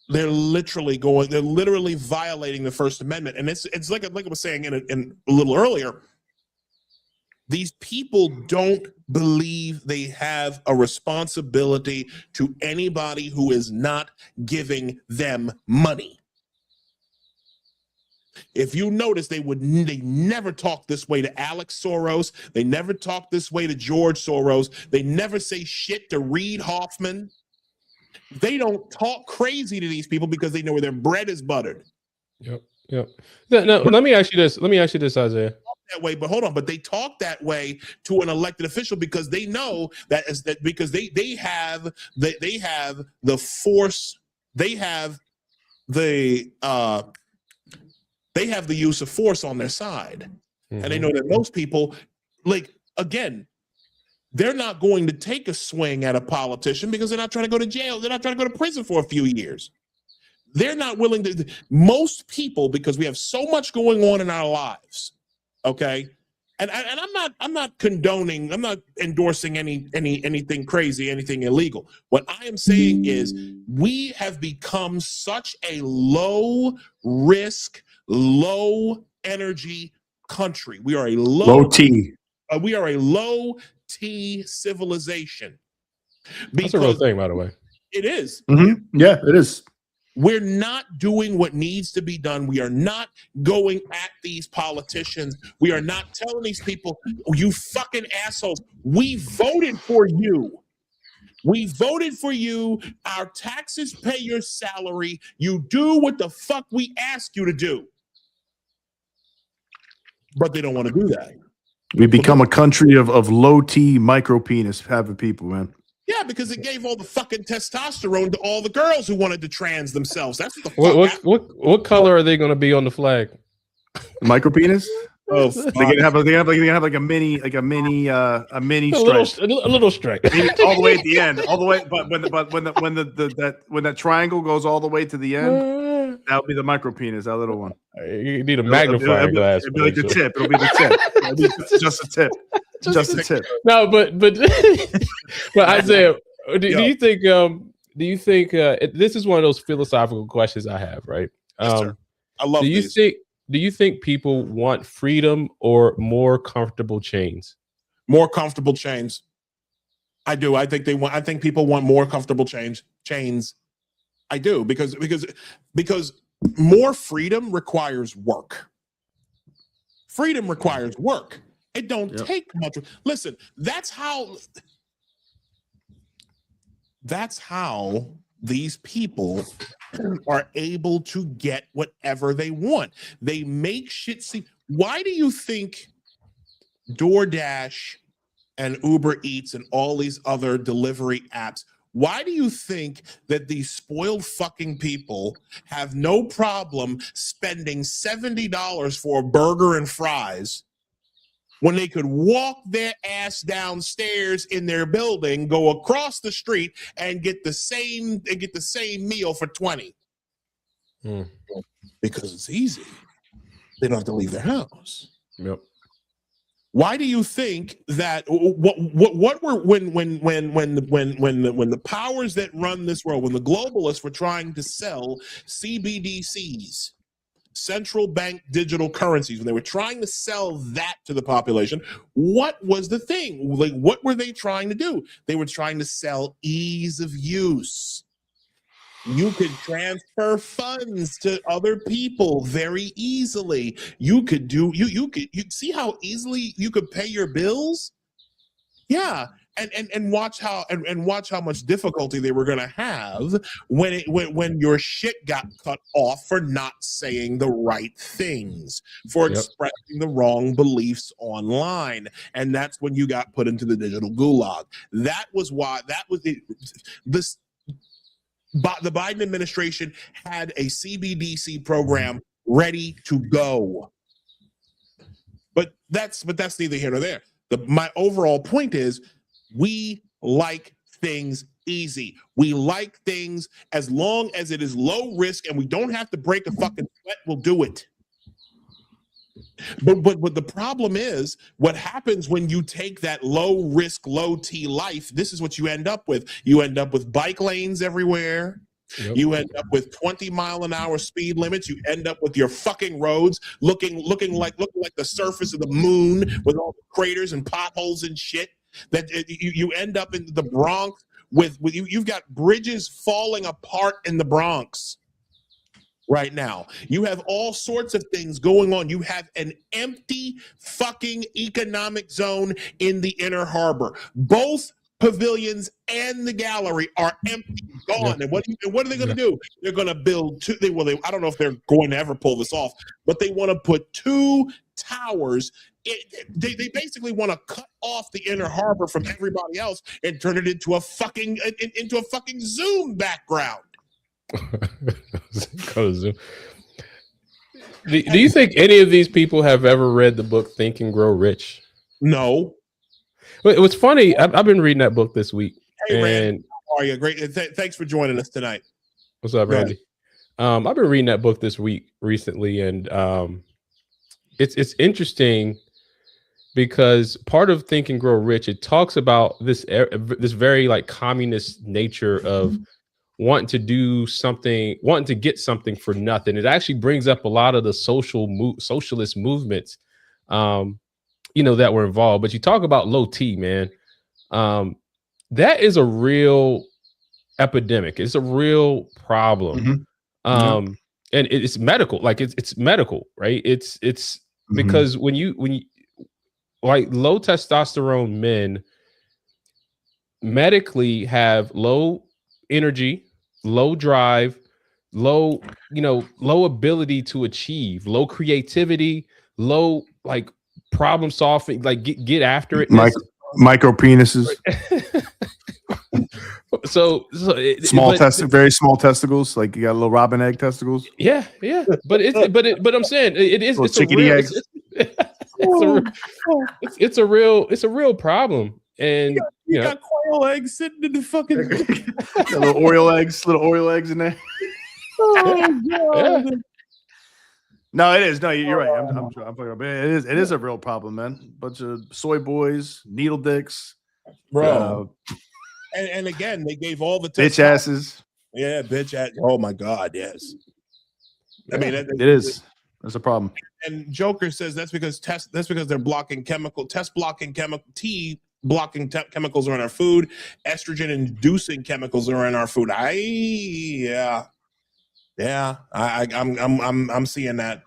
they're literally violating the First Amendment. And it's like I was saying in a little earlier, these people don't believe they have a responsibility to anybody who is not giving them money. If you notice, they never talk this way to Alex Soros. They never talk this way to George Soros. They never say shit to Reid Hoffman. They don't talk crazy to these people because they know where their bread is buttered. Yep. No, let me ask you this, Isaiah. That way, but hold on, but they talk that way to an elected official because they know because they have the force, they have the use of force on their side. Mm-hmm. And they know that most people, like, again, they're not going to take a swing at a politician because they're not trying to go to jail. They're not trying to go to prison for a few years. They're not willing to. Most people, because we have so much going on in our lives. Okay. And I'm not condoning, I'm not endorsing anything crazy, anything illegal. What I am saying is we have become such a low risk, low energy country. We are a low T. We are a low T civilization. That's a real thing, by the way. It is. Mm-hmm. Yeah, it is. We're not doing what needs to be done. We are not going at these politicians. We are not telling these people, you fucking assholes, we voted for you. We voted for you. Our taxes pay your salary. You do what the fuck we ask you to do. But they don't want to do that. We become a country of low T micro penis having people, man. Yeah, because it gave all the fucking testosterone to all the girls who wanted to trans themselves. That's what the fuck. What color are they going to be on the flag? Micro penis. Oh, they're gonna have like a mini stripe, a little stripe, all the way at the end, all the way. But when that triangle goes all the way to the end, that'll be the micro penis, that little one. You need a magnifying glass. It'll be like the tip. It'll be the tip. It'll be just a tip. Just a tip. No, but Isaiah, do you think this is one of those philosophical questions I have, right? Yes, sir. I love these. Do you think people want freedom or more comfortable chains? More comfortable chains. I do. I think people want more comfortable chains. I do because more freedom requires work. Freedom requires work. It don't take much. Listen, that's how these people are able to get whatever they want. They make shit seem. Why do you think DoorDash and Uber Eats and all these other delivery apps, why do you think that these spoiled fucking people have no problem spending $70 for a burger and fries when they could walk their ass downstairs in their building, go across the street, and get the same meal for $20? Because it's easy. They don't have to leave their house. Yep. Why do you think that what were when the powers that run this world, when the globalists were trying to sell CBDCs, central bank digital currencies, when they were trying to sell that to the population, what was the thing? Like, what were they trying to do? They were trying to sell ease of use. You could transfer funds to other people very easily. You could do you see how easily you could pay your bills? Yeah. And watch how and watch how much difficulty they were going to have when your shit got cut off for not saying the right things, for expressing the wrong beliefs online, and that's when you got put into the digital gulag. That was why the Biden administration had a CBDC program ready to go. But that's neither here nor there. My overall point is we like things easy. We like things as long as it is low risk and we don't have to break a fucking sweat, we'll do it. But the problem is what happens when you take that low risk, low T life. This is what you end up with. You end up with bike lanes everywhere. Yep. You end up with 20-mile-an-hour speed limits. You end up with your fucking roads looking like the surface of the moon with all the craters and potholes and shit. That you end up in the Bronx with you've got bridges falling apart in the Bronx. Right now, you have all sorts of things going on. You have an empty fucking economic zone in the Inner Harbor. Both pavilions and the gallery are empty, gone. Yeah. And what are they going to do? They're going to build two. I don't know if they're going to ever pull this off, but they want to put two towers. They basically want to cut off the Inner Harbor from everybody else and turn it into a fucking Zoom background. Do you think any of these people have ever read the book Think and Grow Rich? No. It was funny. I've been reading that book this week. Hey, Randy, how are you? Great. Thanks for joining us tonight. What's up, Randy? I've been reading that book this week recently, and it's interesting because part of Think and Grow Rich, it talks about this very like communist nature of wanting to do something, wanting to get something for nothing. It actually brings up a lot of the socialist movements, that were involved. But you talk about low T, man. That is a real epidemic. It's a real problem. And it's medical. Like it's medical, right? It's because when you like low testosterone men medically have low energy, low drive, low ability to achieve, low creativity, low like problem solving, like get after it. Micro penises. Very small testicles. Like you got little robin egg testicles. Yeah. But I'm saying it's chickadee eggs. It's a real problem. And you got quail eggs sitting in the fucking little Oreo eggs in there. Oh god. Yeah. No, it is. No, you're right. I'm fucking up. It is a real problem, man. Bunch of soy boys, needle dicks, bro. And again, they gave all the bitch asses. Yeah, bitch ass. Oh my god, yes. I mean, it is. That's a problem. And Joker says that's because they're blocking chemicals are in our food. Estrogen inducing chemicals are in our food. I'm seeing that.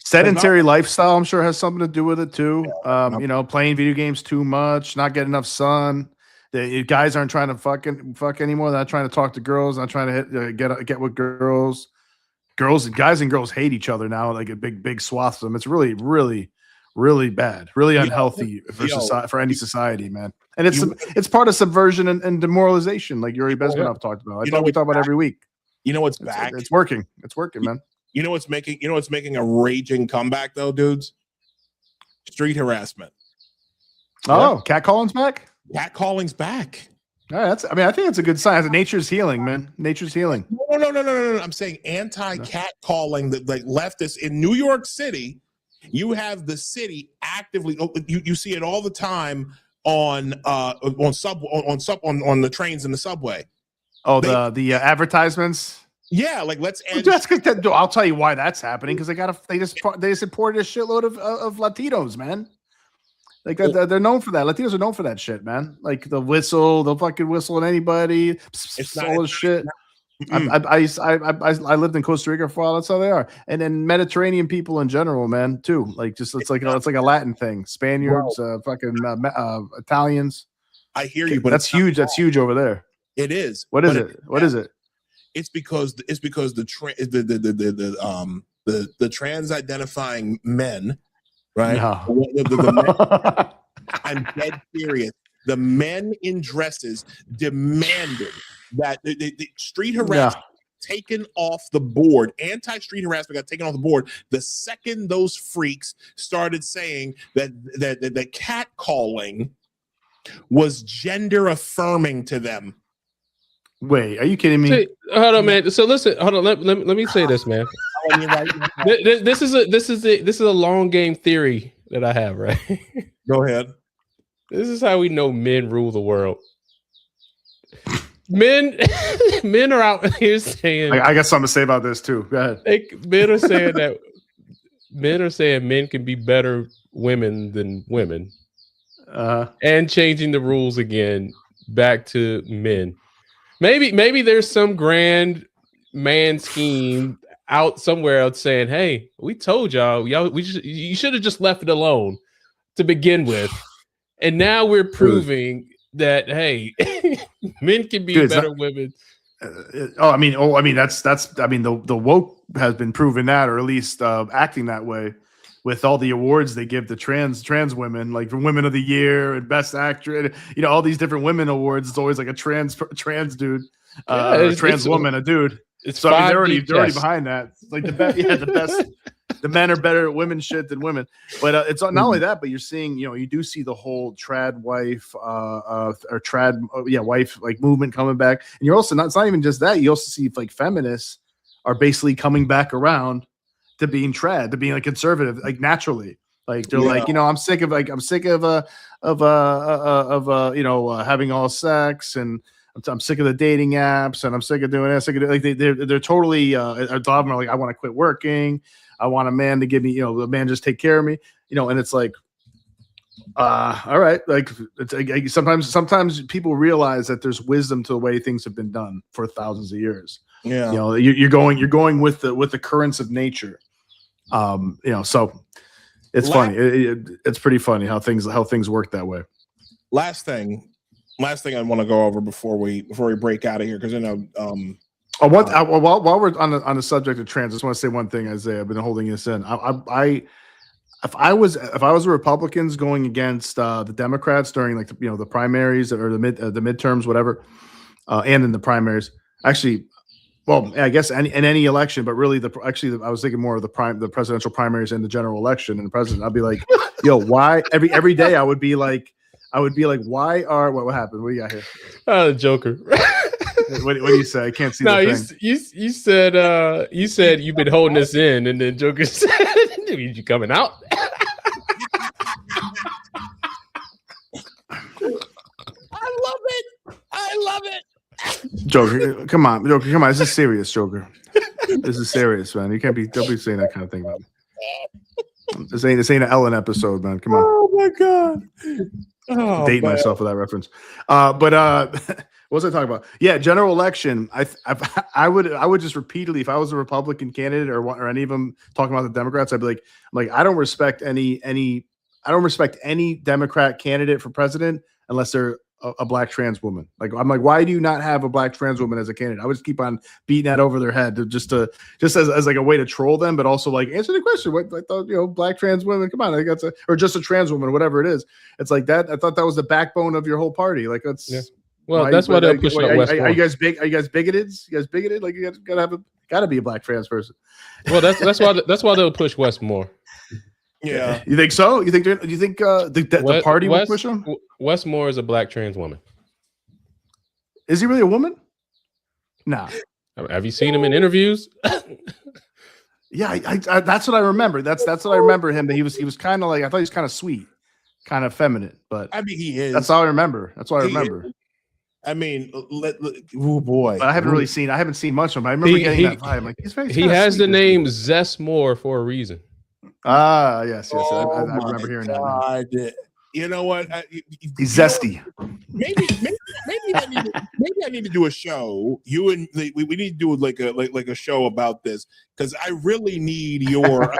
Sedentary lifestyle, I'm sure, has something to do with it too. Playing video games too much, not getting enough sun. The guys aren't trying to fuck anymore. They're not trying to talk to girls. Not trying to get with girls. Guys and girls hate each other now. Like a big swath of them. It's really, really, really bad. Really unhealthy for any society, man. And it's part of subversion and demoralization, like Yuri Bezmenov talked about. We talk about every week. You know what's back? It's working. It's working, man. You know what's making a raging comeback though, dudes? Street harassment. Oh, catcalling's back? Catcalling's back. I think it's a good sign. Nature's healing, man. Nature's healing. No. I'm saying anti-catcalling, that like leftists in New York City. You have the city actively. You see it all the time on the trains and the subway. Oh, the advertisements. Yeah, like let's end. I'll tell you why that's happening, because they supported a shitload of Latinos, man. Like they're known for that. Latinos are known for that shit, man. Like they'll fucking whistle at anybody. It's all this shit. I lived in Costa Rica for a while. That's how they are, and then Mediterranean people in general, man, too. Like just it's like a Latin thing. Spaniards, Italians. I hear you, but that's huge. That's huge over there. It is. What is it? What is it? It's because the trans identifying men, right? No. I'm dead serious. The men in dresses demanded that the street harassment taken off the board. Anti-street harassment got taken off the board the second those freaks started saying that the catcalling was gender affirming to them. Wait, are you kidding me? Hold on, man. So listen, hold on. Let me say this, man. This is a long game theory that I have, right? Go ahead. This is how we know men rule the world. Men are out here saying. I got something to say about this too. Go ahead. Men are saying men can be better women than women, and changing the rules again back to men. Maybe there's some grand man scheme out somewhere else saying, "Hey, we told y'all, you should have just left it alone to begin with." And now we're proving that, hey, men can be better women. I mean, that's the woke has been proving that, or at least acting that way with all the awards they give to trans women, like for Women of the Year and Best Actress, all these different women awards. It's always like a trans dude, or trans woman, a dude. So I mean, they're already behind that. It's like the best. The men are better at women shit than women, but it's not only that. But you're seeing, you do see the whole trad wife, or trad wife like movement coming back, and you're also it's not even just that. You also see like feminists are basically coming back around to being trad, to being like conservative, like naturally. Like they're like, I'm sick of having all sex, and I'm sick of the dating apps, and I'm sick of doing that. They're totally like, I want to quit working. I want a man to give me, the man just take care of me, and it's like, all right. Like, it's sometimes people realize that there's wisdom to the way things have been done for thousands of years. Yeah. You're going with the currents of nature. So it's funny. It's pretty funny how things work that way. Last thing I want to go over before we break out of here, because while we're on the subject of trans, I just want to say one thing, Isaiah. I've been holding this in. If I was the Republicans going against the Democrats during like the primaries or the midterms, whatever, and in the primaries, actually, well, I guess in any election, but really I was thinking more of the presidential primaries and the general election and the president. I'd be like, why every day I would be like, why are what happened? What do you got here? Joker. What do you say? I can't see. No, you said you've been holding this in, and then Joker said, "You coming out?" I love it. Joker, come on. This is serious, Joker. This is serious, man. Don't be saying that kind of thing about me. This ain't an Ellen episode, man. Come on. Oh my god. Date myself with that reference. What was I talking about? Yeah, general election. I would just repeatedly, if I was a Republican candidate or any of them talking about the Democrats, I'd be like, I don't respect any Democrat candidate for president unless they're a black trans woman. Like, I'm like, why do you not have a black trans woman as a candidate? I would just keep on beating that over their head just as like a way to troll them, but also like answer the question. What I thought, black trans women, come on, I got or just a trans woman, whatever it is. It's like that. I thought that was the backbone of your whole party. Like that's well, that's why they're pushing up Wes Moore. Are you guys big? Are you guys bigoted? Like you gotta be a black trans person. Well, that's why they'll push Wes Moore. Yeah, you think so? You think the party will push him? Wes Moore is a black trans woman. Is he really a woman? Nah. Have you seen him in interviews? Yeah, I that's what I remember. That's what I remember him. That he was kind of like, I thought he was kind of sweet, kind of feminine. But I mean, he is. That's all I remember. That's what I remember. I mean, oh boy, but I haven't seen much of him. I remember getting that vibe. I'm like, he has the name Zes Moore for a reason. Yes. I remember hearing that. You know what? He's zesty. Maybe I need to do a show. You and we need to do like a show about this because I really need your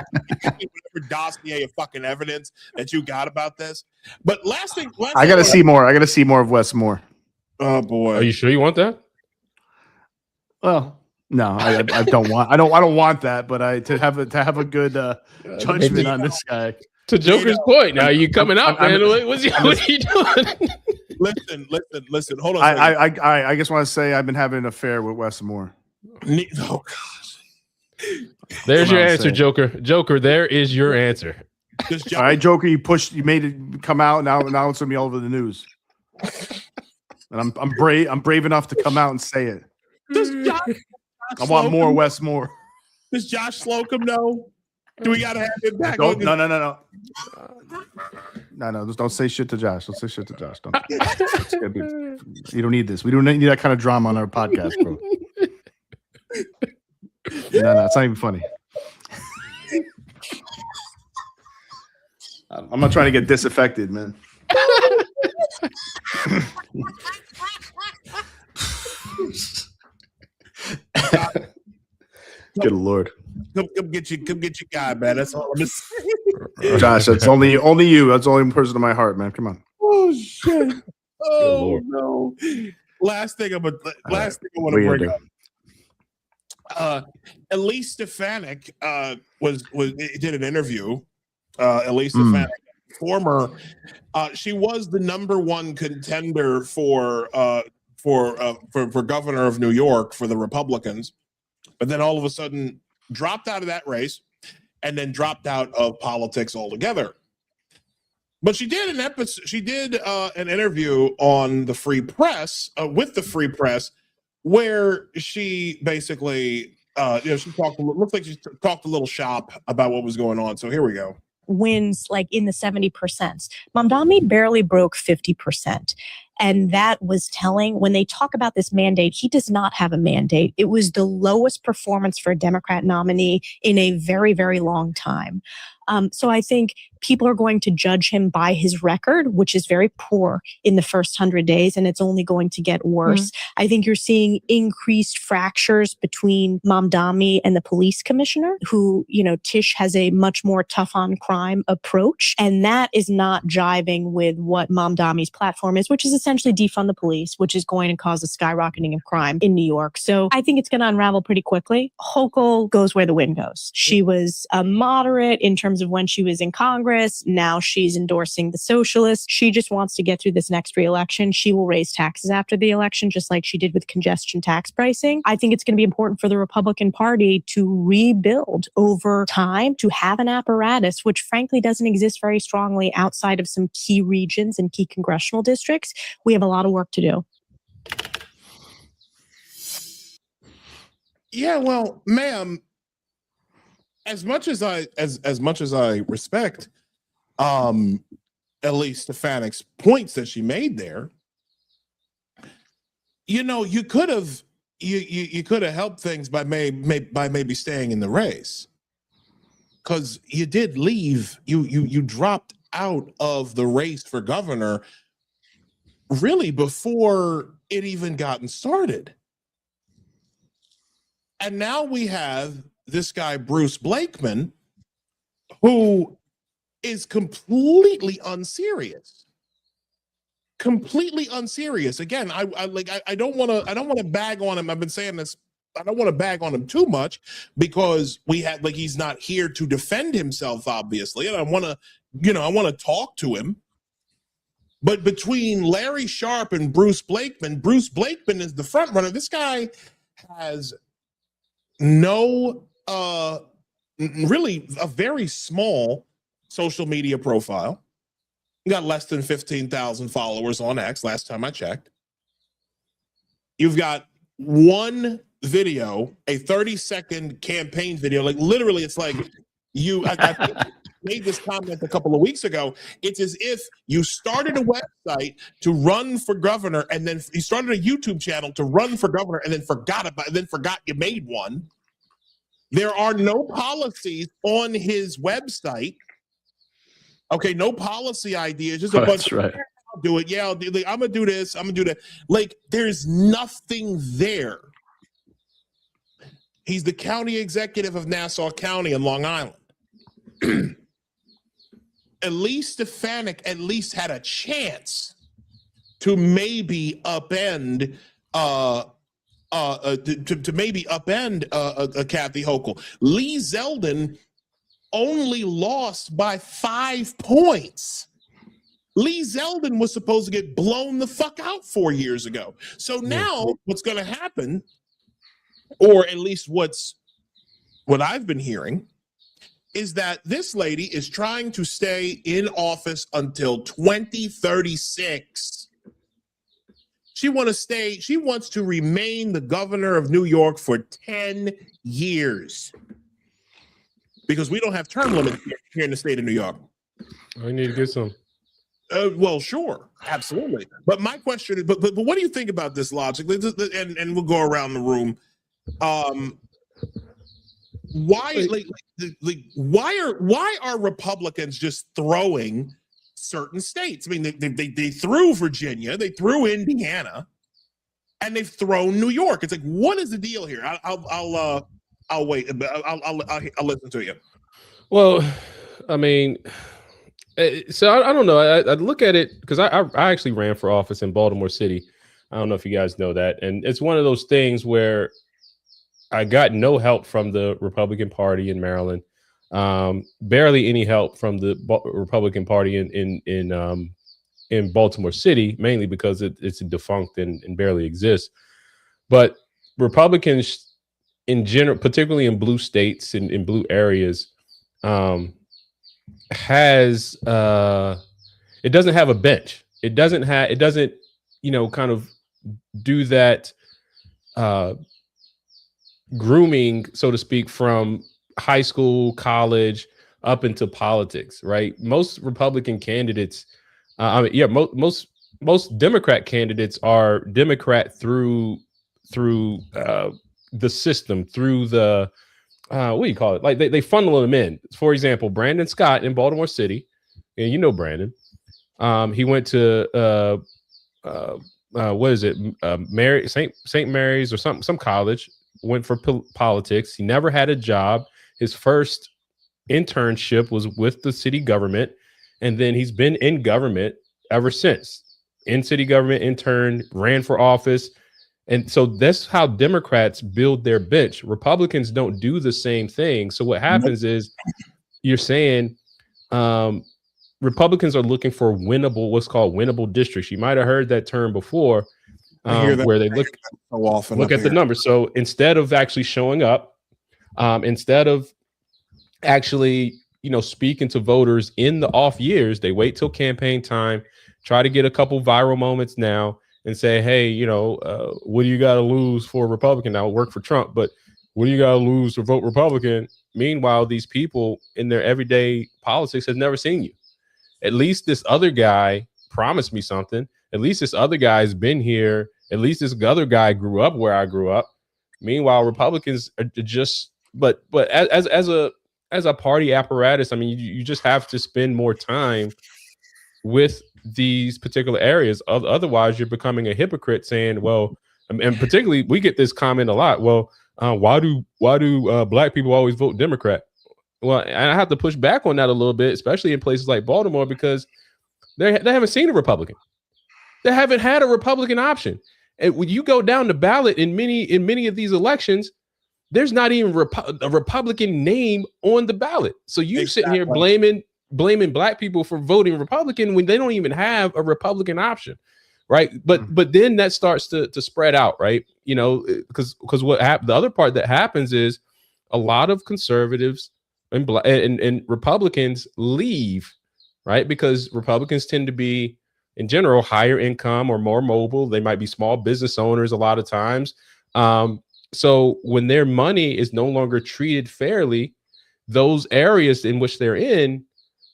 dossier of fucking evidence that you got about this. But last thing, I gotta see more. I gotta see more of Wes Moore. Oh boy, Are you sure you want that? Well, no, I don't want. I don't want that. But to have a good judgment on this guy. To Joker's point, now you coming out, man. What are you doing? Listen. Hold on. I just want to say I've been having an affair with Wes Moore. Oh gosh. There's your answer, Joker. Joker, there is your answer. All right, Joker, you made it come out. Now it's gonna be all over the news. And I'm brave enough to come out and say it. I want more Wes Moore. Does Josh Slocum know? Do we gotta have him back? No. Don't say shit to Josh. Don't say shit to Josh. You don't need this. We don't need that kind of drama on our podcast, bro. No, it's not even funny. I'm not trying to get disaffected, man. Good Lord. Come get your guy, man. That's all I'm saying. Josh, that's only you. That's the only person in my heart, man. Come on. Oh shit. Oh no. Last thing I want to bring up. Elise Stefanik did an interview. Elise Stefanik, former, she was the #1 contender for governor of New York for the Republicans, but then all of a sudden dropped out of that race and then dropped out of politics altogether. But she did an episode. She did an interview on the Free Press with the Free Press, where she basically, she talked. Looks like she talked a little shop about what was going on. So here we go. Wins like in the 70%. Mamdani barely broke 50%. And that was telling. When they talk about this mandate, he does not have a mandate. It was the lowest performance for a Democrat nominee in a very, very long time. So I think people are going to judge him by his record, which is very poor in the first 100 days, and it's only going to get worse. I think you're seeing increased fractures between Mamdani and the police commissioner, who, Tish has a much more tough on crime approach. And that is not jiving with what Mamdani's platform is, which is essentially defund the police, which is going to cause a skyrocketing of crime in New York. So I think it's going to unravel pretty quickly. Hochul goes where the wind goes. She was a moderate in terms of when she was in Congress. Now she's endorsing the socialists. She just wants to get through this next re-election. She will raise taxes after the election, just like she did with congestion tax pricing. I think it's going to be important for the Republican Party to rebuild over time, to have an apparatus, which frankly doesn't exist very strongly outside of some key regions and key congressional districts. We have a lot of work to do. Yeah, well, ma'am, as much as I respect Elise Stefanik's points that she made there, you could have helped things by maybe staying in the race, because you did leave. You dropped out of the race for governor really before it even gotten started, and now we have this guy, Bruce Blakeman, who is completely unserious. Again, I don't want to bag on him. I've been saying this. I don't want to bag on him too much, because he's not here to defend himself, obviously. And I want to talk to him. But between Larry Sharpe and Bruce Blakeman is the front runner. This guy has no really a very small social media profile. You got less than 15,000 followers on X last time I checked. You've got one video, a 30-second campaign video. Like literally, it's like I made this comment a couple of weeks ago. It's as if you started a website to run for governor, and then you started a YouTube channel to run for governor, and then forgot you made one. There are no policies on his website. Okay, no policy ideas, just Oh, a bunch that's of right. I'll do it. Yeah, I'll do, like, I'm gonna do this. I'm gonna do that. Like, there's nothing there. He's the county executive of Nassau County in Long Island. Elise Stefanik at least had a chance to maybe upend to maybe upend Kathy Hochul. Lee Zeldin only lost by 5 points. Lee Zeldin was supposed to get blown the fuck out 4 years ago. So now what's going to happen, or at least what I've been hearing, is that this lady is trying to stay in office until 2036. She wants to remain the governor of New York for 10 years. Because we don't have term limits here in the state of New York. I need to get some. Well, sure, absolutely. But my question is, but what do you think about this logic? And we'll go around the room. Why are Republicans just throwing certain states? I mean, they threw Virginia, they threw Indiana, and they've thrown New York. It's like, what is the deal here? I'll wait. I'll listen to you. Well, I mean, so I don't know. I look at it because I actually ran for office in Baltimore City. I don't know if you guys know that. And it's one of those things where I got no help from the Republican Party in Maryland. Barely any help from the Republican Party in Baltimore City, mainly because it's defunct and barely exists. But Republicans in general, particularly in blue states and in blue areas, it doesn't have a bench. It doesn't, kind of do that grooming, so to speak, from high school, college, up into politics, right? Most Republican candidates, most Democrat candidates are Democrat through the system, through the what do you call it? Like they funnel them in. For example, Brandon Scott in Baltimore City, and you know Brandon. He went to what is it? Mary St. Mary's or some college. Went for politics. He never had a job. His first internship was with the city government, and then he's been in government ever since. In city government, interned, ran for office. And so that's how Democrats build their bench. Republicans don't do the same thing. So what happens is you're saying Republicans are looking for what's called winnable districts. You might have heard that term before, where they look at the numbers. So instead of actually showing up, instead of actually, speaking to voters in the off years, they wait till campaign time, try to get a couple viral moments now and say, hey, what do you got to lose for a Republican? Now work for Trump, but what do you got to lose to vote Republican? Meanwhile, these people in their everyday politics have never seen you. At least this other guy promised me something. At least this other guy's been here. At least this other guy grew up where I grew up. Meanwhile, Republicans are just, but as a party apparatus, I mean, you just have to spend more time with these particular areas. Otherwise, you're becoming a hypocrite saying, well, and particularly we get this comment a lot. Well, why do black people always vote Democrat? Well, and I have to push back on that a little bit, especially in places like Baltimore, because they haven't seen a Republican. They haven't had a Republican option. And when you go down the ballot in many of these elections, there's not even a Republican name on the ballot. So you sitting here blaming black people for voting Republican when they don't even have a Republican option, right? But then that starts to spread out, right? Because the other part that happens is a lot of conservatives and Republicans leave, right? Because Republicans tend to be, in general, higher income or more mobile. They might be small business owners a lot of times. So when their money is no longer treated fairly, those areas in which they're in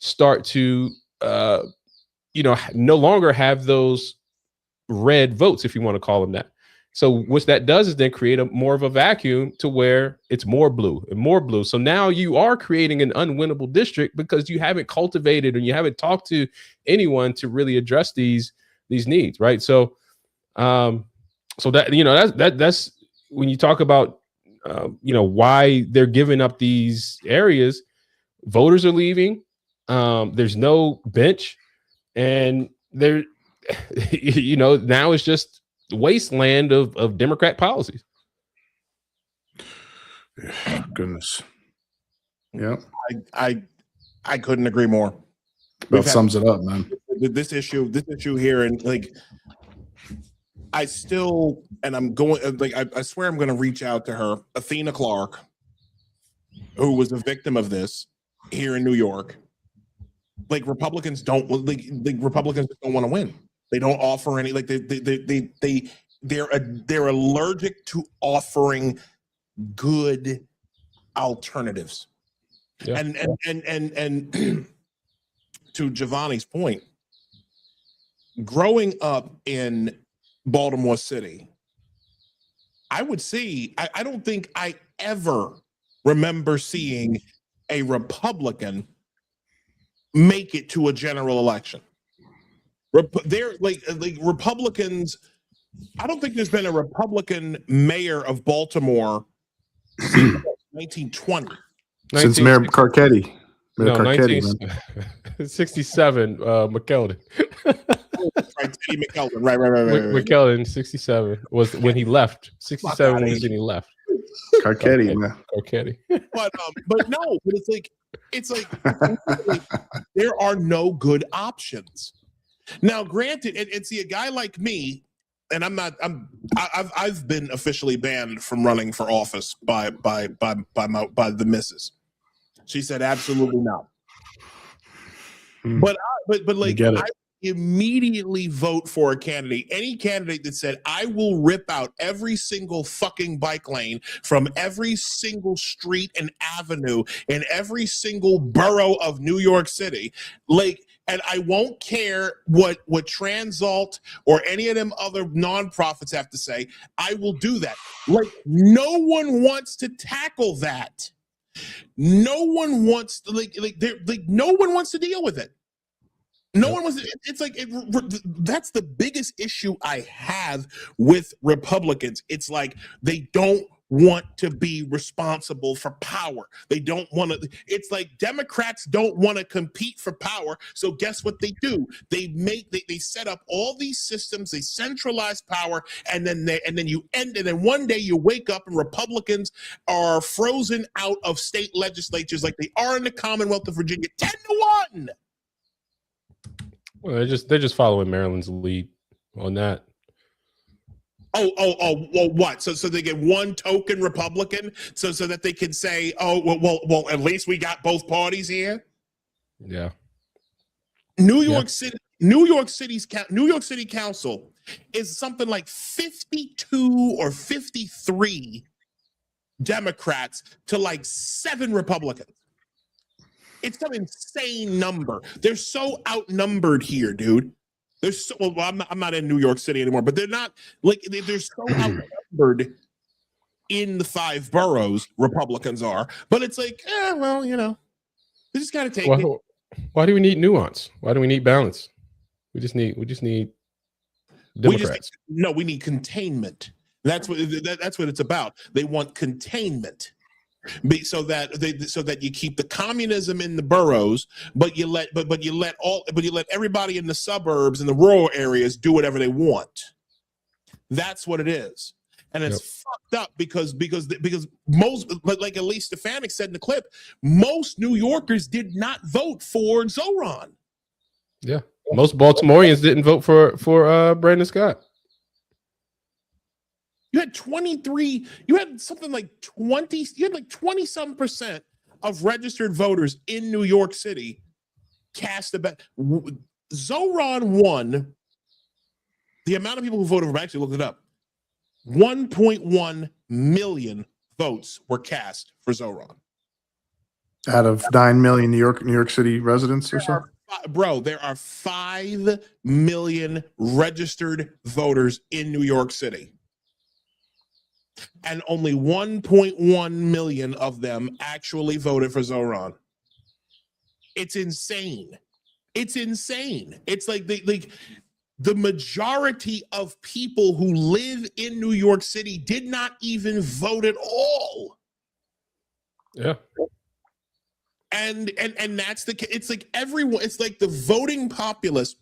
start to, no longer have those red votes, if you want to call them that. So what that does is then create more of a vacuum to where it's more blue and more blue. So now you are creating an unwinnable district because you haven't cultivated and you haven't talked to anyone to really address these needs, right? So, so that, you know, that's when you talk about, you know, why they're giving up these areas. Voters are leaving. There's no bench, and there, you know, now it's just wasteland of Democrat policies. Goodness. Yeah. I couldn't agree more. That sums it up, man. This issue here, and like, I still, and I'm going, like, I swear I'm going to reach out to her, Athena Clark, who was a victim of this here in New York. Like, Republicans don't, like Republicans don't want to win. They don't offer any, like, they're allergic to offering good alternatives. Yeah. And to Jovani's point, growing up in Baltimore City, I would see, I don't think I ever remember seeing a Republican make it to a general election. They're like Republicans. I don't think there's been a Republican mayor of Baltimore since 1920. Since Mayor Carcetti. No, 1967, McKeldin. Right, Teddy McKeldin. Right. McKeldin, 67 was when he left. 67 was when he left. Carcetti, man. Carcetti. But no, but it's like there are no good options. Now, granted, and see, a guy like me, and I've been officially banned from running for office by the missus. She said absolutely not. But like, I immediately vote for a candidate, any candidate that said, I will rip out every single fucking bike lane from every single street and avenue in every single borough of New York City. Like, and I won't care what Transalt or any of them other nonprofits have to say. I will do that. Like, no one wants to tackle that. No one wants to, no one wants to deal with it. No one was. It's like that's the biggest issue I have with Republicans. It's like they don't want to be responsible for power. They don't want to. It's like Democrats don't want to compete for power. So guess what they do? They set up all these systems. They centralize power, and then one day you wake up and Republicans are frozen out of state legislatures like they are in the Commonwealth of Virginia, 10-1. Well, they're just following Maryland's lead on that. Well, what? So they get one token Republican, so that they can say, well, at least we got both parties here. Yeah. New York City Council is something like 52 or 53 Democrats to like 7 Republicans. It's some insane number. They're so outnumbered here, dude. They're so, well, I'm not in New York City anymore, but they're not like they're so outnumbered in the 5 boroughs. Republicans are, but it's like, well, you know, they just gotta take it. Why do we need nuance? Why do we need balance? We just need Democrats. We need containment. That's what it's about. They want containment. So that you keep the communism in the boroughs, but you let everybody in the suburbs and the rural areas do whatever they want. That's what it is, and it's fucked up because most, like Elise Stefanik said in the clip, most New Yorkers did not vote for Zohran. Yeah, most Baltimoreans didn't vote for Brandon Scott. You had 23, you had something like 20, you had like 20-some% of registered voters in New York City cast a bet. Zohran won. The amount of people who voted for him, I actually looked it up. 1.1 million votes were cast for Zohran. Out of 9 million New York City residents or so? Bro, there are 5 million registered voters in New York City. and only 1.1 million of them actually voted for Zohran. It's insane. It's insane. It's like the majority of people who live in New York City did not even vote at all. Yeah. And that's it's like everyone, it's like the voting populace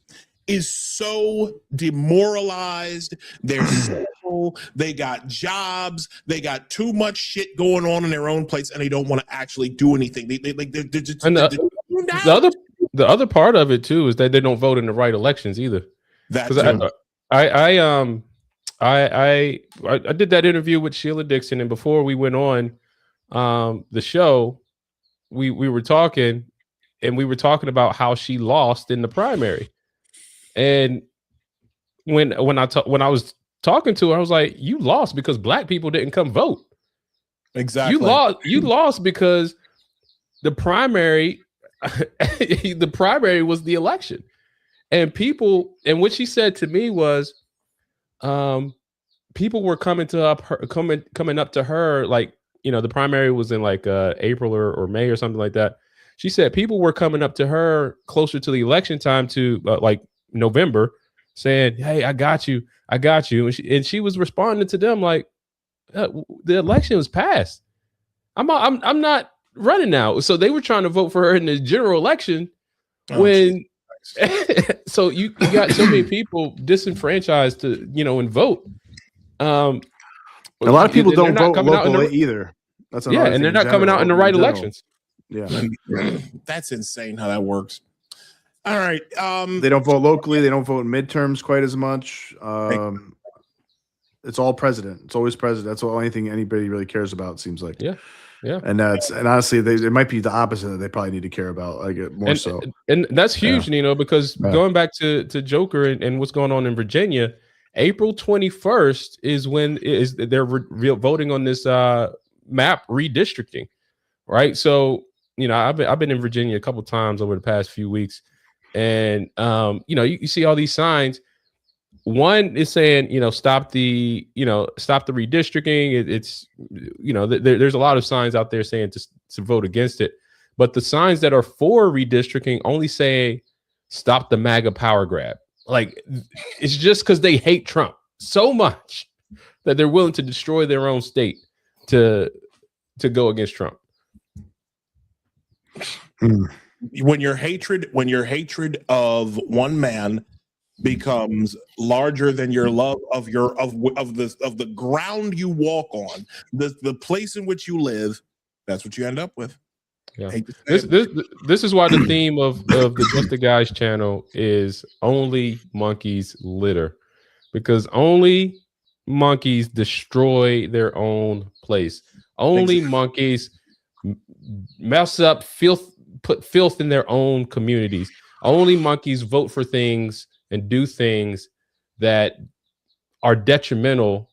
is so demoralized. They're simple, they got jobs, they got too much shit going on in their own place, and they don't want to actually do anything. They're just and the other part of it too is that they don't vote in the right elections either. Because I did that interview with Sheila Dixon, and before we went on the show, we were talking, and we were talking about how she lost in the primary. And when I was talking to her, I was like, "You lost because black people didn't come vote. Exactly. You lost because the primary, the primary was the election." And what she said to me was, people were coming up to her, like, you know, the primary was in like April or May or something like that. She said people were coming up to her closer to the election time to like November, saying, "Hey, I got you," and she was responding to them like, "The election was passed. I'm not running now." So they were trying to vote for her in the general election when. So you got so many people disenfranchised to, you know, and vote. A lot of people don't vote locally either. That's and they're not coming out in the right elections. Yeah, that's insane how that works. All right, they don't vote locally. They don't vote in midterms quite as much. It's all president. It's always president. That's the only thing anybody really cares about. It seems like. Yeah. And honestly, it might be the opposite that they probably need to care about, like more so. And that's huge, you know, because going back to Joker and what's going on in Virginia, April 21st is when they're voting on this map redistricting, right? So, you know, I've been in Virginia a couple of times over the past few weeks, and you know, you see all these signs. One is saying, you know, stop the redistricting. It's, you know, there's a lot of signs out there saying to vote against it. But the signs that are for redistricting only say stop the MAGA power grab. Like, it's just because they hate Trump so much that they're willing to destroy their own state to go against Trump. When your hatred of one man becomes larger than your love of the ground you walk on, the place in which you live, that's what you end up with. Yeah. This is why the theme of the Just the Guys channel is only monkeys litter, because only monkeys destroy their own place. Only monkeys mess up, put filth in their own communities. Only monkeys vote for things and do things that are detrimental,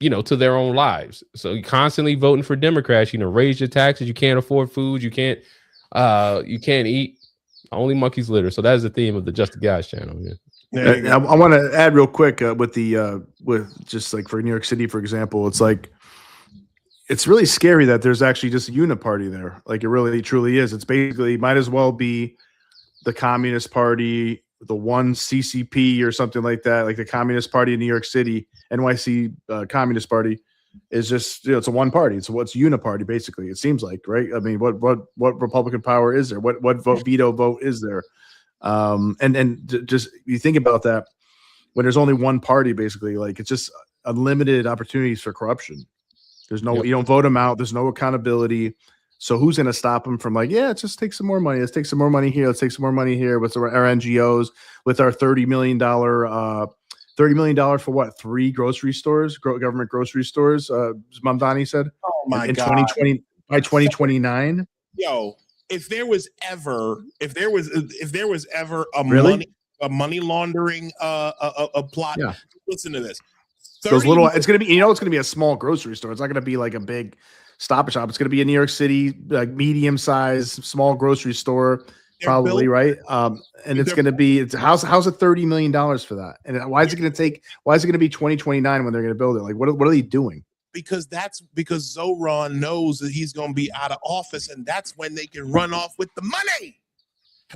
you know, to their own lives. So you're constantly voting for Democrats, you know, raise your taxes, you can't afford food, you can't eat. Only monkeys litter. So that is the theme of the Just the Guys channel. Yeah. I want to add real quick with just like for New York City, for example, it's like, it's really scary that there's actually just a uniparty there. Like, it really truly is. It's basically might as well be the Communist Party, the one CCP or something like that, like the Communist Party in New York City, NYC Communist Party is just, you know, it's a one party. It's what's uniparty basically. It seems like, right? I mean, what Republican power is there? What veto vote is there? And just you think about that, when there's only one party, basically, like, it's just unlimited opportunities for corruption. There's no, you don't vote them out. There's no accountability. So who's going to stop them from like, yeah, just take some more money. Let's take some more money here. Let's take some more money here with our NGOs, with our $30 million for what? 3 grocery stores, government grocery stores. Mamdani said, oh my in God. 2020, by 2029. Yo, if there was ever a Really? money laundering a plot, Yeah. Listen to this. Those little, it's going to be, you know, it's going to be a small grocery store. It's not going to be like a big Stop and Shop. It's going to be a New York City, like medium-sized, small grocery store, probably, right? And it's going to be, how's it $30 million for that? And why is it going to be 2029 when they're going to build it? Like, what are they doing? because Zohran knows that he's going to be out of office, and that's when they can run off with the money.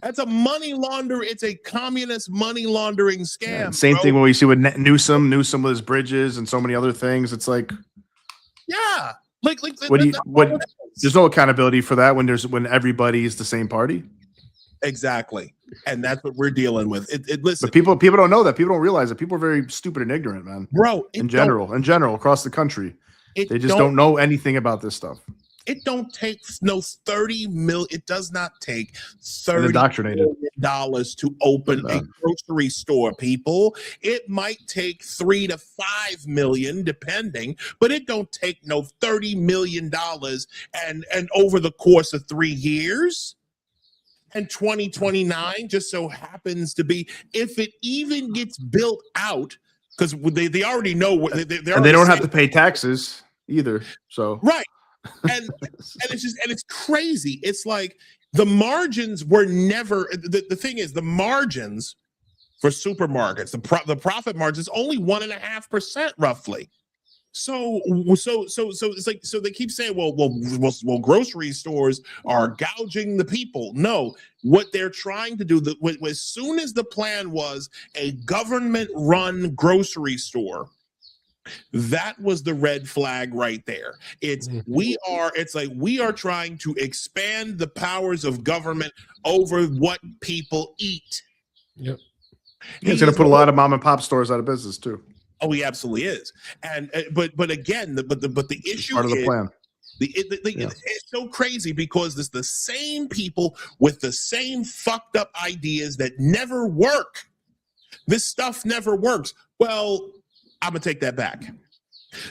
That's a money launder. It's a communist money laundering scam. Yeah, same thing when we see with Newsom with his bridges and so many other things. It's like, yeah, there's no accountability for that when everybody's the same party. Exactly, and that's what we're dealing with. Listen, but people don't know that. People don't realize that. People are very stupid and ignorant, man. Bro, in general, across the country, they just don't know anything about this stuff. It don't take no 30 million. It does not take $30 million to open a grocery store, people. It might take 3 to 5 million, depending, but it don't take no $30 million and over the course of 3 years. And 2029 just so happens to be, if it even gets built out, because they already know and they don't have to pay taxes either. So right. And it's crazy. It's like the margins were never the thing is the margins for supermarkets, the profit margins only 1.5% roughly. So it's like, so they keep saying, well, grocery stores are gouging the people. No, what they're trying to do, as soon as the plan was a government-run grocery store, that was the red flag right there. We are trying to expand the powers of government over what people eat. Yep. It's going to put a lot of mom and pop stores out of business too. Oh, he absolutely is. And but again, the issue part of the plan. It's so crazy because it's the same people with the same fucked up ideas that never work. This stuff never works. Well, I'm gonna take that back.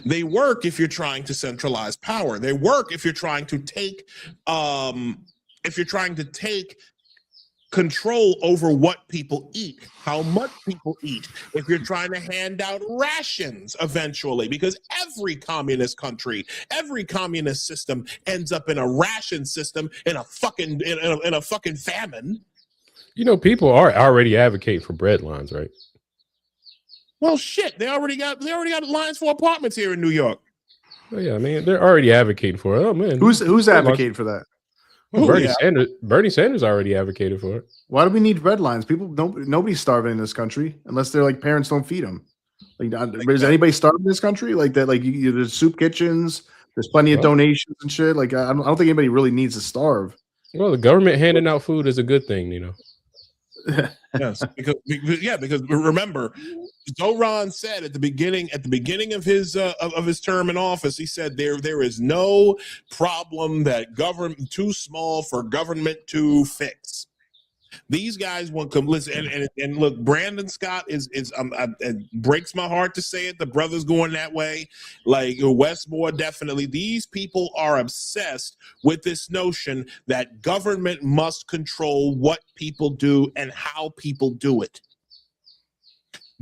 They work if you're trying to centralize power. They work if you're trying to take control over what people eat, how much people eat, if you're trying to hand out rations eventually, because every communist country, every communist system ends up in a ration system, in a fucking famine. You know, people are already advocating for bread lines, right? Well, shit, they already got lines for apartments here in New York. Oh, yeah, I mean, they're already advocating for it. Oh man, who's advocating for that? Well, Bernie Sanders already advocated for it. Why do we need red lines? Nobody's starving in this country unless they're like parents don't feed them. Like, is anybody starving in this country like that? Like, there's soup kitchens, there's plenty of donations and shit. Like, I don't think anybody really needs to starve. Well, the government handing out food is a good thing, you know. Yes, because remember, Zohran said at the beginning of his term in office, he said there is no problem that government too small for government to fix. These guys want to listen, and look, Brandon Scott is it breaks my heart to say it. The brother's going that way, like Wes Moore, definitely. These people are obsessed with this notion that government must control what people do and how people do it.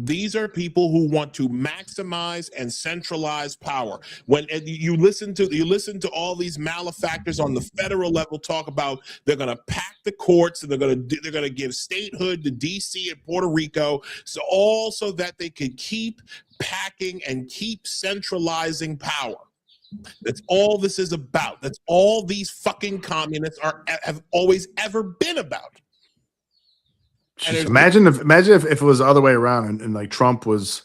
These are people who want to maximize and centralize power. When you listen to all these malefactors on the federal level talk about they're going to pack the courts and they're going to give statehood to DC and Puerto Rico, so that they could keep packing and keep centralizing power. That's all this is about. That's all these fucking communists have always ever been about. Imagine if it was the other way around and like Trump was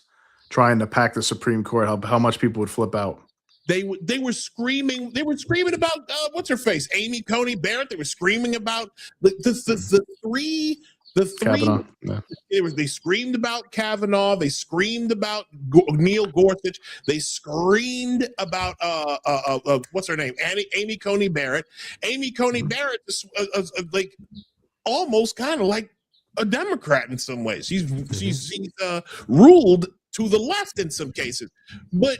trying to pack the Supreme Court, how much people would flip out. They were screaming about what's her face, Amy Coney Barrett. They were screaming about the three. Kavanaugh. Yeah. They screamed about Kavanaugh. They screamed about Neil Gorsuch. They screamed about what's her name, Amy Coney Barrett. Amy Coney Barrett is like almost kind of like a Democrat in some ways. She's ruled to the left in some cases, but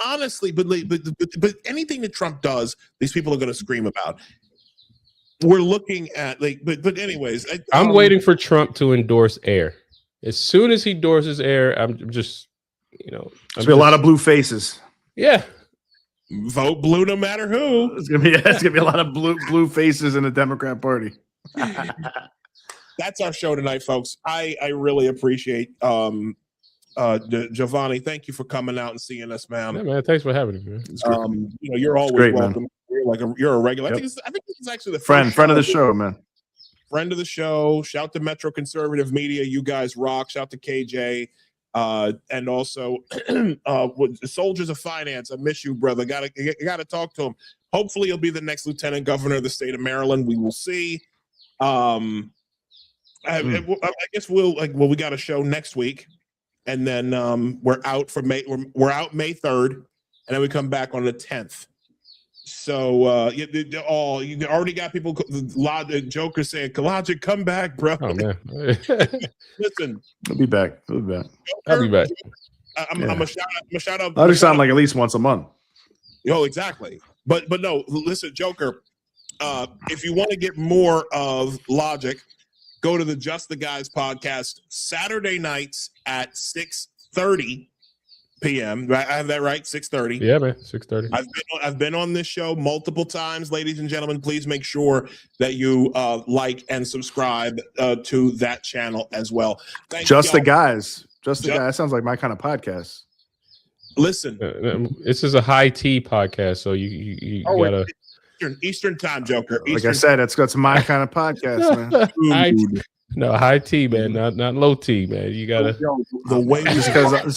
honestly, but anything that Trump does, these people are going to scream about. We're looking at but anyways, I'm waiting for Trump to endorse air. As soon as he endorses air, I'm just, there's gonna be a lot of blue faces. Yeah. Vote blue no matter who. It's gonna be a lot of blue faces in the Democrat Party. That's our show tonight, folks. I really appreciate Jovani, thank you for coming out and seeing us, man. Yeah, man. Thanks for having me, man. You're always great, welcome. Man. You're a regular. Yep. I think this is actually the friend of the show. show, man. Friend of the show. Shout to Metro Conservative Media. You guys rock. Shout to KJ. And also Soldiers of Finance. I miss you, brother. Gotta talk to him. Hopefully he'll be the next lieutenant governor of the state of Maryland. We will see. I guess we got a show next week, and then we're out for May. We're out May 3rd, and then we come back on the 10th. So you already got people. Joker saying, "Kalajic, come back, bro." Oh man, Listen, I'll be back. I'll be back. I'm a shout out. I'll just sound like at least once a month. Oh, exactly. But no, listen, Joker. If you want to get more of Logic, go to the Just the Guys podcast Saturday nights at 6:30 p.m. I have that right? 6:30. Yeah, man. 6:30. I've been on this show multiple times, ladies and gentlemen. Please make sure that you like and subscribe to that channel as well. Just the Guys. Just the Guys. That sounds like my kind of podcast. Listen, this is a high tea podcast, so you gotta Eastern time, Joker. Like I said, it's my kind of podcast, man. High tea, man, not low tea, man. You gotta the way just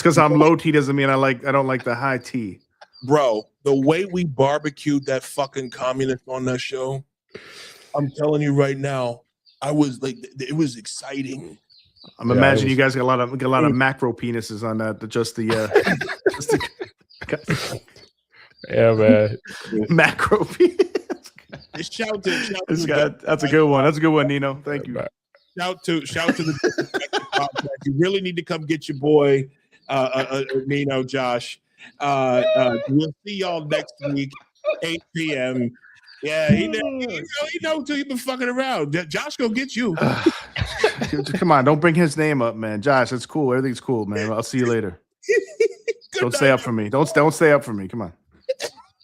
because I'm low tea doesn't mean I don't like the high tea, bro. The way we barbecued that fucking communist on that show, I'm telling you right now, I was like, it was exciting. I'm imagining you guys got a lot of macro penises on that. Yeah, man. Macro penis. Shout that's a good one. That's a good one, Nino. Thank you. Shout to the podcast. You really need to come get your boy Nino, Josh. We'll see y'all next week, 8 p.m. Yeah, he knows too. You've been fucking around. Josh gonna get you. Come on, don't bring his name up, man. Josh, it's cool. Everything's cool, man. I'll see you later. Don't stay up for me. Don't stay up for me. Come on.